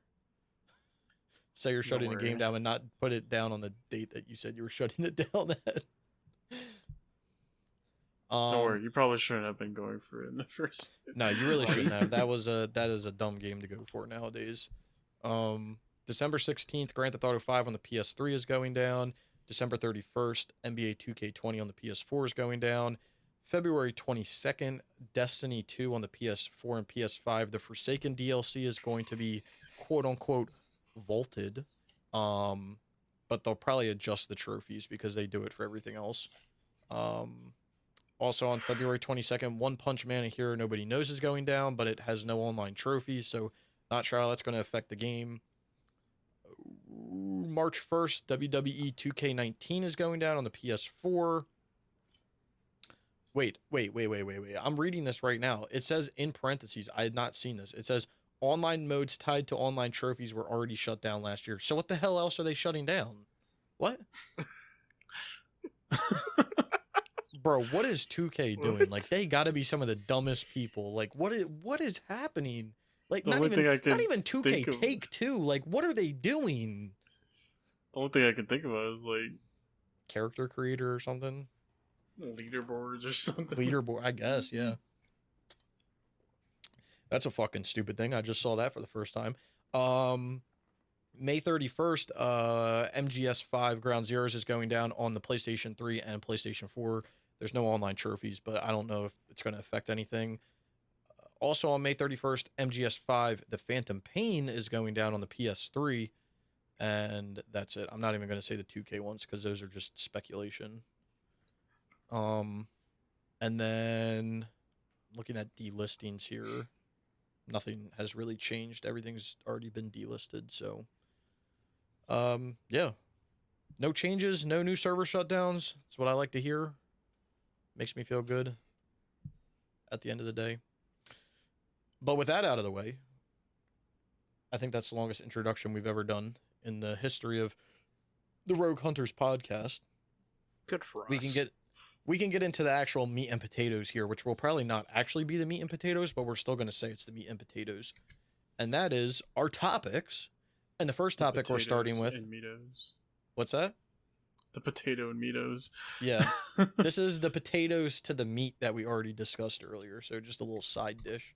Speaker 1: Say you're shutting the game down and not put it down on the date that you said you were shutting it down at.
Speaker 3: Don't worry, you probably shouldn't have been going for it in the first place.
Speaker 1: No, you really shouldn't have. That is a dumb game to go for nowadays. December 16th, Grand Theft Auto 5 on the PS3 is going down. December 31st, NBA 2K20 on the PS4 is going down. February 22nd, Destiny 2 on the PS4 and PS5. The Forsaken DLC is going to be quote unquote vaulted. But they'll probably adjust the trophies because they do it for everything else. Also on February 22nd, One Punch Man, a hero nobody knows, is going down, but it has no online trophies, so not sure how that's going to affect the game. March 1st, WWE 2K19 is going down on the PS4. Wait. I'm reading this right now. It says in parentheses, I had not seen this. It says online modes tied to online trophies were already shut down last year. So what the hell else are they shutting down? What? Bro, what is 2K doing? Like, they gotta be some of the dumbest people. Like, what is happening? Like, not even 2K Take-Two. Like, what are they doing?
Speaker 3: The only thing I can think about is, like...
Speaker 1: character creator or something?
Speaker 3: Leaderboards or something.
Speaker 1: Leaderboard, I guess, yeah. That's a fucking stupid thing. I just saw that for the first time. May 31st, MGS5 Ground Zeroes is going down on the PlayStation 3 and PlayStation 4. There's no online trophies, but I don't know if it's going to affect anything. Also on May 31st, MGS5 The Phantom Pain is going down on the PS3, and that's it. I'm not even going to say the 2K ones because those are just speculation. And then looking at delistings here, nothing has really changed. Everything's already been delisted, so yeah. No changes, no new server shutdowns. That's what I like to hear. Makes me feel good at the end of the day. But with that out of the way, I think that's the longest introduction we've ever done in the history of the Rogue Hunters podcast.
Speaker 2: Good for us.
Speaker 1: We can get into the actual meat and potatoes here, which will probably not actually be the meat and potatoes, but we're still going to say it's the meat and potatoes. And that is our topics. And the first topic we're starting with...
Speaker 3: and Meatos.
Speaker 1: What's that?
Speaker 3: The potato and Meatos.
Speaker 1: Yeah. This is the potatoes to the meat that we already discussed earlier. So just a little side dish.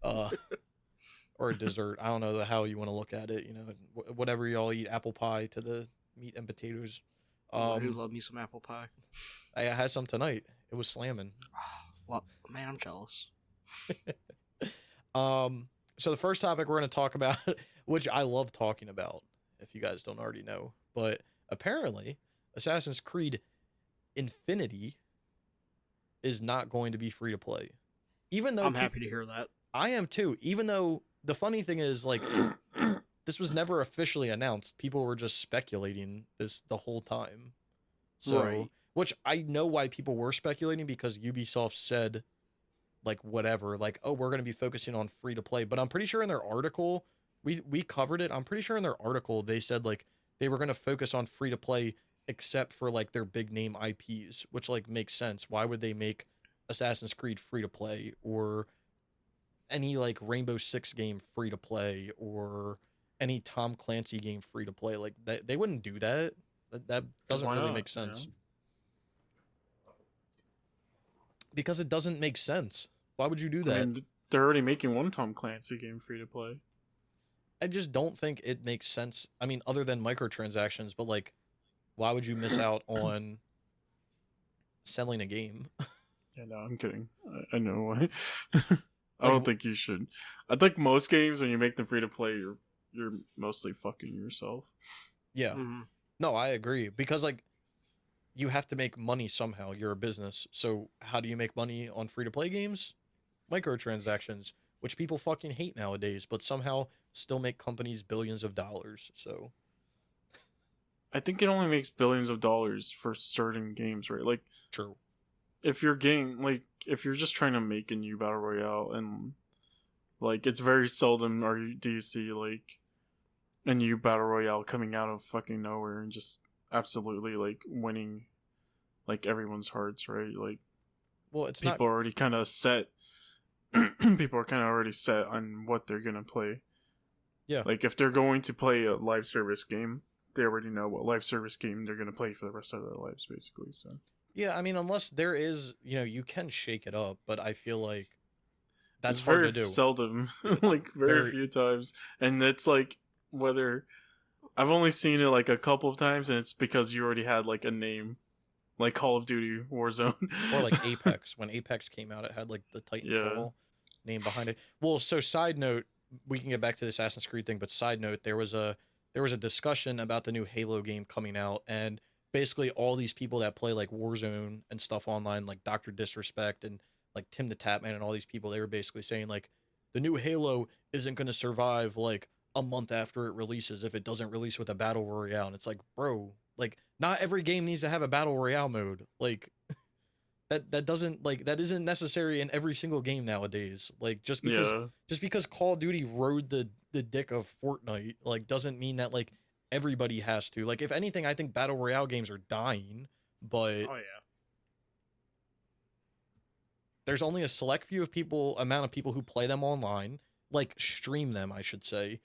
Speaker 1: Or a dessert. I don't know how you want to look at it. You know, whatever y'all eat, apple pie to the meat and potatoes.
Speaker 2: I do love me some apple pie.
Speaker 1: I had some tonight. It was slamming.
Speaker 2: Well, man, I'm jealous.
Speaker 1: So the first topic we're going to talk about, which I love talking about, if you guys don't already know, but apparently Assassin's Creed Infinity is not going to be free to play. Even though
Speaker 2: I'm happy to hear that.
Speaker 1: I am too. Even though the funny thing is, like, this was never officially announced. People were just speculating this the whole time. So,
Speaker 2: right.
Speaker 1: Which I know why people were speculating, because Ubisoft said, like, whatever, like, oh, we're going to be focusing on free to play. But I'm pretty sure in their article, we covered it. I'm pretty sure in their article, they said, like, they were going to focus on free to play except for, like, their big name IPs, which, like, makes sense. Why would they make Assassin's Creed free to play, or any, like, Rainbow Six game free to play, or any Tom Clancy game free to play? Like, they wouldn't do that. That doesn't really make sense.
Speaker 3: Yeah.
Speaker 1: Because it doesn't make sense. Why would you do that?
Speaker 3: I mean, they're already making one Tom Clancy game free to play.
Speaker 1: I just don't think it makes sense. I mean, other than microtransactions, but, like, why would you miss out on selling a game?
Speaker 3: Yeah, no, I'm kidding. I know why. I don't think you should. I think most games, when you make them free to play, you're mostly fucking yourself.
Speaker 1: Yeah.
Speaker 2: Mm-hmm.
Speaker 1: No, I agree. Because, like, you have to make money somehow. You're a business. So how do you make money on free-to-play games? Microtransactions, which people fucking hate nowadays, but somehow still make companies billions of dollars. So
Speaker 3: I think it only makes billions of dollars for certain games, right? Like,
Speaker 1: true.
Speaker 3: If you're if you're just trying to make a new battle royale, and, like, it's very seldom do you see, like, a new battle royale coming out of fucking nowhere and just absolutely, like, winning, like, everyone's hearts, right? Like,
Speaker 1: well, it's
Speaker 3: people are already kind of set. People are kind of already set on what they're gonna play.
Speaker 1: Yeah.
Speaker 3: Like, if they're going to play a live service game, they already know what live service game they're gonna play for the rest of their lives, basically. So
Speaker 1: Yeah, I mean, unless there is, you can shake it up, but I feel like
Speaker 3: It's
Speaker 1: that's hard
Speaker 3: very
Speaker 1: to do.
Speaker 3: seldom,
Speaker 1: It's
Speaker 3: like very
Speaker 1: very
Speaker 3: few times, and it's like whether I've only seen it like a couple of times, and it's because you already had like a name, like Call of Duty Warzone,
Speaker 1: or like Apex. When Apex came out, it had like the
Speaker 3: yeah.
Speaker 1: Titanfall name behind it. Well, so side note, we can get back to the Assassin's Creed thing, but side note, there was a discussion about the new Halo game coming out, and basically all these people that play like Warzone and stuff online, like Doctor Disrespect and like Tim the Tapman and all these people, they were basically saying like the new Halo isn't going to survive like a month after it releases if it doesn't release with a battle royale, and it's like, bro, like not every game needs to have a battle royale mode. Like that doesn't like that isn't necessary in every single game nowadays. Like
Speaker 3: Yeah,
Speaker 1: just because Call of Duty rode the dick of Fortnite like doesn't mean that like everybody has to. Like if anything, I think battle royale games are dying, but
Speaker 2: Oh yeah.
Speaker 1: there's only a select few amount of people who play them online, like stream them, I should say.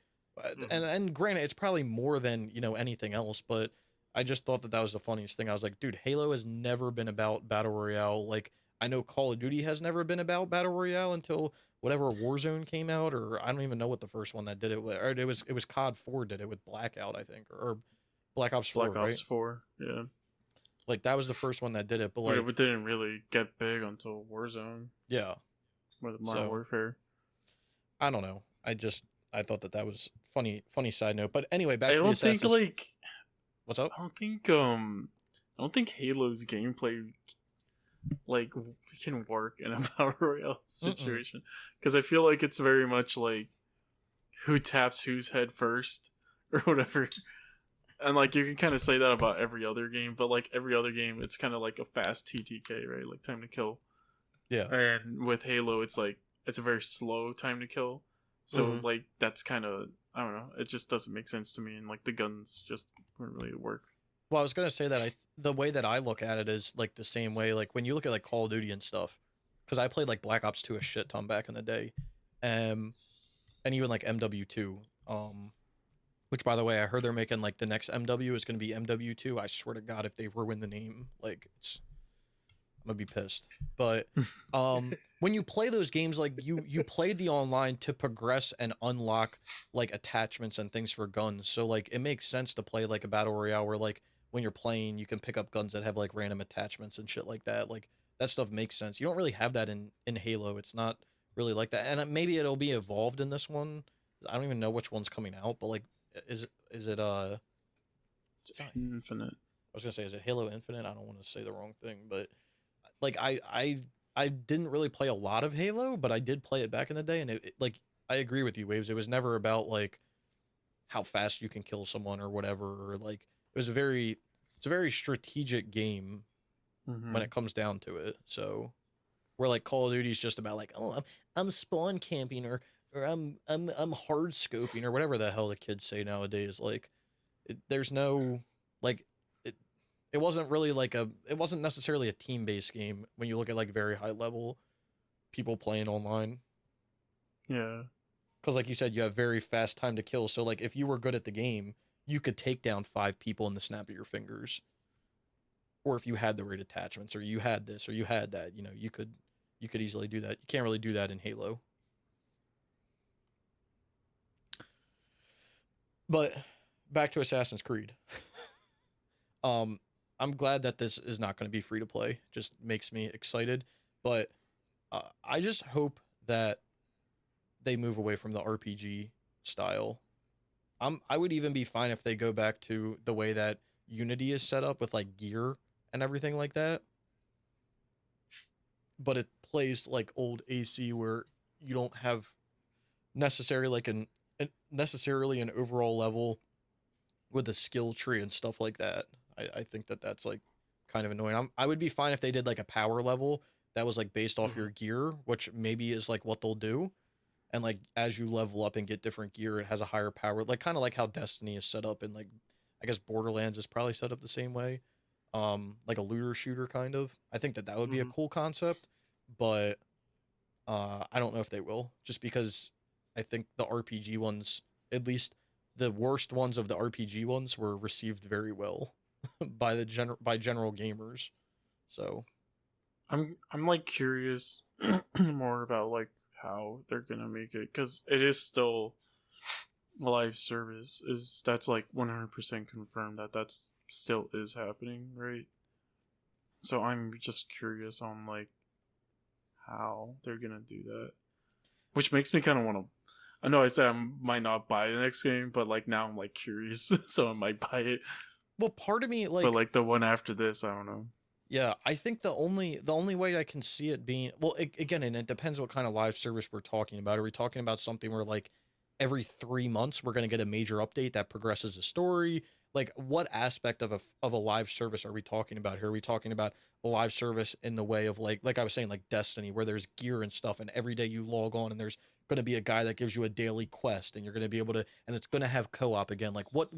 Speaker 1: And granted, it's probably more than anything else, but I just thought that was the funniest thing. I was like, dude, Halo has never been about battle royale. Like I know Call of Duty has never been about battle royale until whatever Warzone came out, or I don't even know what the first one that did it. Or it was COD 4 did it with Blackout, I think, or Black Ops 4,
Speaker 3: Black
Speaker 1: right?
Speaker 3: Ops 4. Yeah,
Speaker 1: Like that was the first one that did it, but
Speaker 3: but
Speaker 1: like
Speaker 3: it didn't really get big until Warzone
Speaker 1: yeah.
Speaker 3: with Modern
Speaker 1: So
Speaker 3: Warfare.
Speaker 1: I don't know. I thought that was funny side note. But anyway,
Speaker 3: I
Speaker 1: back to the
Speaker 3: don't think
Speaker 1: Assassin's.
Speaker 3: like
Speaker 1: What's up?
Speaker 3: I don't think Halo's gameplay like can work in a battle royale situation because I feel like it's very much like who taps whose head first or whatever. And like you can kind of say that about every other game, but like every other game, it's kind of like a fast TTK, right? Like time to kill.
Speaker 1: Yeah.
Speaker 3: And with Halo, it's like it's a very slow time to kill. So like that's kind of I don't know. It just doesn't make sense to me, and like the guns just wouldn't really work.
Speaker 1: Well, I was gonna say that the way that I look at it is like the same way. Like when you look at like Call of Duty and stuff, because I played like Black Ops 2 a shit ton back in the day, and even like MW2. Which by the way, I heard they're making like the next MW is gonna be MW2. I swear to God, if they ruin the name, like I'm gonna be pissed. But when you play those games, like you played the online to progress and unlock like attachments and things for guns. So like it makes sense to play like a battle royale where like when you're playing, you can pick up guns that have like random attachments and shit like that. Like that stuff makes sense. You don't really have that in Halo. It's not really like that. And maybe it'll be evolved in this one. I don't even know which one's coming out, but like is it
Speaker 3: It's Infinite.
Speaker 1: I was gonna say, is it Halo Infinite? I don't want to say the wrong thing, but like I didn't really play a lot of Halo, but I did play it back in the day, and like I agree with you, Waves. It was never about like how fast you can kill someone or whatever, or like it's a very strategic game when it comes down to it. So where like Call of Duty is just about like, oh, I'm spawn camping or I'm hard scoping or whatever the hell the kids say nowadays. Like there's no like it wasn't really like it wasn't necessarily a team based game when you look at like very high level people playing online.
Speaker 3: Yeah.
Speaker 1: Because like you said, you have very fast time to kill. So like if you were good at the game, you could take down 5 people in the snap of your fingers. Or if you had the right attachments, or you had this, or you had that, you could easily do that. You can't really do that in Halo. But back to Assassin's Creed. I'm glad that this is not going to be free to play. Just makes me excited. But I just hope that they move away from the RPG style. I would even be fine if they go back to the way that Unity is set up with like gear and everything like that. But it plays like old AC where you don't have necessarily like necessarily an overall level with a skill tree and stuff like that. I think that's like kind of annoying. I would be fine if they did like a power level that was like based off your gear, which maybe is like what they'll do. And like as you level up and get different gear, it has a higher power, like kind of like how Destiny is set up, and like I guess Borderlands is probably set up the same way. Like a looter shooter kind of. I think that would be a cool concept, but I don't know if they will, just because I think the RPG ones, at least the worst ones of the RPG ones, were received very well by general gamers. So
Speaker 3: I'm like curious more about like how they're gonna make it, because it is still a live service. Is that's like 100% confirmed that that's still is happening, right? So I'm just curious on like how they're gonna do that, which makes me kind of want to. I know I said I might not buy the next game, but like now I'm like curious, so I might buy it.
Speaker 1: well, part of me
Speaker 3: But like the one after this, I don't know.
Speaker 1: yeah, I think the only way I can see it being, well, again, and it depends what kind of live service we're talking about. Are we talking about something where like every 3 months we're going to get a major update that progresses the story? Like, what aspect of a live service are we talking about here? Are we talking about a live service in the way of like I was saying, like Destiny, where there's gear and stuff, and every day you log on and there's going to be a guy that gives you a daily quest, and you're going to be able to, and it's going to have co-op again. Like, what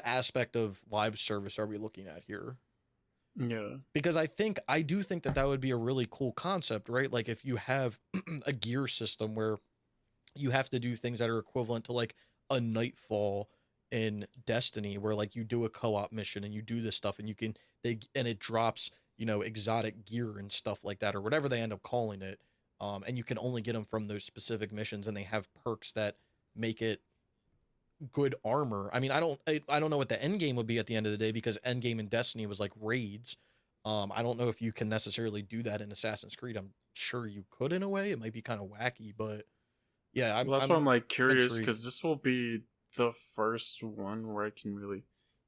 Speaker 1: aspect of live service are we looking at here?
Speaker 3: Yeah.
Speaker 1: Because I do think that would be a really cool concept, right? Like if you have a gear system where you have to do things that are equivalent to like a Nightfall in Destiny, where like you do a co-op mission and you do this stuff and it drops, exotic gear and stuff like that, or whatever they end up calling it. And you can only get them from those specific missions, and they have perks that make it good armor. I mean, I don't know what the end game would be at the end of the day, because end game in Destiny was like raids. I don't know if you can necessarily do that in Assassin's Creed. I'm sure you could in a way. It might be kind of wacky, but yeah,
Speaker 3: Well, that's why I'm like curious,
Speaker 1: intrigued.
Speaker 3: because this will be the first one where I can really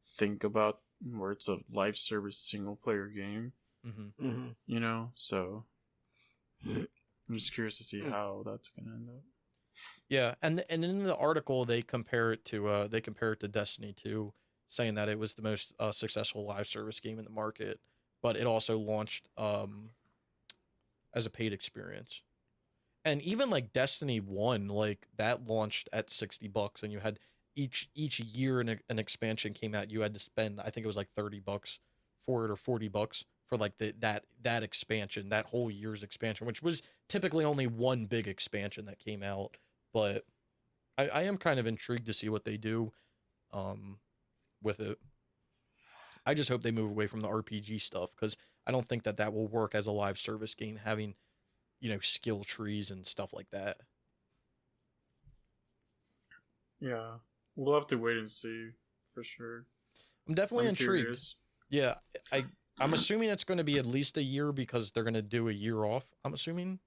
Speaker 3: think about where it's a live service single player game. So I'm just curious to see how that's gonna end up.
Speaker 1: Yeah, and in the article they compare it to Destiny 2, saying that it was the most successful live service game in the market, but it also launched as a paid experience. And even like Destiny 1, like that launched at $60, and you had each year an expansion came out, you had to spend, I think it was like $30 for it, or $40 for like that expansion, that whole year's expansion, which was typically only one big expansion that came out. But I am kind of intrigued to see what they do with it. I just hope they move away from the RPG stuff, because I don't think that will work as a live service game, having skill trees and stuff like that.
Speaker 3: Yeah, we'll have to wait and see for sure.
Speaker 1: I'm definitely intrigued.
Speaker 3: Curious.
Speaker 1: Yeah, I'm assuming it's going to be at least a year, because they're going to do a year off, I'm assuming,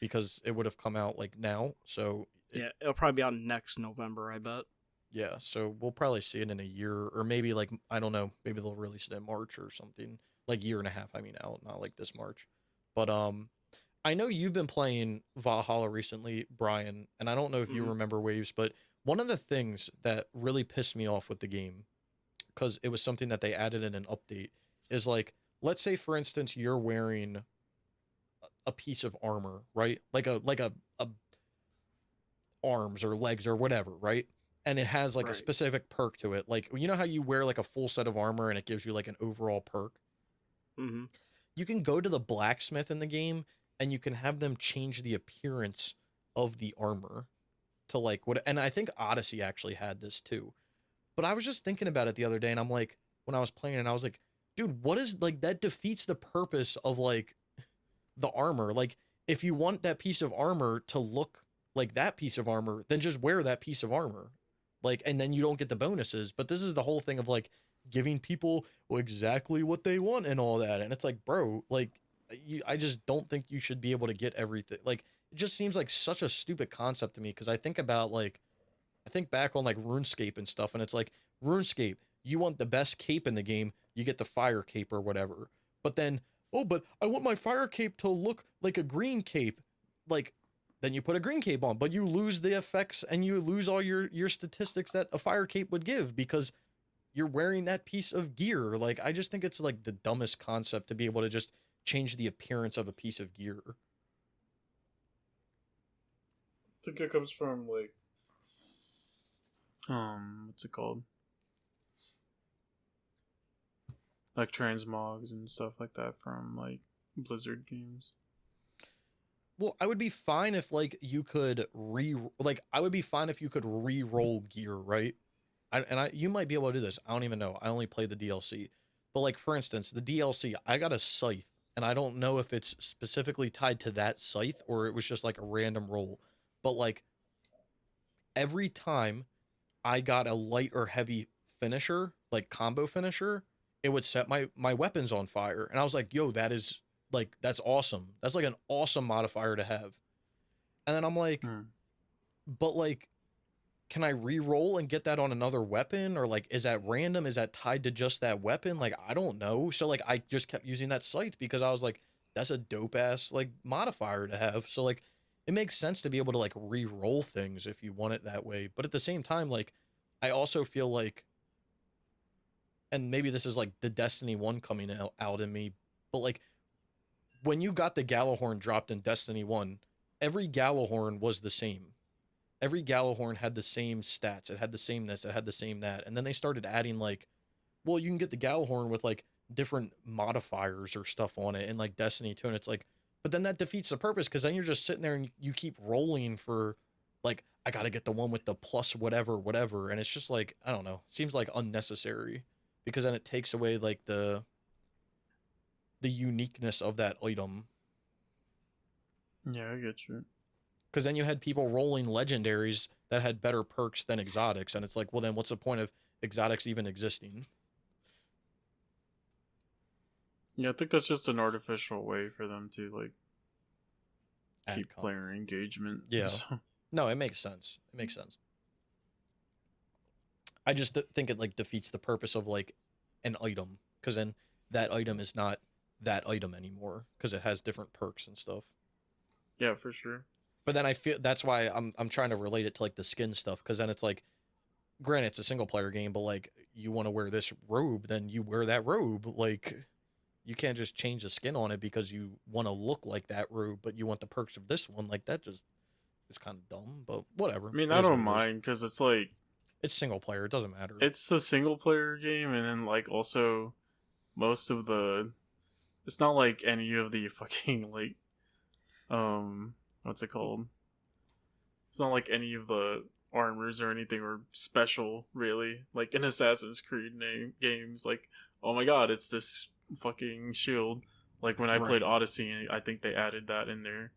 Speaker 1: because it would have come out like now. So
Speaker 2: yeah, it'll probably be out next November, I bet.
Speaker 1: Yeah, so we'll probably see it in a year, or maybe like, I don't know, maybe they'll release it in March or something, like year and a half. I mean, out, not like this March. But I know you've been playing Valhalla recently, Brian, and I don't know if you remember Waves, but one of the things that really pissed me off with the game, because it was something that they added in an update, is like, let's say for instance you're wearing a piece of armor, right? Like a arms or legs or whatever, right? And it has like a specific perk to it. Like, you know how you wear like a full set of armor and it gives you like an overall perk? You can go to the blacksmith in the game and you can have them change the appearance of the armor to like what, and I think Odyssey actually had this too. But I was just thinking about it the other day, and I'm like, when I was playing, and I was like, dude, what is, like, that defeats the purpose of like the armor. Like, if you want that piece of armor to look like that piece of armor, then just wear that piece of armor. Like, and then you don't get the bonuses. But this is the whole thing of like giving people exactly what they want and all that. And it's like, bro, like, I just don't think you should be able to get everything. Like, it just seems like such a stupid concept to me, because I think about like, I think back on like RuneScape and stuff, and it's like, RuneScape, you want the best cape in the game, you get the fire cape or whatever. But then, oh, but I want my fire cape to look like a green cape. Like, then you put a green cape on, but you lose the effects and you lose all your statistics that a fire cape would give, because you're wearing that piece of gear. Like, I just think it's like the dumbest concept to be able to just change the appearance of a piece of gear.
Speaker 3: I think it comes from like, what's it called? Like transmogs and stuff like that from like Blizzard games.
Speaker 1: Well, I would be fine if like you could I would be fine if you could re-roll gear, right? You might be able to do this. I don't even know. I only played the DLC. But like for instance, the DLC, I got a scythe, and I don't know if it's specifically tied to that scythe or it was just like a random roll. But like every time I got a light or heavy finisher, like combo finisher, it would set my weapons on fire. And I was like, yo, that is like that's awesome. That's like an awesome modifier to have. And then I'm like, but like, can I re-roll and get that on another weapon? Or like, is that random? Is that tied to just that weapon? Like, I don't know. So like I just kept using that scythe because I was like, that's a dope ass like modifier to have. So like it makes sense to be able to like re-roll things if you want it that way. But at the same time, like I also feel like, and maybe this is like the Destiny 1 coming out in me, but like when you got the Gallahorn dropped in Destiny 1, every Gallahorn was the same. Every Gallahorn had the same stats. It had the same this, it had the same that. And then they started adding like, well, you can get the Gallahorn with like different modifiers or stuff on it in like Destiny 2. And it's like, but then that defeats the purpose because then you're just sitting there and you keep rolling for like, I got to get the one with the plus whatever. And it's just like, I don't know, seems like unnecessary because then it takes away like the uniqueness of that item.
Speaker 3: Yeah, I get you.
Speaker 1: Because then you had people rolling legendaries that had better perks than exotics, and it's like, well, then what's the point of exotics even existing?
Speaker 3: Yeah, I think that's just an artificial way for them to like keep player engagement.
Speaker 1: Yeah. No, it makes sense. It makes sense. I just think it like defeats the purpose of like an item, because then that item is not that item anymore because it has different perks and stuff.
Speaker 3: Yeah, for sure.
Speaker 1: But then I feel that's why I'm trying to relate it to like the skin stuff, because then it's like, granted it's a single player game, but like you want to wear this robe, then you wear that robe. Like you can't just change the skin on it because you want to look like that robe, but you want the perks of this one. Like that just is kind of dumb, but whatever.
Speaker 3: I mean, I don't mind because it's like
Speaker 1: it's single player. It doesn't matter.
Speaker 3: It's a single player game, and then like also most of the, it's not like any of the fucking like what's it called? It's not like any of the armors or anything or special, really. Like in Assassin's Creed games, like, oh my god, it's this fucking shield. Like when I played Odyssey, I think they added that in there.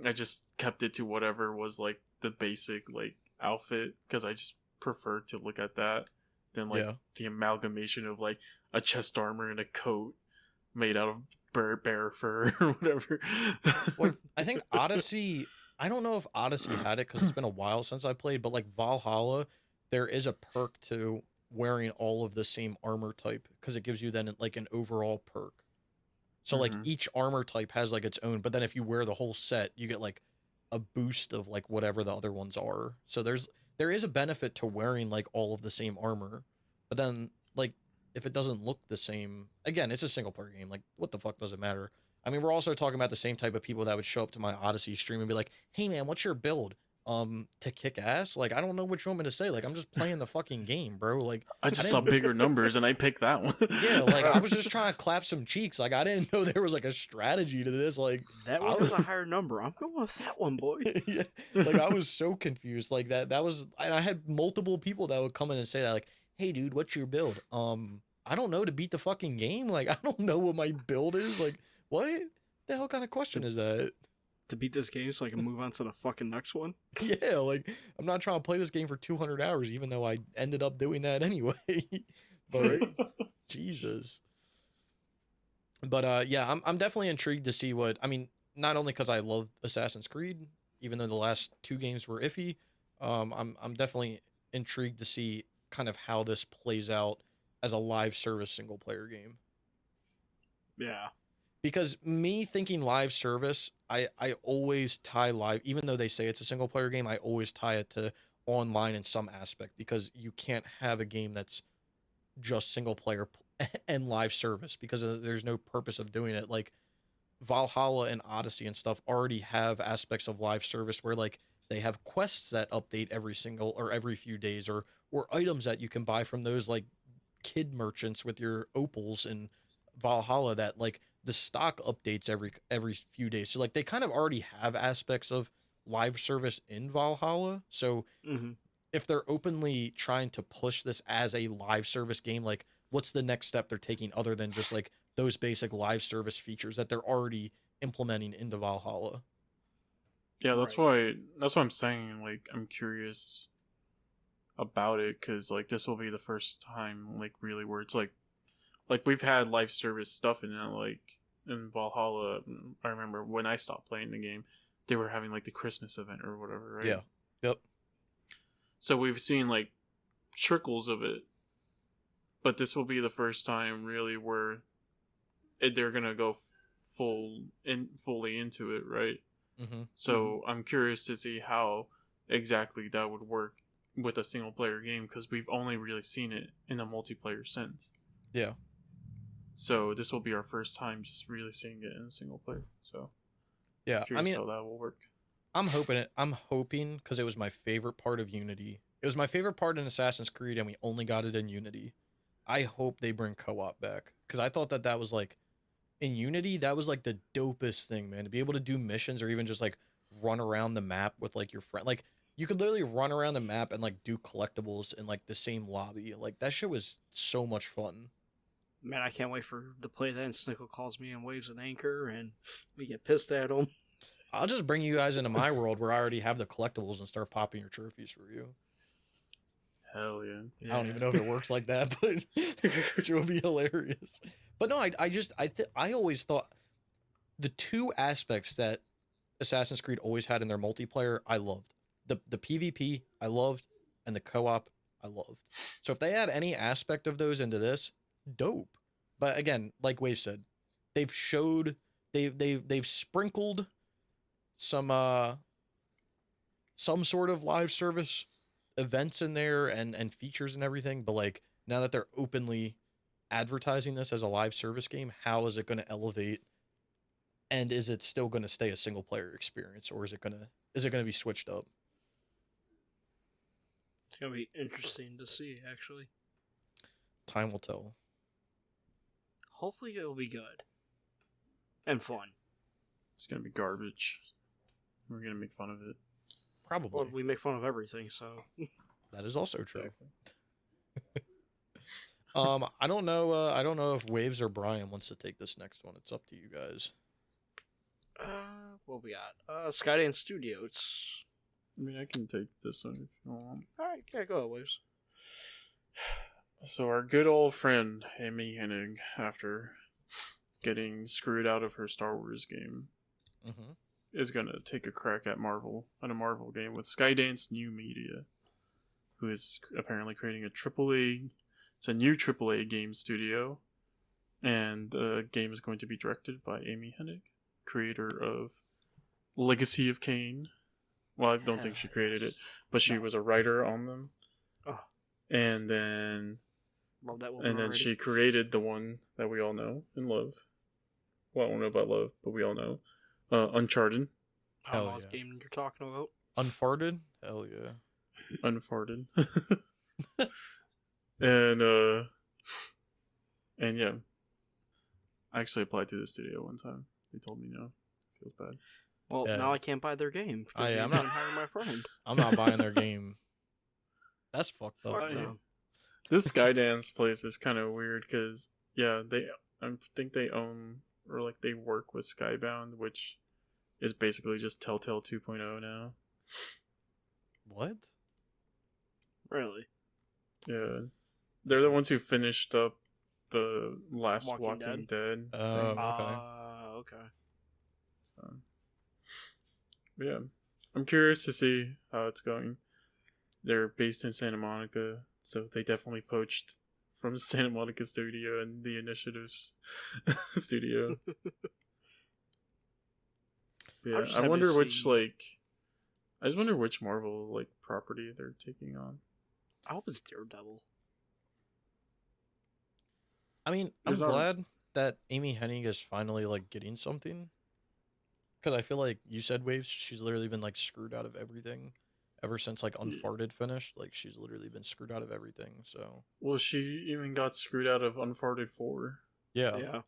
Speaker 3: I just kept it to whatever was like the basic like outfit because I just prefer to look at that than like the amalgamation of like a chest armor and a coat made out of bear fur or whatever.
Speaker 1: Well, I think Odyssey, I don't know if Odyssey had it because it's been a while since I played, but like Valhalla, there is a perk to wearing all of the same armor type because it gives you then like an overall perk. So like each armor type has like its own, but then if you wear the whole set, you get like a boost of like whatever the other ones are. So there is a benefit to wearing like all of the same armor, but then like if it doesn't look the same, again, it's a single player game. Like what the fuck does it matter? I mean, we're also talking about the same type of people that would show up to my Odyssey stream and be like, "Hey man, what's your build? To kick ass?" Like, I don't know what you want me to say. Like, I'm just playing the fucking game, bro. Like,
Speaker 3: I just saw bigger numbers and I picked that one.
Speaker 1: Yeah, like I was just trying to clap some cheeks. Like, I didn't know there was like a strategy to this. Like,
Speaker 2: that one was a higher number. I'm going with that one, boy.
Speaker 1: Yeah, like I was so confused. Like that was, and I had multiple people that would come in and say that, like, "Hey, dude, what's your build?" I don't know, to beat the fucking game. Like, I don't know what my build is. Like, what the hell kind of question is that?
Speaker 2: To beat this game so I can move on to the fucking next one?
Speaker 1: Yeah, like, I'm not trying to play this game for 200 hours, even though I ended up doing that anyway. But, Jesus. But, yeah, I'm definitely intrigued to see what, I mean, not only because I love Assassin's Creed, even though the last 2 games were iffy, I'm definitely intrigued to see kind of how this plays out as a live service single player game.
Speaker 2: Yeah.
Speaker 1: Because me thinking live service, I always tie live, even though they say it's a single player game, I always tie it to online in some aspect, because you can't have a game that's just single player and live service, because there's no purpose of doing it. Like Valhalla and Odyssey and stuff already have aspects of live service where like they have quests that update every few days, or items that you can buy from those like kid merchants with your opals in Valhalla that like the stock updates every few days. So like they kind of already have aspects of live service in Valhalla. So if they're openly trying to push this as a live service game, like what's the next step they're taking other than just like those basic live service features that they're already implementing into Valhalla.
Speaker 3: Yeah, that's why I'm saying, like, I'm curious about it, because like this will be the first time, like, really where it's like we've had live service stuff in it, like in Valhalla. I remember when I stopped playing the game, they were having like the Christmas event or whatever, right?
Speaker 1: Yeah. Yep.
Speaker 3: So we've seen like trickles of it, but this will be the first time really where they're gonna go fully into it, right?
Speaker 1: Mm-hmm.
Speaker 3: So I'm curious to see how exactly that would work with a single player game, because we've only really seen it in a multiplayer sense.
Speaker 1: Yeah.
Speaker 3: So this will be our first time just really seeing it in a single player. So
Speaker 1: yeah,
Speaker 3: curious how that will work.
Speaker 1: I'm hoping because it was my favorite part of Unity. It was my favorite part in Assassin's Creed, and we only got it in Unity. I hope they bring co-op back, because I thought that was like, in Unity, that was like the dopest thing, man. To be able to do missions or even just like run around the map with like your friend. Like, you could literally run around the map and like do collectibles in like the same lobby. Like, that shit was so much fun.
Speaker 2: Man, I can't wait to play that, and Snickle calls me and waves an anchor, and we get pissed at him.
Speaker 1: I'll just bring you guys into my world where I already have the collectibles and start popping your trophies for you.
Speaker 3: Hell yeah.
Speaker 1: I don't even know if it works like that, but which would be hilarious. But no, I always thought the two aspects that Assassin's Creed always had in their multiplayer, I loved. The PvP, I loved, and the co-op, I loved. So if they add any aspect of those into this, dope. But again, like Wave said, they've sprinkled some sort of live service events in there and features and everything, but like now that they're openly advertising this as a live service game, how is it going to elevate, and is it still going to stay a single player experience, or is it going to be switched up?
Speaker 2: It's going to be interesting to see, actually.
Speaker 1: Time will tell.
Speaker 2: Hopefully it'll be good and fun.
Speaker 3: It's gonna be garbage. We're gonna make fun of it.
Speaker 1: Probably.
Speaker 2: Well, we make fun of everything, so
Speaker 1: that is also true. Exactly. I don't know if Waves or Brian wants to take this next one. It's up to you guys.
Speaker 2: What we got? Skydance Studios.
Speaker 3: I mean, I can take this one if you want.
Speaker 2: Alright, yeah, go ahead, Waves.
Speaker 3: So our good old friend Amy Hennig, after getting screwed out of her Star Wars game, is gonna take a crack at a Marvel game with Skydance New Media, who is apparently creating it's a new AAA game studio, and the game is going to be directed by Amy Hennig, creator of Legacy of Kain. Well, I don't think she created it, but she was a writer on them.
Speaker 2: Oh.
Speaker 3: And then
Speaker 2: love that woman already.
Speaker 3: She created the one that we all know and love. Well, I don't know about love, but we all know. Uncharted.
Speaker 2: I don't know what game you're talking about.
Speaker 1: Unfarted? Hell yeah.
Speaker 3: Unfarted. and yeah. I actually applied to the studio one time. They told me no. Feels bad.
Speaker 2: Well, now I can't buy their game because
Speaker 1: I'm not
Speaker 2: hiring my friend.
Speaker 1: I'm not buying their game. That's fucked up.
Speaker 3: This Skydance place is kind of weird because I think they own, or like they work with Skybound, which is basically just Telltale 2.0 now.
Speaker 1: What?
Speaker 2: Really?
Speaker 3: Yeah, they're the ones who finished up the last Walking Dead.
Speaker 1: Oh,
Speaker 2: okay.
Speaker 3: Yeah, I'm curious to see how it's going. They're based in Santa Monica, so they definitely poached from Santa Monica studio and the Initiatives studio. Yeah, I wonder which Marvel property they're taking on.
Speaker 2: I hope it's Daredevil.
Speaker 1: I mean, I'm glad that Amy Hennig is finally getting something, because I feel like you said, Waves, she's literally been screwed out of everything ever since Unfarted finished. She's literally been screwed out of everything. So,
Speaker 3: well, she even got screwed out of Unfarted 4.
Speaker 1: Yeah.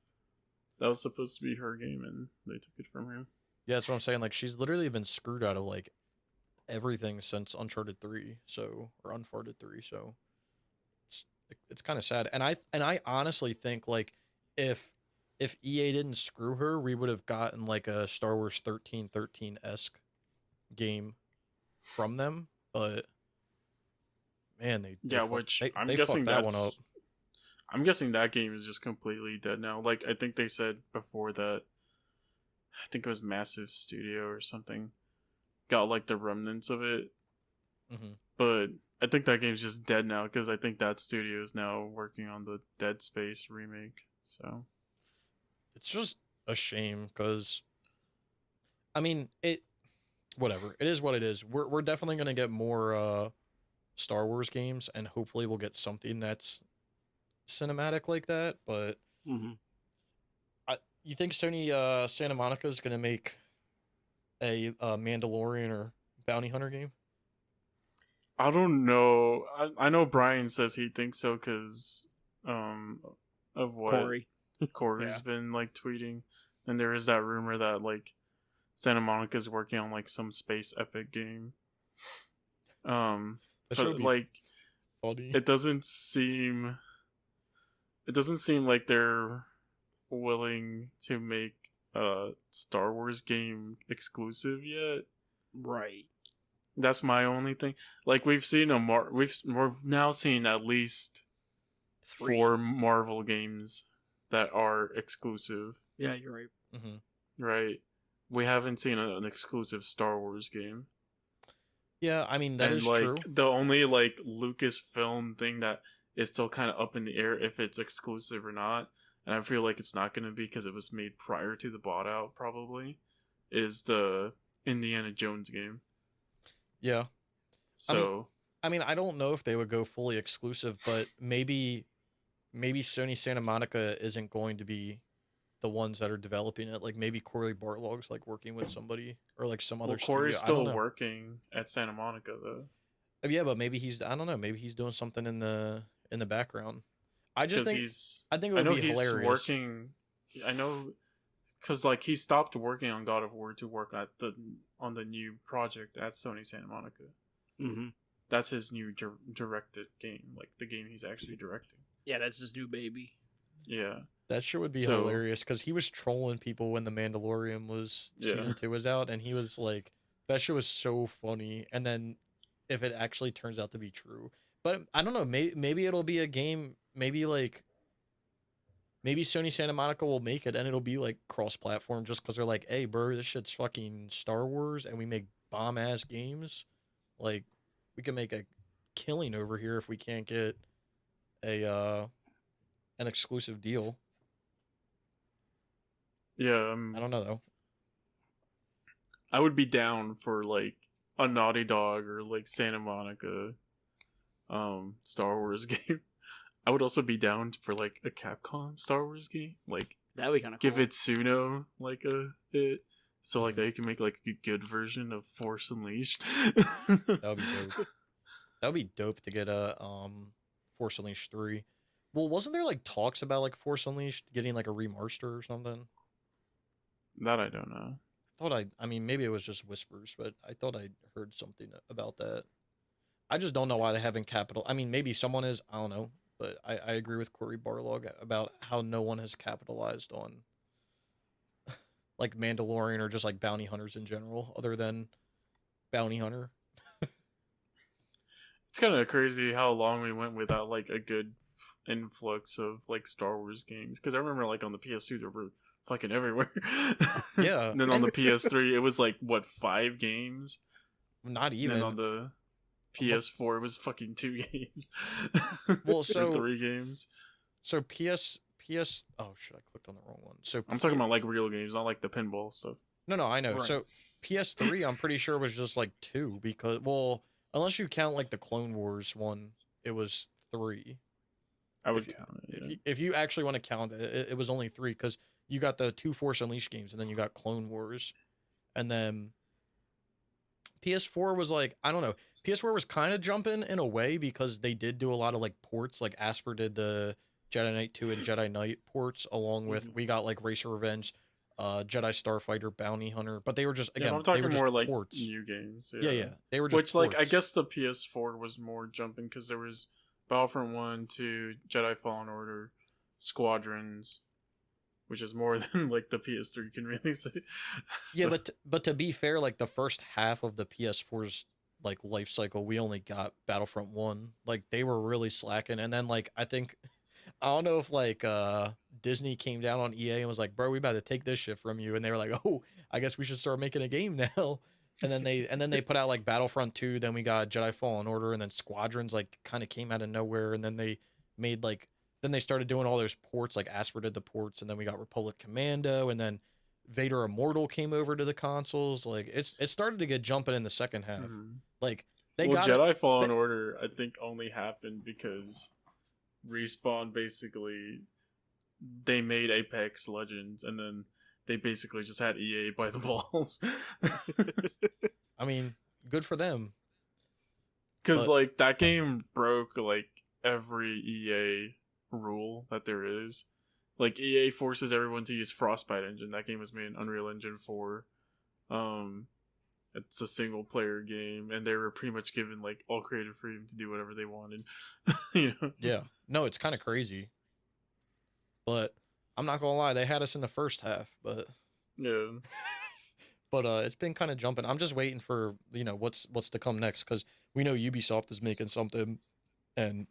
Speaker 3: That was supposed to be her game, and they took it from her.
Speaker 1: Yeah, that's what I'm saying. She's literally been screwed out of everything since Uncharted 3, or Unfarted 3. So it's kind of sad. And I honestly think like if EA didn't screw her, we would have gotten like a Star Wars 1313-esque game from them. But man,
Speaker 3: which
Speaker 1: they fucked that one up.
Speaker 3: I'm guessing that game is just completely dead now. Like I think they said before that, I think it was Massive Studio or something, got like the remnants of it.
Speaker 1: Mm-hmm.
Speaker 3: But I think that game's just dead now because I think that studio is now working on the Dead Space remake. So
Speaker 1: it's just a shame because, I mean, whatever. It is what it is. We're definitely gonna get more Star Wars games, and hopefully we'll get something that's cinematic like that. But you think Sony Santa Monica is gonna make a Mandalorian or Bounty Hunter game?
Speaker 3: I don't know. I know Brian says he thinks so because of what Corey's been like tweeting, and there is that rumor that like Santa Monica's working on like some space epic game. But like
Speaker 1: funny.
Speaker 3: it doesn't seem like they're willing to make a Star Wars game exclusive yet.
Speaker 2: Right.
Speaker 3: That's my only thing. Like we've now seen at least 4 Marvel games that are exclusive.
Speaker 2: Yeah, you're right.
Speaker 1: Mm-hmm.
Speaker 3: Right. We haven't seen an exclusive Star Wars game.
Speaker 1: Yeah, I mean that is true.
Speaker 3: The only like Lucasfilm thing that is still kind of up in the air if it's exclusive or not, and I feel like it's not going to be because it was made prior to the bought out. Probably is the Indiana Jones game.
Speaker 1: Yeah.
Speaker 3: So
Speaker 1: I mean, I don't know if they would go fully exclusive, but maybe Sony Santa Monica isn't going to be the ones that are developing it. Like maybe Corey Barlog's like working with somebody or like some other studio.
Speaker 3: Corey's still working at Santa Monica though.
Speaker 1: Yeah, but maybe I don't know, maybe he's doing something in the background. I just think I think it would be hilarious.
Speaker 3: Working, I know, because like he stopped working on God of War to work on the new project at Sony Santa Monica.
Speaker 2: Mm-hmm.
Speaker 3: That's his new directed game, like the game he's actually directing.
Speaker 2: Yeah, that's his new baby.
Speaker 3: Yeah,
Speaker 1: that sure would be hilarious because he was trolling people when the Mandalorian season 2 was out, and he was like, that shit was so funny. And then if it actually turns out to be true, but I don't know, maybe it'll be a game, maybe Sony Santa Monica will make it and it'll be like cross-platform just because they're like, hey, bro, this shit's fucking Star Wars and we make bomb-ass games. Like, we can make a killing over here if we can't get an exclusive deal.
Speaker 3: Yeah.
Speaker 1: I don't know, though.
Speaker 3: I would be down for, like, a Naughty Dog or, like, Santa Monica Star Wars game. I would also be down for like a Capcom Star Wars game. Like
Speaker 2: that would be kind of
Speaker 3: give Itsuno like so like they can make like a good version of Force Unleashed.
Speaker 1: That would be dope. That would be dope to get a Force Unleashed 3. Well, wasn't there like talks about like Force Unleashed getting like a remaster or something?
Speaker 3: That I don't know.
Speaker 1: I mean maybe it was just whispers, but I thought I heard something about that. I just don't know why they haven't I mean maybe someone is, I don't know. But I agree with Corey Barlog about how no one has capitalized on like Mandalorian or just like bounty hunters in general, other than Bounty Hunter.
Speaker 3: It's kind of crazy how long we went without like a good influx of like Star Wars games. Because I remember like on the PS2 they were fucking everywhere.
Speaker 1: Yeah.
Speaker 3: And then on the PS3 it was like what 5 games?
Speaker 1: Not even.
Speaker 3: And on the PS4 was fucking 2 games.
Speaker 1: Well, so
Speaker 3: 3 games.
Speaker 1: So PS. Oh shit! I clicked on the wrong one. So
Speaker 3: I'm talking about like real games, not like the pinball stuff.
Speaker 1: No, I know. Right. So PS3, I'm pretty sure was just like 2 because unless you count like the Clone Wars one, it was 3.
Speaker 3: I would count it. Yeah.
Speaker 1: If you actually want to count it, it was only 3 because you got the 2 Force Unleashed games and then you got Clone Wars, and then PS4 was like, I don't know. PS4 was kind of jumping in a way because they did do a lot of like ports. Like Asper did the Jedi Knight 2 and Jedi Knight ports, along with we got like Racer Revenge, Jedi Starfighter, Bounty Hunter. But they were just
Speaker 3: I'm talking more like ports. New games.
Speaker 1: Yeah. They were just
Speaker 3: which
Speaker 1: ports.
Speaker 3: like I guess the PS4 was more jumping because there was Battlefront 1, 2, Jedi Fallen Order, Squadrons, which is more than like the PS3 can really say.
Speaker 1: Yeah, but to be fair, like the first half of the PS4's like life cycle, we only got Battlefront 1. Like they were really slacking, and then like I think I don't know if like Disney came down on EA and was like, "Bro, we about to take this shit from you," and they were like, "Oh, I guess we should start making a game now." And then they put out like Battlefront 2, then we got Jedi Fallen Order, and then Squadrons like kind of came out of nowhere, and then they made like then they started doing all those ports, like Asper did the ports, and then we got Republic Commando, and then Vader Immortal came over to the consoles. Like it started to get jumping in the second half.
Speaker 3: Mhm.
Speaker 1: Like they
Speaker 3: Well,
Speaker 1: got
Speaker 3: Jedi Fallen Order, I think, only happened because Respawn basically they made Apex Legends, and then they basically just had EA by the balls.
Speaker 1: I mean, good for them.
Speaker 3: Because
Speaker 1: But-
Speaker 3: like that game broke like every EA rule that there is. Like EA forces everyone to use Frostbite engine. That game was made in Unreal Engine 4. It's a single player game, and they were pretty much given like all creative freedom to do whatever they wanted. You know?
Speaker 1: Yeah. No, it's kind of crazy. But I'm not gonna lie, they had us in the first half, but
Speaker 3: Yeah.
Speaker 1: but it's been kind of jumping. I'm just waiting for what's to come next, because we know Ubisoft is making something, and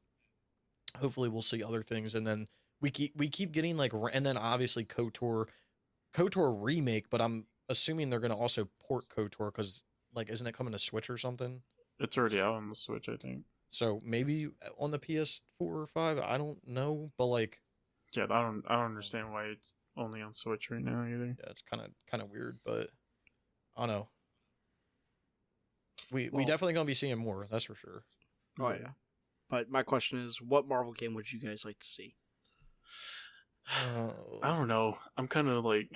Speaker 1: hopefully we'll see other things. And then we keep getting like, and then obviously KOTOR remake, but I'm assuming they're gonna also port KOTOR, because like isn't it coming to Switch or something?
Speaker 3: It's already out on the Switch, I think.
Speaker 1: So maybe on the PS4 or 5, I don't know, but like
Speaker 3: Yeah, I don't understand why it's only on Switch right now either.
Speaker 1: yeah, it's kind of weird, but I don't know. We
Speaker 2: Well-
Speaker 1: definitely gonna be seeing more, that's for sure.
Speaker 2: Oh yeah. But my question is, what Marvel game would you guys like to see?
Speaker 3: I don't know. I'm kind of like,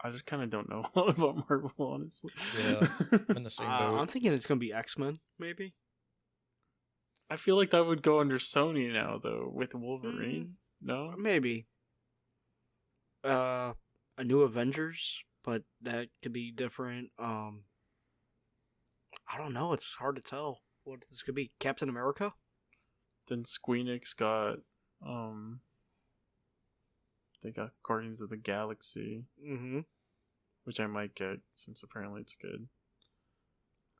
Speaker 3: I just kind of don't know a lot about Marvel, honestly.
Speaker 1: Yeah. I'm in the same boat.
Speaker 2: I'm thinking it's gonna be X-Men, maybe.
Speaker 3: I feel like that would go under Sony now, though, with Wolverine. No?
Speaker 2: Maybe. A new Avengers, but that could be different. I don't know. It's hard to tell what this could be. Captain America.
Speaker 3: Then Squeenix got, they got Guardians of the Galaxy,
Speaker 2: Mm-hmm.
Speaker 3: which I might get since apparently it's good.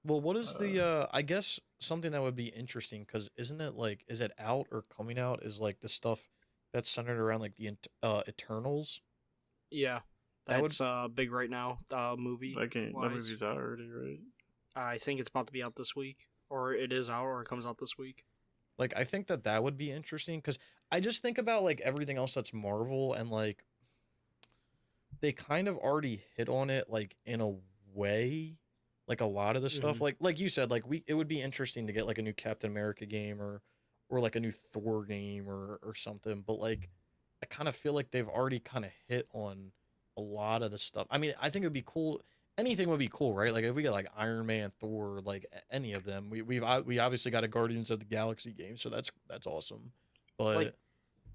Speaker 1: Well, what is the I guess something that would be interesting, because isn't it like, is it out or coming out, is like the stuff that's centered around like the Eternals?
Speaker 2: Yeah,
Speaker 1: That would-
Speaker 2: that's big right now. Movie.
Speaker 3: That
Speaker 2: wise.
Speaker 3: movie's out already, right?
Speaker 2: I think it's about to be out this week, or it is out, or it comes out this week.
Speaker 1: Like I think that would be interesting, because I just think about like everything else that's Marvel, and like they kind of already hit on it like in a way, like a lot of the stuff, like you said, like it would be interesting to get like a new Captain America game, or like a new Thor game, or something, but like I kind of feel like they've already kind of hit on a lot of the stuff. I mean, I think it would be cool. Anything would be cool, right? Like if we get like Iron Man, Thor, like any of them. We obviously got a Guardians of the Galaxy game, so that's awesome. But
Speaker 2: Like,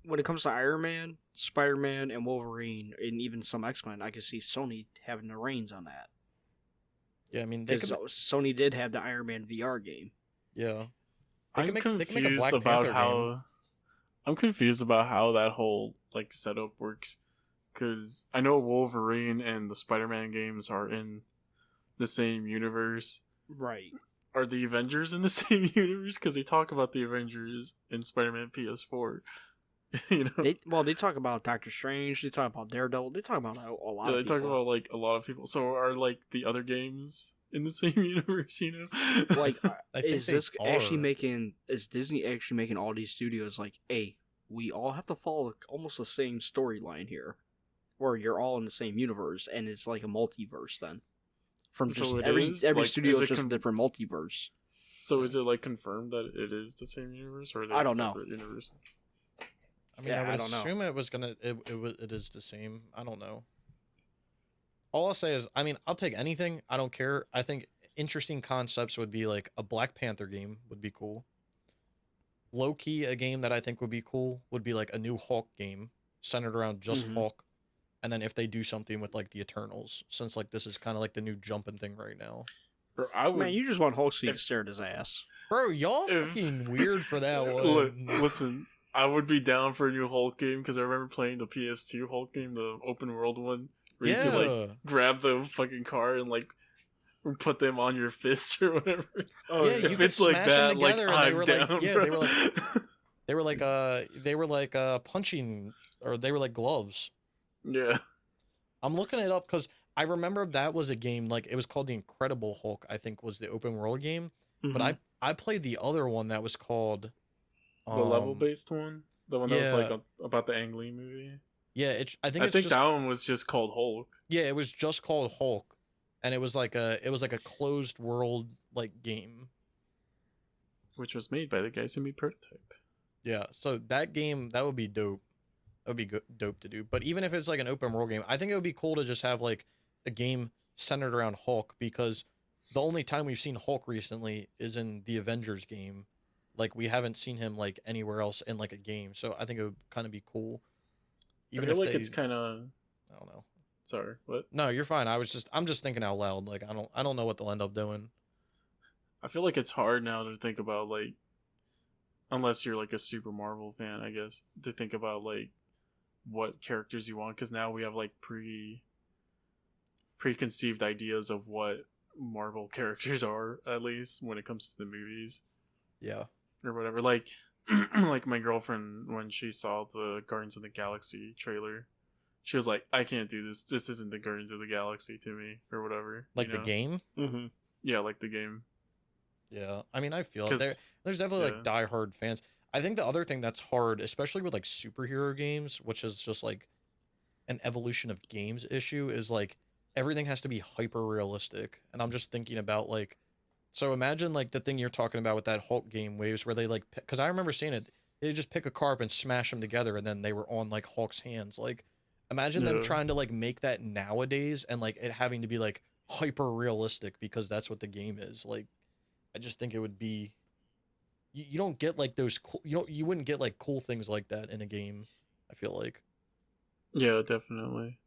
Speaker 2: when it comes to Iron Man, Spider-Man, and Wolverine, and even some X-Men, I could see Sony having the reins on that.
Speaker 1: yeah, I mean they
Speaker 2: Because
Speaker 1: could,
Speaker 2: Sony did have the Iron Man VR game.
Speaker 1: yeah.
Speaker 3: I'm
Speaker 1: they
Speaker 3: confused
Speaker 1: can make a Black
Speaker 3: about
Speaker 1: Panther
Speaker 3: how
Speaker 1: game.
Speaker 3: I'm confused about how that whole like setup works, because I know Wolverine and the Spider-Man games are in the same universe.
Speaker 2: Right.
Speaker 3: Are the Avengers in the same universe? Because they talk about the Avengers in Spider-Man PS4. You know,
Speaker 2: They talk about Doctor Strange. They talk about Daredevil. They talk about a lot
Speaker 3: yeah, they
Speaker 2: of
Speaker 3: talk
Speaker 2: people.
Speaker 3: about like a lot of people. So are like the other games in the same universe? You know,
Speaker 2: Like,
Speaker 1: I think
Speaker 2: is
Speaker 1: they
Speaker 2: this actually
Speaker 1: are.
Speaker 2: making? Is Disney actually making all these studios like, hey, we all have to follow almost the same storyline here, where you're all in the same universe, and it's like a multiverse then. From
Speaker 3: So
Speaker 2: just
Speaker 3: it
Speaker 2: every
Speaker 3: is?
Speaker 2: every
Speaker 3: Like,
Speaker 2: studio
Speaker 3: is
Speaker 2: is
Speaker 3: it
Speaker 2: just a different multiverse.
Speaker 3: so is it like confirmed that it is the same universe, or are they
Speaker 2: I don't know.
Speaker 3: separate universes?
Speaker 1: I mean,
Speaker 2: Yeah,
Speaker 1: I would
Speaker 2: I don't know.
Speaker 1: assume it was gonna. It is the same. I don't know. All I'll say is, I mean, I'll take anything. I don't care. I think interesting concepts would be like a Black Panther game would be cool. Low key, a game that I think would be cool would be like a new Hulk game centered around just
Speaker 2: Mhm.
Speaker 1: Hulk, and then if they do something with like the Eternals, since like this is kind of like the new jumping thing right now.
Speaker 3: Bro, I would.
Speaker 2: Man, you just want Hulk so you can stare at his ass.
Speaker 1: Bro, y'all
Speaker 3: If-
Speaker 1: fucking weird for that
Speaker 3: Look,
Speaker 1: one.
Speaker 3: listen, I would be down for a new Hulk game because I remember playing the PS2 Hulk game, the open world one, where you could like grab the fucking car and like put them on your fist or whatever.
Speaker 1: Oh, yeah, you
Speaker 3: if
Speaker 1: could
Speaker 3: it's like
Speaker 1: smash
Speaker 3: that,
Speaker 1: them
Speaker 3: like
Speaker 1: together, and they
Speaker 3: I'm
Speaker 1: were
Speaker 3: down,
Speaker 1: like, yeah,
Speaker 3: bro.
Speaker 1: they were like punching, or they were like gloves.
Speaker 3: Yeah.
Speaker 1: I'm looking it up because I remember that was a game, like it was called The Incredible Hulk, I think was the open world game.
Speaker 2: Mm-hmm.
Speaker 1: But I played the other one that was called
Speaker 3: The level based one, the one that was
Speaker 1: yeah.
Speaker 3: like about the Ang Lee movie.
Speaker 1: Yeah, I think
Speaker 3: that one was just called Hulk.
Speaker 1: Yeah, it was just called Hulk, and it was like a closed world like game,
Speaker 3: which was made by the guys who made Prototype.
Speaker 1: Yeah, so that game, that would be dope. That would be dope to do. But even if it's like an open world game, I think it would be cool to just have like a game centered around Hulk, because the only time we've seen Hulk recently is in the Avengers game. Like, we haven't seen him like anywhere else in like a game. So I think it would kind of be cool.
Speaker 3: Even I feel like it's kind of,
Speaker 1: I don't know.
Speaker 3: Sorry, what?
Speaker 1: No, you're fine. I'm just thinking out loud. Like, I don't know what they'll end up doing.
Speaker 3: I feel like it's hard now to think about, like, unless you're like a super Marvel fan, I guess, to think about like what characters you want, because now we have like preconceived ideas of what Marvel characters are, at least when it comes to the movies.
Speaker 1: Yeah.
Speaker 3: Or whatever. Like like my girlfriend, when she saw the Guardians of the Galaxy trailer, she was like, I can't do this. This isn't the Guardians of the Galaxy to me, or whatever.
Speaker 1: Like the game?
Speaker 2: Mm-hmm.
Speaker 3: Yeah, like the game.
Speaker 1: Yeah. I mean, I feel it. There's definitely like diehard fans. I think the other thing that's hard, especially with like superhero games, which is just like an evolution of games issue, is like everything has to be hyper realistic. And I'm just thinking about like, so imagine like the thing you're talking about with that Hulk game, Waves, where they like, because I remember seeing it, they just pick a car up and smash them together, and then they were on like Hulk's hands. Like, imagine them trying to like make that nowadays, and like it having to be like hyper realistic because that's what the game is. Like, I just think it would be, you don't get like those cool, you wouldn't get like cool things like that in a game, I feel like.
Speaker 3: Yeah, definitely.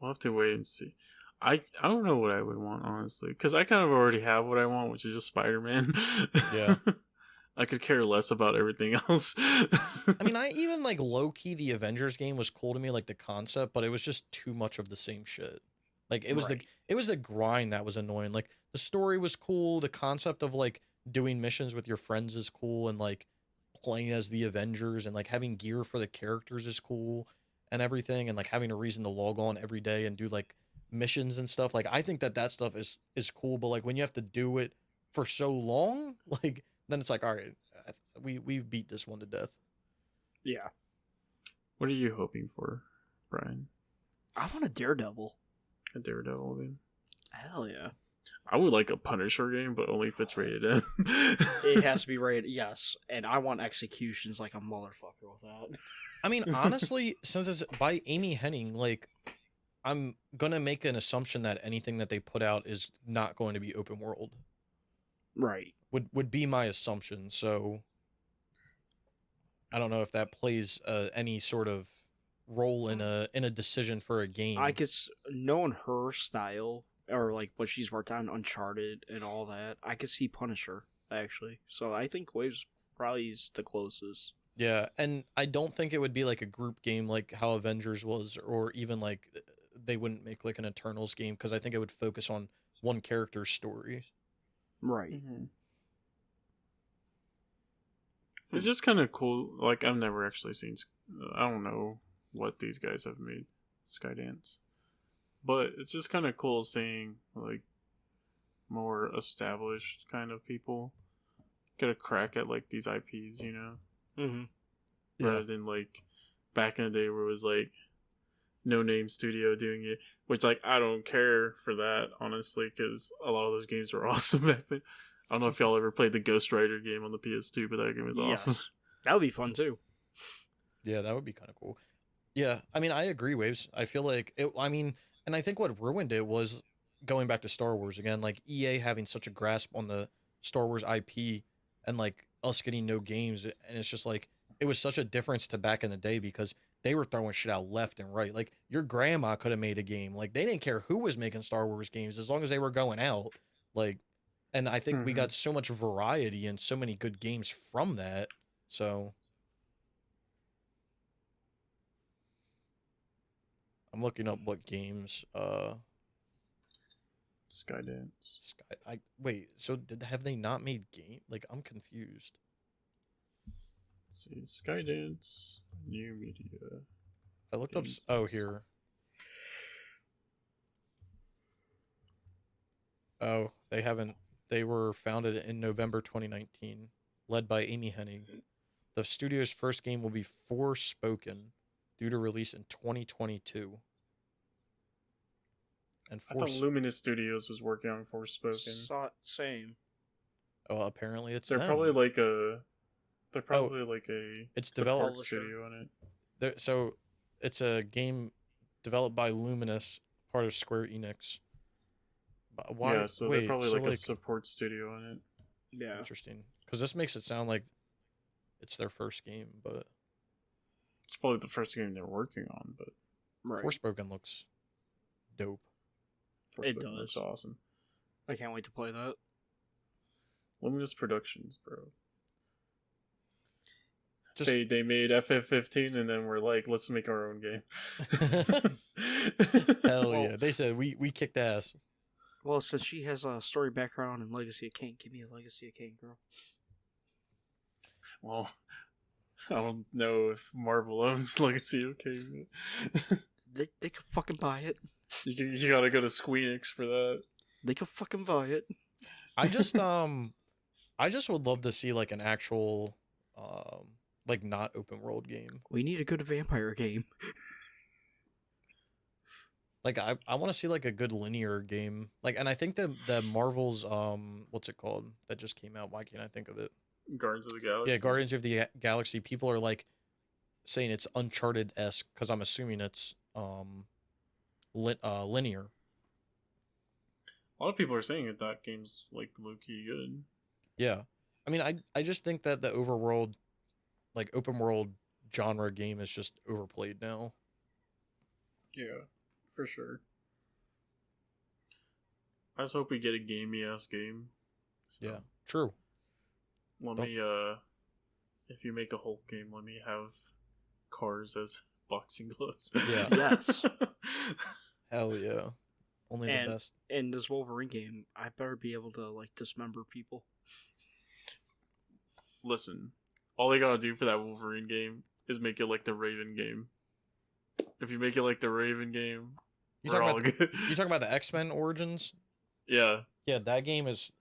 Speaker 3: We'll have to wait and see. I don't know what I would want, honestly, because I kind of already have what I want, which is just Spider-Man.
Speaker 1: Yeah.
Speaker 3: I could care less about everything else.
Speaker 1: I mean, I even like low-key the Avengers game was cool to me, like the concept, but it was just too much of the same shit. Like, it was the grind that was annoying. Like, the story was cool, the concept of like doing missions with your friends is cool, and like playing as the Avengers and like having gear for the characters is cool and everything, and like having a reason to log on every day and do like missions and stuff. Like, I think that stuff is cool, but like when you have to do it for so long, like then it's like, all right, we beat this one to death.
Speaker 2: Yeah.
Speaker 3: What are you hoping for, Brian?
Speaker 2: I want a Daredevil.
Speaker 3: A Daredevil game?
Speaker 2: Hell yeah.
Speaker 3: I would like a Punisher game, but only if it's rated M.
Speaker 2: It has to be rated, yes. And I want executions like a motherfucker with that.
Speaker 1: I mean, honestly, since it's by Amy Hennig, like, I'm gonna make an assumption that anything that they put out is not going to be open world.
Speaker 2: Right.
Speaker 1: Would be my assumption. So I don't know if that plays any sort of role in a decision for a game.
Speaker 2: I guess knowing her style, or like what she's worked on, Uncharted and all that, I could see Punisher actually. So I think Waves probably is the closest.
Speaker 1: Yeah, and I don't think it would be like a group game like how Avengers was, or even like they wouldn't make like an Eternals game, because I think it would focus on one character's story.
Speaker 2: Right.
Speaker 3: Mm-hmm. It's just kind of cool. Like, I've never actually seen, I don't know what these guys have made, Skydance, but it's just kind of cool seeing like more established kind of people get a crack at like these IPs, you know?
Speaker 2: Mm-hmm.
Speaker 3: Rather than like back in the day where it was like no name studio doing it, which like I don't care for that, honestly, because a lot of those games were awesome back then. I don't know if y'all ever played the Ghost Rider game on the PS2, but that game was awesome.
Speaker 2: Yes. That would be fun too.
Speaker 1: Yeah, that would be kind of cool. Yeah, I mean, I agree, Waves. I feel like it, I mean, and I think what ruined it was going back to Star Wars again, like EA having such a grasp on the Star Wars IP, and like us getting no games, and it's just like it was such a difference to back in the day, because they were throwing shit out left and right. Like your grandma could have made a game. Like they didn't care who was making Star Wars games as long as they were going out. Like, and I think we got so much variety and so many good games from that. So I'm looking up what games.
Speaker 3: Skydance.
Speaker 1: Wait. So have they not made game? Like I'm confused.
Speaker 3: Let's see, Skydance, new media.
Speaker 1: I looked up. Oh, here. Oh, they haven't. They were founded in November 2019, led by Amy Hennig. The studio's first game will be Forspoken, due to release in 2022. And
Speaker 3: I thought Luminous Studios was working on Forspoken.
Speaker 2: Same.
Speaker 1: Oh, apparently it's
Speaker 3: They're
Speaker 1: them.
Speaker 3: probably like a. They're probably like a.
Speaker 1: It's developed
Speaker 3: studio on it.
Speaker 1: So, it's a game developed by Luminous, part of Square Enix. Why?
Speaker 3: Yeah, so they're probably like a support studio on it.
Speaker 2: Yeah.
Speaker 1: Interesting. Because this makes it sound like it's their first game, but
Speaker 3: it's probably the first game they're working on. But
Speaker 1: Forspoken looks dope.
Speaker 2: It does.
Speaker 3: Looks awesome.
Speaker 2: I can't wait to play that.
Speaker 3: Luminous Productions, bro.
Speaker 1: Just...
Speaker 3: They made FF15 and then we're like, let's make our own game.
Speaker 1: Hell yeah! They said we kicked ass.
Speaker 2: Well, since she has a story background in Legacy of Kain, give me a Legacy of Kain, girl.
Speaker 3: Well, I don't know if Marvel owns Legacy of Kain.
Speaker 2: They could fucking buy it.
Speaker 3: You gotta go to Squeenix for that.
Speaker 2: They could fucking buy it.
Speaker 1: I just would love to see like an actual like not open world game.
Speaker 2: We need a good vampire game.
Speaker 1: Like I want to see like a good linear game. Like, and I think that Marvel's what's it called that just came out? Why can't I think of it?
Speaker 3: Guardians of the Galaxy.
Speaker 1: Yeah, Guardians of the Galaxy. People are like saying it's Uncharted-esque because I'm assuming it's linear.
Speaker 3: A lot of people are saying that game's like low-key good.
Speaker 1: Yeah, I mean, I just think that the overworld, like open world genre game is just overplayed now.
Speaker 3: Yeah, for sure. I just hope we get a gamey-ass game. So.
Speaker 1: Yeah, true.
Speaker 3: Me, if you make a whole game, let me have cars as boxing gloves.
Speaker 1: Yeah.
Speaker 2: Yes.
Speaker 1: Hell yeah. Only the best.
Speaker 2: In this Wolverine game, I better be able to like dismember people.
Speaker 3: Listen, all they gotta do for that Wolverine game is make it like the Raven game. If you make it like the Raven game, we're all good.
Speaker 1: You talking about the X-Men Origins?
Speaker 3: Yeah.
Speaker 1: Yeah, that game is...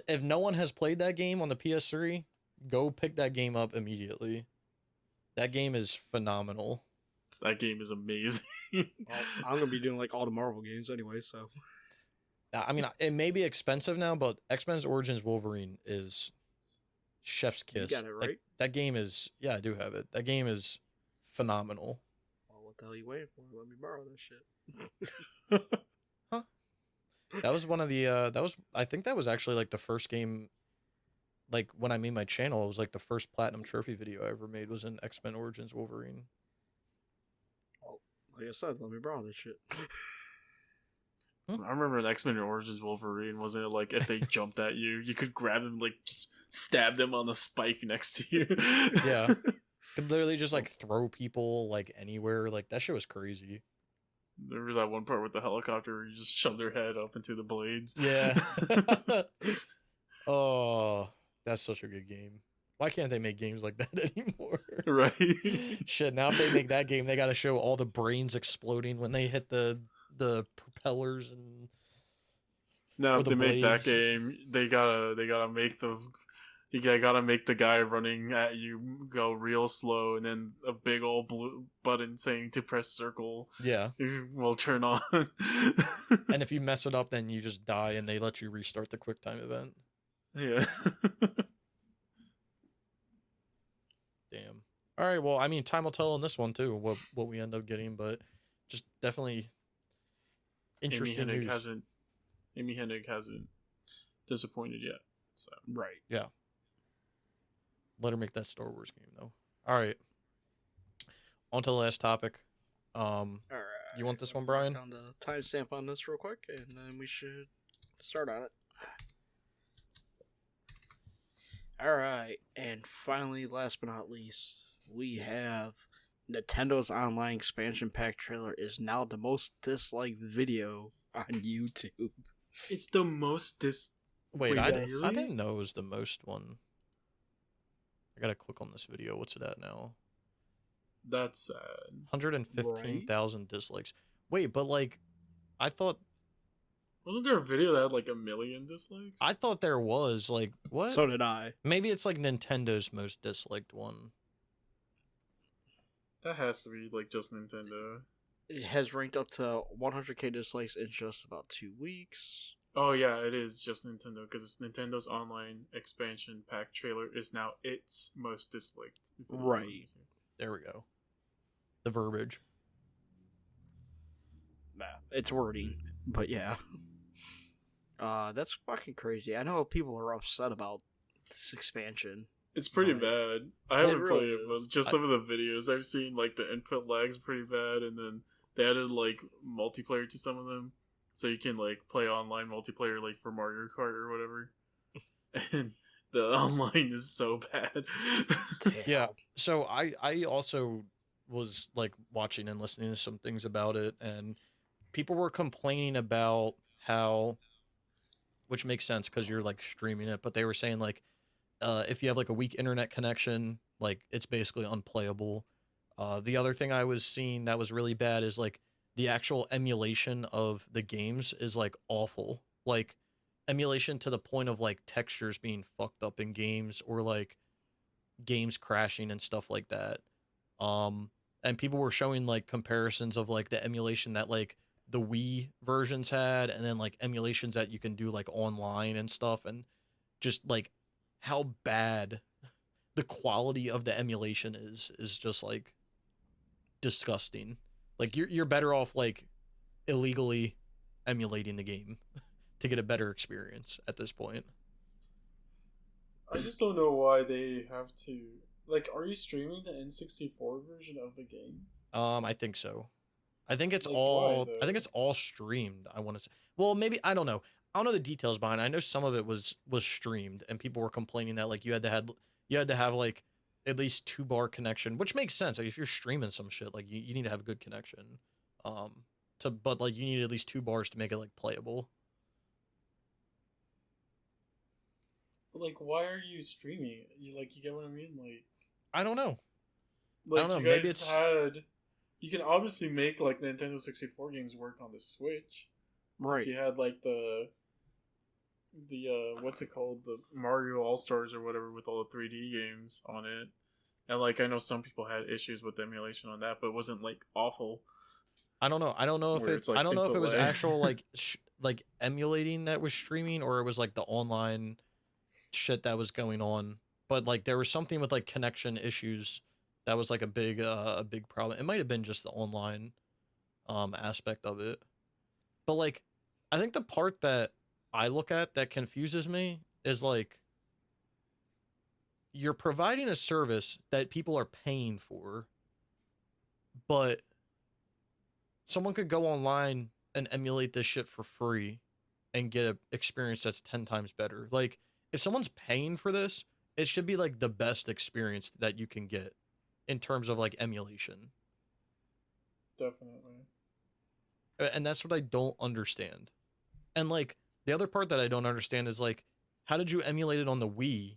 Speaker 1: if no one has played that game on the PS3, go pick that game up immediately. That game is phenomenal.
Speaker 3: That game is amazing.
Speaker 2: Well, I'm gonna be doing like all the Marvel games anyway, so.
Speaker 1: I mean, it may be expensive now, but X-Men's Origins Wolverine is chef's kiss.
Speaker 2: You got it right.
Speaker 1: That game is... Yeah, I do have it. That game is phenomenal.
Speaker 2: Well, what the hell are you waiting for? Let me borrow that shit.
Speaker 1: Huh? That was one of the I think that was actually like the first game, like when I made my channel, it was like the first platinum trophy video I ever made was in X-Men Origins Wolverine.
Speaker 2: Well, like I said, let me borrow this shit.
Speaker 3: I remember in X-Men Origins Wolverine, wasn't it like if they jumped at you, you could grab them, like just stab them on the spike next to you?
Speaker 1: Yeah. Could literally just like throw people like anywhere. Like that shit was crazy.
Speaker 3: There was that one part with the helicopter where you just shoved their head up into the blades.
Speaker 1: Yeah. Oh, that's such a good game. Why can't they make games like that anymore?
Speaker 3: Right.
Speaker 1: Shit, now if they make that game, they got to show all the brains exploding when they hit the propellers and.
Speaker 3: Now, if they make that game, they gotta make the guy running at you go real slow, and then a big old blue button saying to press circle.
Speaker 1: Yeah,
Speaker 3: will turn on.
Speaker 1: And if you mess it up, then you just die, and they let you restart the QuickTime event.
Speaker 3: Yeah.
Speaker 1: Damn. All right. Well, I mean, time will tell on this one too. What we end up getting, but just definitely interesting news.
Speaker 3: Amy Hennig hasn't disappointed yet. So
Speaker 2: right.
Speaker 1: Yeah. Let her make that Star Wars game though. All right. On to the last topic.
Speaker 2: Alright.
Speaker 1: You want this one, Brian?
Speaker 2: Down the timestamp on this real quick, and then we should start on it. Alright, and finally, last but not least, we have Nintendo's online expansion pack trailer is now the most disliked video on YouTube.
Speaker 3: It's the most
Speaker 1: Wait, I
Speaker 3: really?
Speaker 1: didn't know it was the most one. I gotta click on this video. What's it at now?
Speaker 3: That's sad.
Speaker 1: 115,000 dislikes. Wait, but like, I thought
Speaker 3: Wasn't there a video that had like 1 million dislikes?
Speaker 1: I thought there was like what?
Speaker 2: So did I.
Speaker 1: Maybe it's like Nintendo's most disliked one.
Speaker 3: That has to be like just Nintendo.
Speaker 2: It has ranked up to 100k dislikes in just about 2 weeks.
Speaker 3: Oh yeah, it is just Nintendo because it's Nintendo's online expansion pack trailer is now its most disliked.
Speaker 2: Right.
Speaker 1: There we go. The verbiage.
Speaker 2: Nah, it's wording, but yeah. That's fucking crazy. I know people are upset about this expansion.
Speaker 3: It's pretty
Speaker 2: Right.
Speaker 3: bad. I haven't
Speaker 2: really
Speaker 3: played it, but just some of the videos I've seen, like the input lag's pretty bad, and then they added like multiplayer to some of them, so you can like play online multiplayer, like for Mario Kart or whatever. And the online is so bad.
Speaker 1: Yeah. So I also was like watching and listening to some things about it, and people were complaining about how, which makes sense because you're like streaming it, but they were saying like, if you have like a weak internet connection, like it's basically unplayable. The other thing I was seeing that was really bad is like the actual emulation of the games is like awful. Like emulation to the point of like textures being fucked up in games or like games crashing and stuff like that. And people were showing like comparisons of like the emulation that like the Wii versions had and then like emulations that you can do like online and stuff, and just like how bad the quality of the emulation is just like disgusting. Like you're better off like illegally emulating the game to get a better experience at this point.
Speaker 3: I just don't know why they have to. Like, are you streaming the N64 version of the game?
Speaker 1: I think so. I think it's
Speaker 3: Like,
Speaker 1: all.
Speaker 3: why,
Speaker 1: I think it's all streamed. I want to say. Well, maybe I don't know. I don't know the details behind it. I know some of it was streamed, and people were complaining that like you had to have like at least 2-bar connection, which makes sense. Like if you're streaming some shit, like you need to have a good connection. But like you need at least 2 bars to make it like playable.
Speaker 3: But, like, why are you streaming it? You get what I mean?
Speaker 1: I don't know.
Speaker 3: Like,
Speaker 1: I don't know.
Speaker 3: You guys
Speaker 1: Maybe it's
Speaker 3: you can obviously make like Nintendo 64 games work on the Switch.
Speaker 2: Right.
Speaker 3: Since you had like the what's it called, the Mario All Stars or whatever with all the 3D games on it, and like I know some people had issues with the emulation on that, but it wasn't like awful.
Speaker 1: I don't know. I don't know if
Speaker 3: Where
Speaker 1: it.
Speaker 3: it's, like,
Speaker 1: I don't know if it was
Speaker 3: input lag.
Speaker 1: actual like like emulating that was streaming, or it was like the online shit that was going on. But like there was something with like connection issues that was like a big problem. It might have been just the online aspect of it. But like I think the part that I look at that confuses me is like you're providing a service that people are paying for, but someone could go online and emulate this shit for free and get an experience that's 10 times better. Like if someone's paying for this, it should be like the best experience that you can get in terms of like emulation.
Speaker 3: Definitely.
Speaker 1: And that's what I don't understand. And like the other part that I don't understand is like, how did you emulate it on the Wii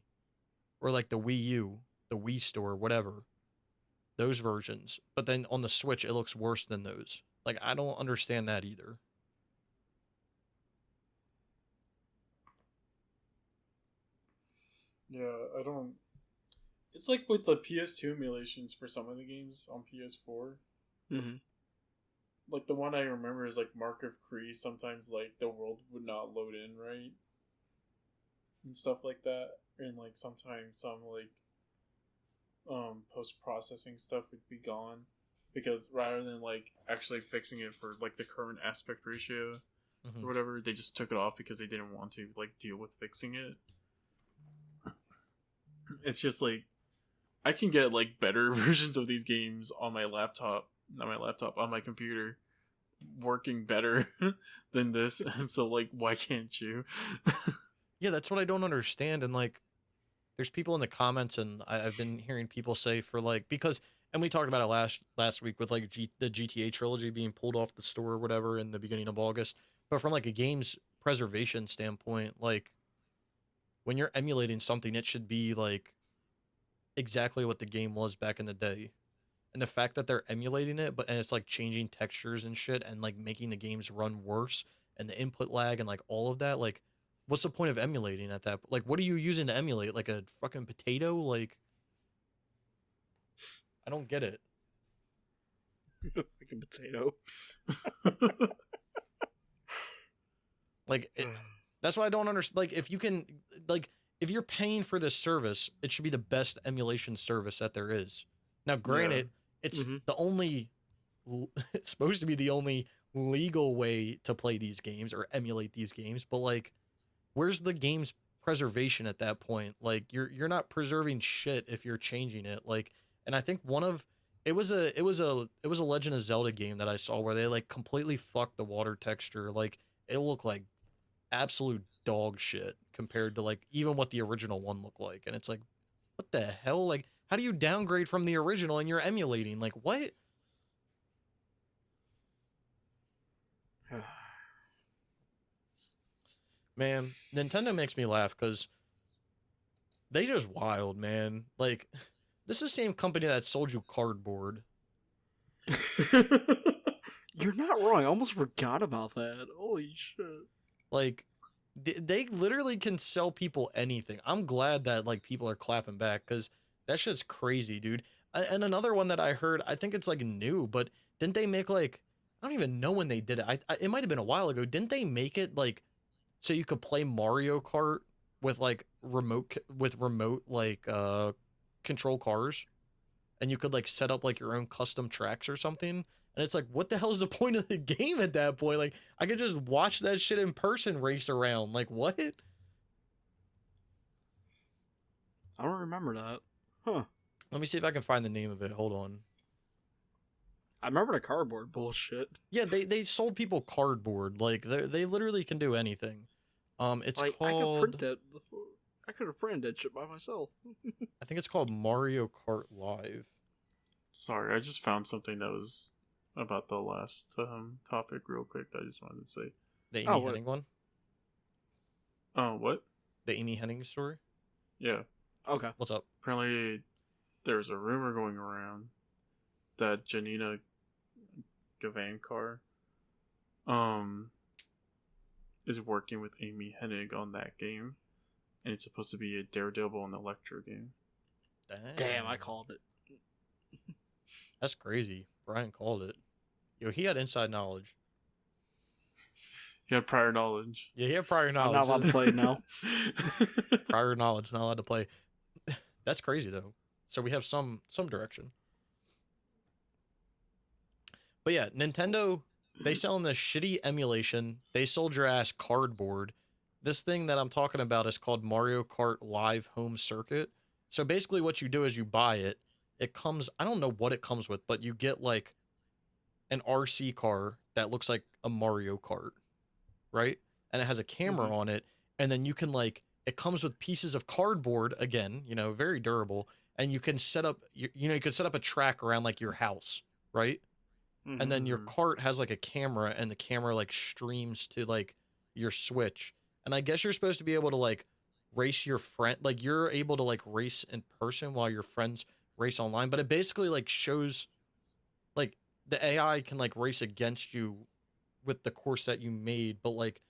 Speaker 1: or like the Wii U, the Wii Store, whatever, those versions, but then on the Switch it looks worse than those? Like I don't understand that either.
Speaker 3: Yeah, I don't. It's like with the PS2 emulations for some of the games on PS4.
Speaker 2: Mm-hmm.
Speaker 3: Like the one I remember is like Mark of Cree. Sometimes like the world would not load in right, and stuff like that. And like sometimes some like post processing stuff would be gone because rather than like actually fixing it for like the current aspect ratio or whatever, they just took it off because they didn't want to like deal with fixing it. It's just like I can get like better versions of these games on my laptop, not my laptop, on my computer, working better than this. And so like, why can't you?
Speaker 1: Yeah, that's what I don't understand. And like, there's people in the comments, and I've been hearing people say for like because, and we talked about it last week with like the GTA trilogy being pulled off the store or whatever in the beginning of August. But from like a game's preservation standpoint, like when you're emulating something, it should be like exactly what the game was back in the day. And the fact that they're emulating it, and it's like changing textures and shit, and like making the games run worse, and the input lag and like all of that, like, what's the point of emulating at that? Like, what are you using to emulate? Like a fucking potato? Like, I don't get it.
Speaker 2: Like a potato.
Speaker 1: Like, that's why I don't understand. Like, if you can, like, if you're paying for this service, it should be the best emulation service that there is. Now, granted, it's the only, it's supposed to be the only legal way to play these games or emulate these games, but like, where's the game's preservation at that point? Like, you're not preserving shit if you're changing it. Like, and I think it was a Legend of Zelda game that I saw where they like completely fucked the water texture. Like, it looked like absolute dog shit compared to like even what the original one looked like. And it's like, what the hell? Like, how do you downgrade from the original and you're emulating? Like, what? Man, Nintendo makes me laugh because they just wild, man. Like, this is the same company that sold you cardboard.
Speaker 2: You're not wrong. I almost forgot about that. Holy shit.
Speaker 1: Like, they literally can sell people anything. I'm glad that, like, people are clapping back because that shit's crazy, dude. And another one that I heard, I think it's, like, new, but didn't they make, like, I don't even know when they did it. It might have been a while ago. Didn't they make it, like, so you could play Mario Kart with, like, remote, like, control cars? And you could, like, set up, like, your own custom tracks or something? And it's like, what the hell is the point of the game at that point? Like, I could just watch that shit in person race around. Like, what?
Speaker 2: I don't remember that. Huh.
Speaker 1: Let me see if I can find the name of it. Hold on.
Speaker 2: I remember the cardboard bullshit.
Speaker 1: Yeah, they sold people cardboard. Like, they literally can do anything. It's
Speaker 2: like,
Speaker 1: called...
Speaker 2: I could have printed that shit by myself.
Speaker 1: I think it's called Mario Kart Live.
Speaker 3: Sorry, I just found something that was about the last topic real quick. I just wanted to say
Speaker 1: the Amy Hennig one.
Speaker 3: Oh, what?
Speaker 1: The Amy Hennig story.
Speaker 3: Yeah.
Speaker 2: Okay.
Speaker 1: What's up?
Speaker 3: Apparently, there's a rumor going around that Janina Gavankar is working with Amy Hennig on that game, and it's supposed to be a Daredevil and Electro game.
Speaker 2: Damn, I called it.
Speaker 1: That's crazy. Brian called it. Yo, he had inside knowledge.
Speaker 3: He had prior knowledge.
Speaker 1: Yeah, he had prior knowledge.
Speaker 2: I'm not allowed to play now.
Speaker 1: Prior knowledge, not allowed to play. That's crazy though. So we have some direction. But yeah, Nintendo, they selling this shitty emulation. They sold your ass cardboard. This thing that I'm talking about is called Mario Kart Live Home Circuit. So basically what you do is you buy it. It comes, I don't know what it comes with, but you get like an RC car that looks like a Mario Kart, right? And it has a camera on it. And then you can like, it comes with pieces of cardboard, again, you know, very durable. And you can set up, you can set up a track around like your house, right? And then your cart has like a camera, and the camera like streams to like your Switch. And I guess you're supposed to be able to like race your friend, like you're able to like race in person while your friends race online. But it basically like shows like the AI can like race against you with the course that you made. But like,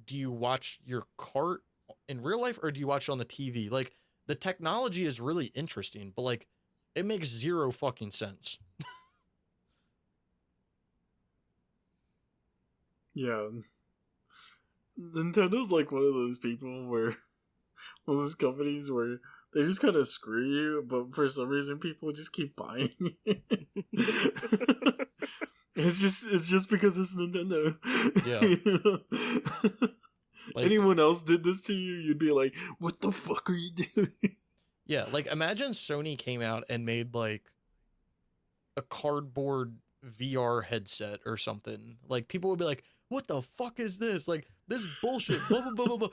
Speaker 1: do you watch your cart in real life or do you watch it on the TV? Like, the technology is really interesting, but like, it makes zero fucking sense.
Speaker 3: Yeah. Nintendo's like one of those people where, one of those companies where they just kind of screw you, but for some reason people just keep buying it. It's just because it's Nintendo.
Speaker 1: Yeah.
Speaker 3: You know?
Speaker 1: Like,
Speaker 3: anyone else did this to you, you'd be like, what the fuck are you doing?
Speaker 1: Yeah, like imagine Sony came out and made like a cardboard VR headset or something. Like people would be like, "What the fuck is this? Like this bullshit." Blah blah blah blah blah.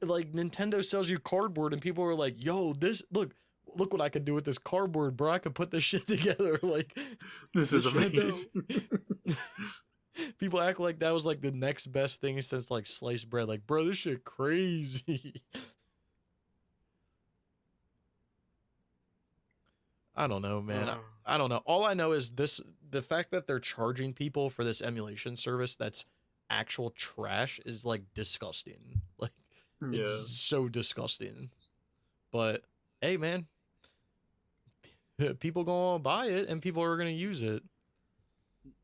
Speaker 1: Like Nintendo sells you cardboard, and people were like, "Yo, this look what I could do with this cardboard, bro. I could put this shit together." Like
Speaker 3: This is amazing.
Speaker 1: People act like that was like the next best thing since like sliced bread. Like, bro, this shit crazy. I don't know, man. I don't know. All I know is the fact that they're charging people for this emulation service that's actual trash is like disgusting. Like it's so disgusting. But hey, man, people gonna buy it and people are gonna use it.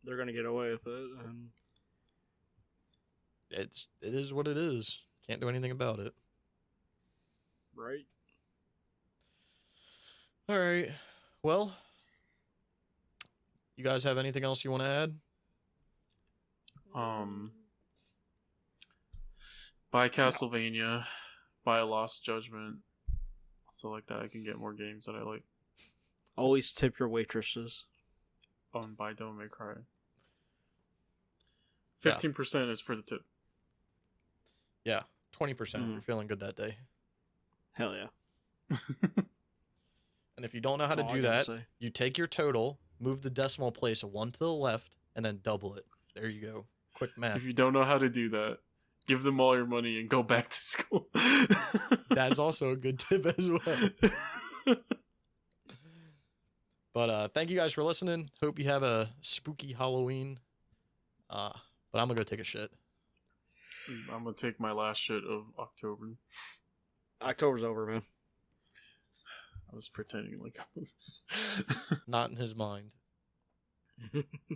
Speaker 2: They're gonna get away with it, and
Speaker 1: it is what it is. Can't do anything about it.
Speaker 2: Right.
Speaker 1: All right. Well, you guys have anything else you want to add?
Speaker 3: Buy Castlevania, buy a Lost Judgment, so like that I can get more games that I like.
Speaker 2: Always tip your waitresses.
Speaker 3: Oh, and buy Devil May Cry. 15% is for the tip.
Speaker 1: Yeah, 20% if you're feeling good that day.
Speaker 2: Hell yeah.
Speaker 1: And if you don't know how to do that, you take your total, move the decimal place 1 to the left, and then double it. There you go. Quick math.
Speaker 3: If you don't know how to do that, give them all your money and go back to school.
Speaker 1: That's also a good tip as well. But thank you guys for listening. Hope you have a spooky Halloween. But I'm going to go take a shit.
Speaker 3: I'm going to take my last shit of October.
Speaker 2: October's over, man.
Speaker 3: I was pretending like I was.
Speaker 1: Not in his mind.